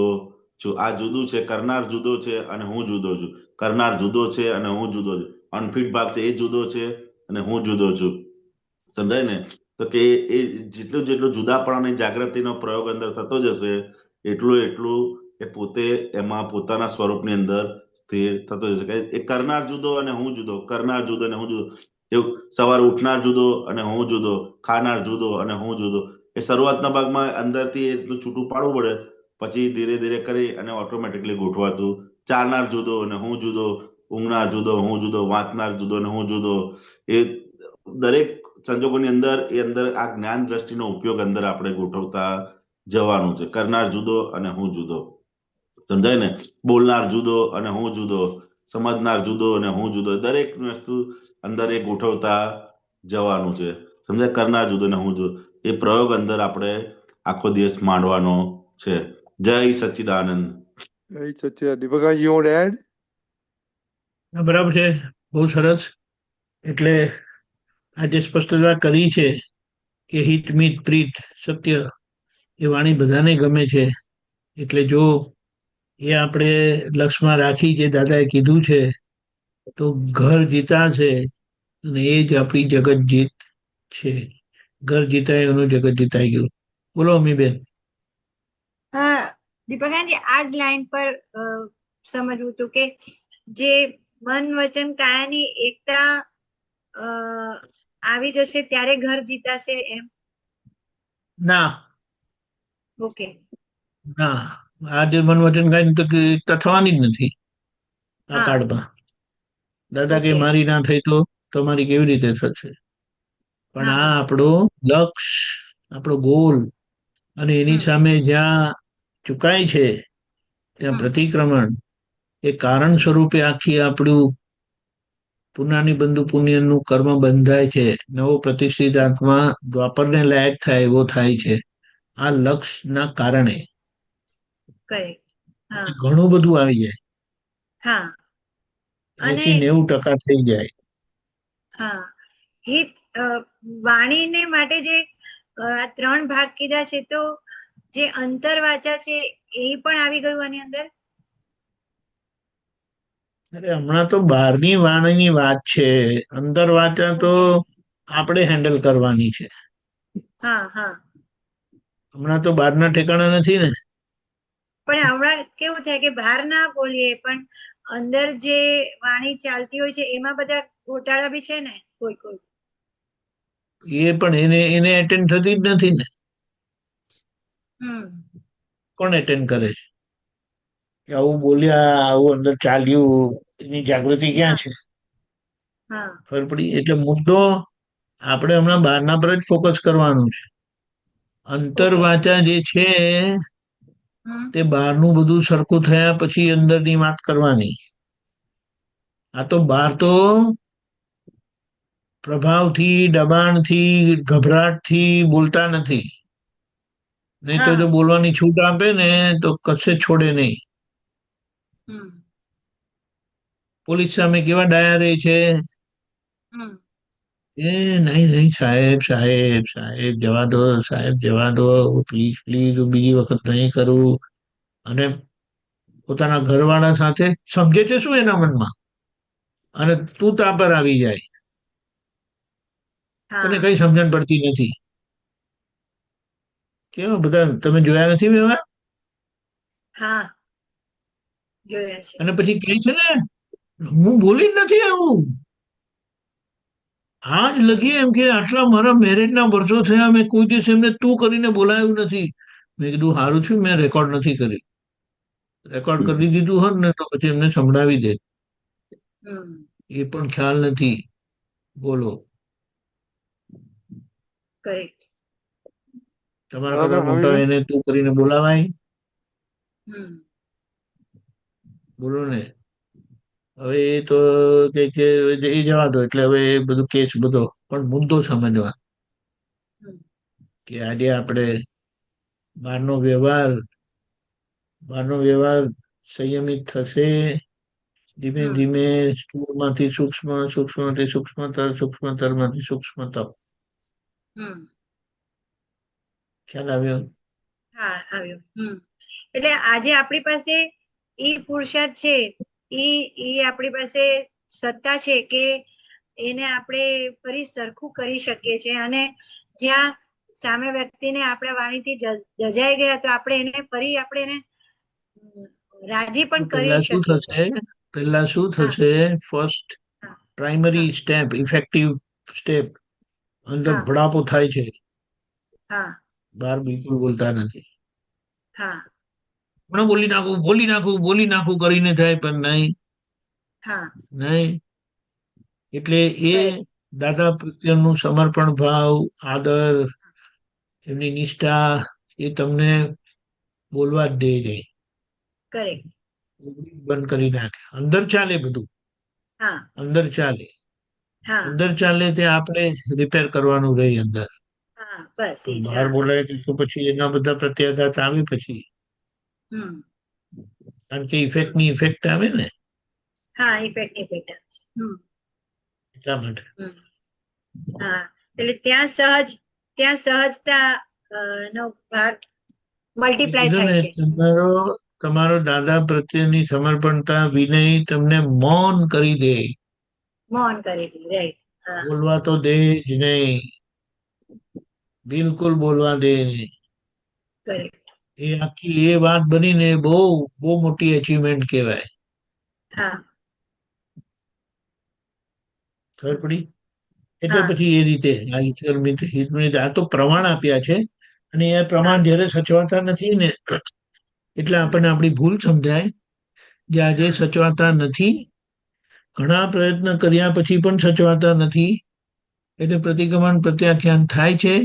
છું. આ જુદું છે, કરનાર જુદો છે અને હું જુદો છું. કરનાર જુદો છે અને હું જુદો છું. અનફિટ ભાગ છે એ જુદો છે અને હું જુદો છું. સમજાય ને? તો કે એ જેટલું જુદાપણાની જાગૃતિનો પ્રયોગ અંદર થતો જશે, એટલું એ પોતે એમાં પોતાના સ્વરૂપની અંદર સ્થિર થતો જશે. એ કરનાર જુદો અને હું જુદો, કરનાર જુદો અને હું જુદો. એવું સવારે ઉઠનાર જુદો અને હું જુદો, ખાનાર જુદો અને હું જુદો. એ શરૂઆતના ભાગમાં અંદરથી એટલું છૂટું પાડવું પડે, પછી ધીરે ધીરે કરી અને ઓટોમેટિકલી ગોઠવાતું. ચાલનાર જુદો અને હું જુદો, ઊંઘનાર જુદો, હું જુદો, વાંચનાર જુદો અને હું જુદો. એ દરેક સંજોગોની અંદર આ જ્ઞાન દ્રષ્ટિનો ઉપયોગ અંદર આપણે ગોઠવતા જવાનું છે. કરનાર જુદો અને હું જુદો. સમજાય ને? બોલનાર જુદો અને હું જુદો, સમજનાર જુદો અને હું જુદો. દરેક વસ્તુ અંદર એ ગોઠવતા જવાનું છે. સમજાય? કરનાર જુદો અને હું જુદો. એ પ્રયોગ અંદર આપણે આખો દિવસ માંડવાનો છે. જય સચ્ચિદાનંદ. જય સચ્ચિદાનંદ. દીપકભાઈ, you want to add? બરાબર છે, બહુ સરસ. એટલે આજે સ્પષ્ટતા કરી છે કે હિત મિત પ્રીત સત્ય એ વાણી બધાને ગમે છે. એટલે જો એ આપણે લક્ષમાં રાખી જે દાદાએ કીધું છે, તો ઘર જીતા છે અને એ જ આપણી જગત જીત છે. ઘર જીતાય એનું જગત જીતાઈ ગયું. બોલો અમીબેન. હા દીપકાજી, આ જ લાઈન પર સમજવું હતું કે જે મન વચન કાયાની એકતા આવી જશે ત્યારે ઘર જીતાશે એમ? ના, ઓકે. ના, આ જે મન વચન કાય તો એકતા થવાની જ નથી આ કાળમાં. દાદા કે ઓકે મારી ના થઈ તો તમારી કેવી રીતે થશે? પણ હા આ હા આપણો લક્ષ, આપણો ગોલ, અને એની હમ સામે જ્યાં ચુકાય છે ત્યાં હમ પ્રતિક્રમણ એ કારણ સ્વરૂપે આખી આપણું પુનાની બંધુ પુણ્યનું કર્મ બંધાય છે. નવો પ્રતિષ્ઠિત આત્મા દ્વાપરને લાયક થાય એવો થાય છે આ લક્ષના કારણે. કરેક્ટ હા ઘણું બધું આવી જાય, હા અને 80-90% થઈ જાય. હા હિત વાણીને માટે જે આ 3 ભાગ કીધા છે, તો જે અંતરવાચા છે એ પણ આવી ગયું આની અંદર. અરે હમણાં તો બહારની વાણીની વાત છે, અંદર વાચા તો ઓકે આપણે હેન્ડલ કરવાની છે. હા હા હમણાં તો બહારના ઠેકાણા નથી ને. પણ હમણાં કેવું થાય કે બહાર ના બોલીએ પણ અંદર જે વાણી ચાલતી હોય છે એમાં બધા ગોટાળા બી છે ને કોઈ કોઈ. એ પણ એને એટેન્ડ થતી જ નથી ને. હમ કોણ એટેન્ડ કરે છે કે આવું બોલ્યા, આવું અંદર ચાલ્યું, એની જાગૃતિ ક્યાં હા છે? હા ખબર પડી? એટલે મુદ્દો આપણે હમણાં બહારના પર જ ફોકસ કરવાનું છે. અંતર ઓકે વાચા જે છે હમ તે બહારનું બધું સરખું થયા પછી અંદરની વાત કરવાની. આ તો બહાર તો પ્રભાવથી, દબાણથી, ગભરાટથી બોલતા નથી. નહીં તો હા જો બોલવાની છૂટ આપે ને તો કશે છોડે નહીં. હમ પોલીસ સામે કેવા ડાયા રહે છે. હમ એ નહીં નહીં સાહેબ, સાહેબ, સાહેબ જવા દો, સાહેબ જવા દો, પ્લીઝ પ્લીઝ, હું બીજી વખત નહીં કરું. અને પોતાના ઘરવાળા સાથે સમજે છે શું એના મનમાં, અને તું તા પર આવી જાય. તને હા કઈ સમજણ પડતી નથી. કેવા બધા તમે જોયા નથી એવા? હા જોયા છે. અને પછી કહે છે ને હું બોલી જ નથી આવું. આજ લગી એમ કે આટલા મારા મેરેજના વર્ષો થયા, મેં કોઈ દિવસ એમને તું કરીને બોલાયું નથી. મેં કીધું સારું થયું મેં રેકોર્ડ નથી કરી. રેકોર્ડ કરી દીધું હોત ને તો પછી એમને સંભળાવી દે. હમ એ પણ ખ્યાલ નથી. બોલો, કરેક્ટ તમારા બરાબર કરતા મોટા રવિભાઈ. એને તું કરીને બોલાવાય? હમ બોલો ને. હવે એ તો કે છે એ જવા દો, એટલે હવે એ બધું કેસ બધો, પણ મુદ્દો સમજવા હમ કે આજે આપણે બહારનો વ્યવહાર બહારનો વ્યવહાર સંયમિત થશે. ધીમે હમ ધીમે સ્થૂળમાંથી સૂક્ષ્મ, સૂક્ષ્મમાંથી સૂક્ષ્મતર, સૂક્ષ્મતરમાંથી સૂક્ષ્મતર. હમ ખ્યાલ આવ્યો? હા આવ્યો. એટલે આજે આપણી પાસે ઈ પુરુષાર્થ છે, ઈ આપણી પાસે સત્તા છે કે એને આપણે ફરી સરખું કરી શકીએ છીએ. અને જ્યાં સામે વ્યક્તિને આપણા વાણીથી જજાઈ ગયા તો આપણે એને ફરી આપણે એને રાજી પણ કરી પહેલા શું શકીએ છીએ. થશે? પહેલા શું હા થશે? ફર્સ્ટ હા હા પ્રાઇમરી સ્ટેપ, ઇફેક્ટિવ સ્ટેપ, અંદર હા ભડાકો થાય છે. હા બહાર બિલકુલ બોલતા નથી. હા હમણાં બોલી નાખું, બોલી નાખું, બોલી નાખું કરીને થાય, પણ નહીં હા નહીં. એટલે એ કરેક્ટ દાદા પ્રત્યેનું સમર્પણ ભાવ, આદર, એમની નિષ્ઠા એ તમને બોલવા જ દે નહીં. કરેક્ટ બંધ કરી નાખે. અંદર ચાલે બધું, હા અંદર ચાલે. હા અંદર ચાલે તે આપણે રિપેર કરવાનું રહી અંદર. હા બસ પણ એ જ. બહાર હા બોલાય તો પછી એના બધા પ્રત્યાઘાત આવે પછી. હમ કારણ કે ઇફેક્ટની ઇફેક્ટ આવે ને હા ઇફેક્ટ એટલા માટે. હા એટલે ત્યાં સહજતા નો ભાગ મેં મલ્ટીપ્લાય કીધું થાય ને છે. તમારો દાદા પ્રત્યેની સમર્પણતા, વિનય તમને મૌન કરી દે. મૌન કરી દી. રાઈટ. હા બોલવા તો દે જ નહીં, બિલકુલ બોલવા દે નહીં. કરેક્ટ. એ આખી એ વાત બનીને બહુ બહુ મોટી અચીવમેન્ટ કહેવાય. હા ખબર પડી? એટલે હા પછી એ રીતે આ ઈશ્વર આ તો પ્રમાણ આપ્યા છે, અને એ હા પ્રમાણ જ્યારે સચવાતા નથી ને એટલે આપણને આપણી ભૂલ સમજાય. જે આજે સચવાતા નથી ઘણા પ્રયત્ન કર્યા પછી પણ સચવાતા નથી, એટલે પ્રતિક્રમણ પ્રત્યાખ્યાન થાય છે,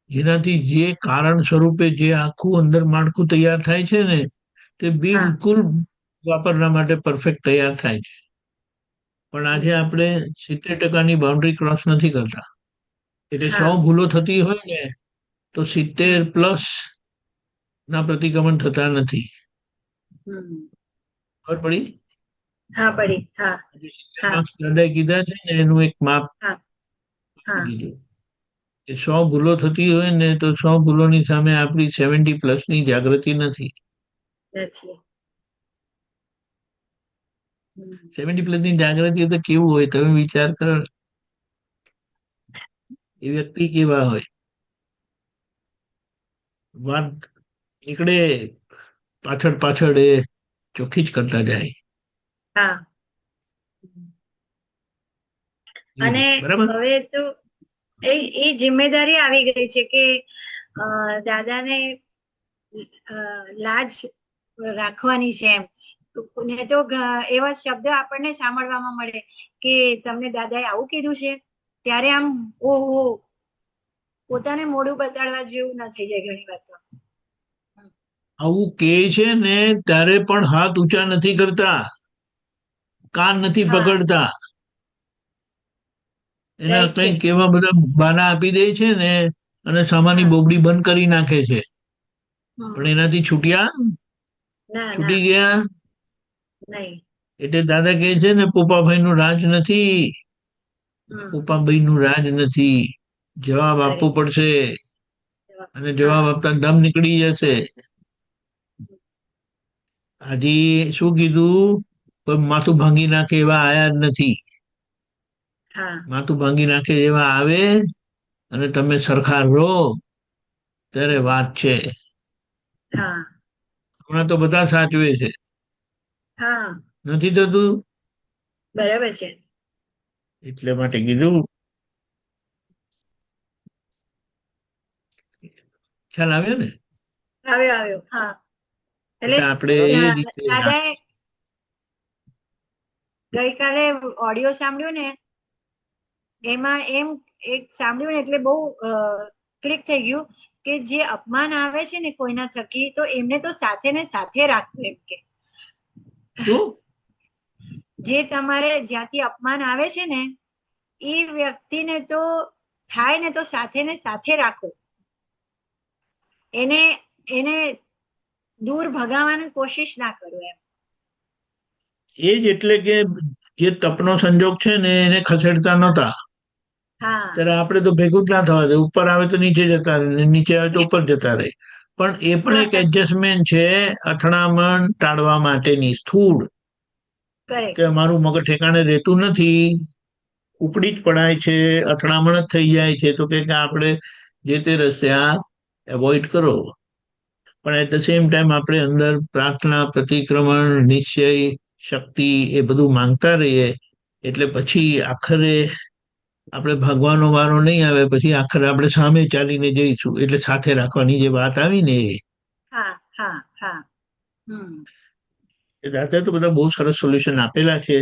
જેનાથી જે કારણ સ્વરૂપે જે આખું અંદર માળખું તૈયાર થાય છે ને તે બિલકુલ વાપરવા માટે પરફેક્ટ તૈયાર થાય છે. પણ આજે આપણે 70%ની બાઉન્ડ્રી ક્રોસ નથી કરતા, એટલે 100 ભૂલો થતી હોય ને તો 70+ ના પ્રતિક્રમણ થતા નથી. ખબર પડી? હા પડી. હા દાદાએ કીધા છે ને એનું એક માપ કીધું કે 100 ભૂલો થતી હોય ને તો 100 ભૂલોની સામે આપણી 70+ ની જાગૃતિ નથી. 70+ ની જાગૃતિ તો કેવું હોય તમે વિચાર કરો, એ વ્યક્તિ કેવા હોય, વાત નીકળે પાછળ પાછળ એ ચોખ્ખી જ કરતા જાય. અને હવે તો એ જિમ્મેદારી આવી ગઈ છે કે દાદાને લાજ રાખવાની છે એમ. ને તો એવા શબ્દ આપણને સાંભળવામાં મળે કે તમને દાદાએ આવું કીધું છે, ત્યારે આમ ઓહો પોતાને મોઢું બતાડવા જેવું ના થઈ જાય ઘણી વાર. તો આવું કે છે ને ત્યારે પણ હાથ ઊંચા નથી કરતા, કાન નથી પકડતા, એના કંઈક એવા બધા બાના આપી દે છે ને અને સામાની બોબડી બંધ કરી નાખે છે. પણ એનાથી છૂટી ગયા. એટલે દાદા કહે છે ને પોપાભાઈ નું રાજ નથી, પોપાભાઈ નું રાજ નથી. જવાબ આપવો પડશે અને જવાબ આપતા દમ નીકળી જશે. આજે શું કીધું? કોઈ માથું ભાંગી નાખે એવા આયા જ નથી. માથું ભાંગી નાખે એવા આવે અને તમે સરખા રહો ત્યારે વાત છે. હમણાં તો બધા સાચવે છે, નથી થતું? બરાબર છે. એટલે માટે કીધું. ખ્યાલ આવ્યો ને? આવ્યો. હા, એટલે આપણે એ રીતે દાદાએ ગઈકાલે ઓડિયો સાંભળ્યું ને, એમાં એમ એક સાંભળ્યું ને એટલે બહુ ક્લિક થઈ ગયું કે જે અપમાન આવે છે ને કોઈના થકી, તો એમને તો સાથે ને સાથે રાખવું એમ કે. જે તમારે જ્યાંથી અપમાન આવે છે ને એ વ્યક્તિને તો થાય ને તો સાથે ને સાથે રાખો, એને દૂર ભગાવવાની કોશિશ ના કરો એમ. એ જ એટલે કે જે તપનો સંજોગ છે ને એને ખસેડતા નહોતા, ત્યારે આપણે તો ભેગું જ ના થવા દે. ઉપર આવે તો નીચે જતા રહે, નીચે આવે તો ઉપર જતા રહે. પણ એ પણ એક એડજસ્ટમેન્ટ છે અથડામણ ટાળવા માટેની સ્થૂળ, કે અમારું મગજ ઠેકાણે રહેતું નથી, ઉપડી જ પડાય છે, અથડામણ જ થઈ જાય છે, તો કે આપણે જે તે રસ્તે એવોઇડ કરો. પણ એટ ધ સેમ ટાઈમ આપણે અંદર પ્રાર્થના, પ્રતિક્રમણ, નિશ્ચય, શક્તિ એ બધું માંગતા રહીએ, એટલે પછી આખરે આપણે ભાગવાનો વારો નહીં આવે, પછી આખરે આપણે સામે ચાલીને જઈશું. એટલે સાથે રાખવાની જે વાત આવી ને એ દાદાએ તો બધા બહુ સરસ સોલ્યુશન આપેલા છે.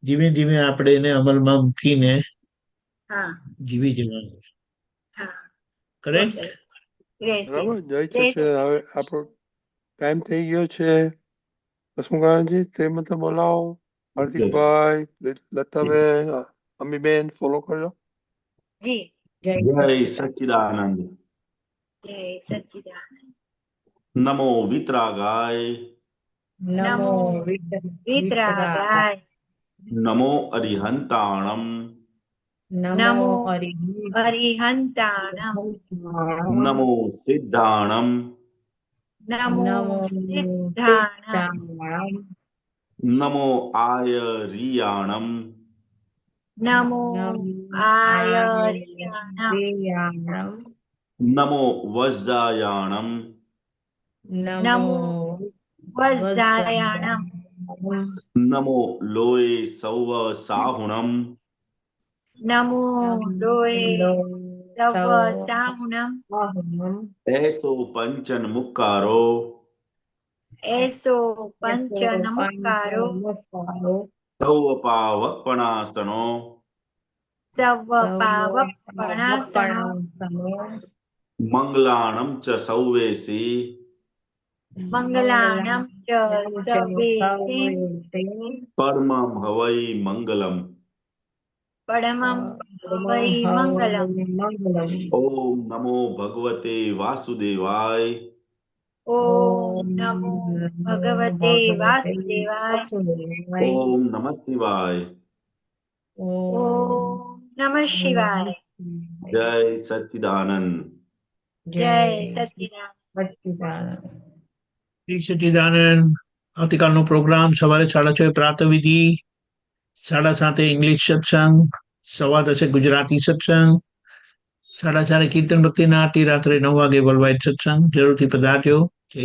ધીમે ધીમે આપણે એને અમલમાં મૂકીને જીવી જવાનું છે. કરેક્ટ? બરાબર. જય સચ્ચિદાનંદ. હવે આપણો ટાઈમ થઈ ગયો છે. કૃષ્ણકાંતજી શ્રીમંત બોલાવો. હાર્દિકભાઈ, લતાબેન, અમીબેન ફોલો કરજો. જય સચ્ચિદાનંદ. જય સચ્ચિદાનંદ. નમો વિતરાગાય. નમો વિતરાગાય. નમો અરિહંતાણમ. નમો અરિહંતાણમ. નમો સિદ્ધાણમ. નમો સિદ્ધાણમ. નમો આયરિયાણમ. નમો આયરિયાણમ. નમો વજ્જાયાણમ. નમો વજ્જાયાણમ. નમો લોય સૌવ સાહુણમ. નમો લોય સવ સાહુણમ. એસો પંચન મુક્કારો. એસો પંચ નમસ્કારો. સૌપાવપણાસનો સવપાવપણાસનો મંગલાણમ ચ સૌવેસી મંગલાણમ ચ સવેસી પરમં હવૈ મંગલમ. પરમં વૈ મંગલમ. ઓમ નમો ભગવતે વાસુદેવાય. ઓમ નમો ભગવતે વાસુદેવાય. ઓમ નમઃ શિવાય. ઓમ નમઃ શિવાય. જય સચ્ચિદાનંદ. જય સચ્ચિદાનંદ. શ્રી સચ્ચિદાનંદ. આવતીકાલનો પ્રોગ્રામ સવારે 6:30 પ્રાતઃવિધિ, 7:30 ઇંગ્લિશ સત્સંગ, 10:15 ગુજરાતી સત્સંગ, 4:30 કીર્તન ભક્તિ નાટ્ય, રાત્રે 9 વાગે વર્લ્ડ વાઇડ સત્સંગ. જરૂરથી પધારજો. જય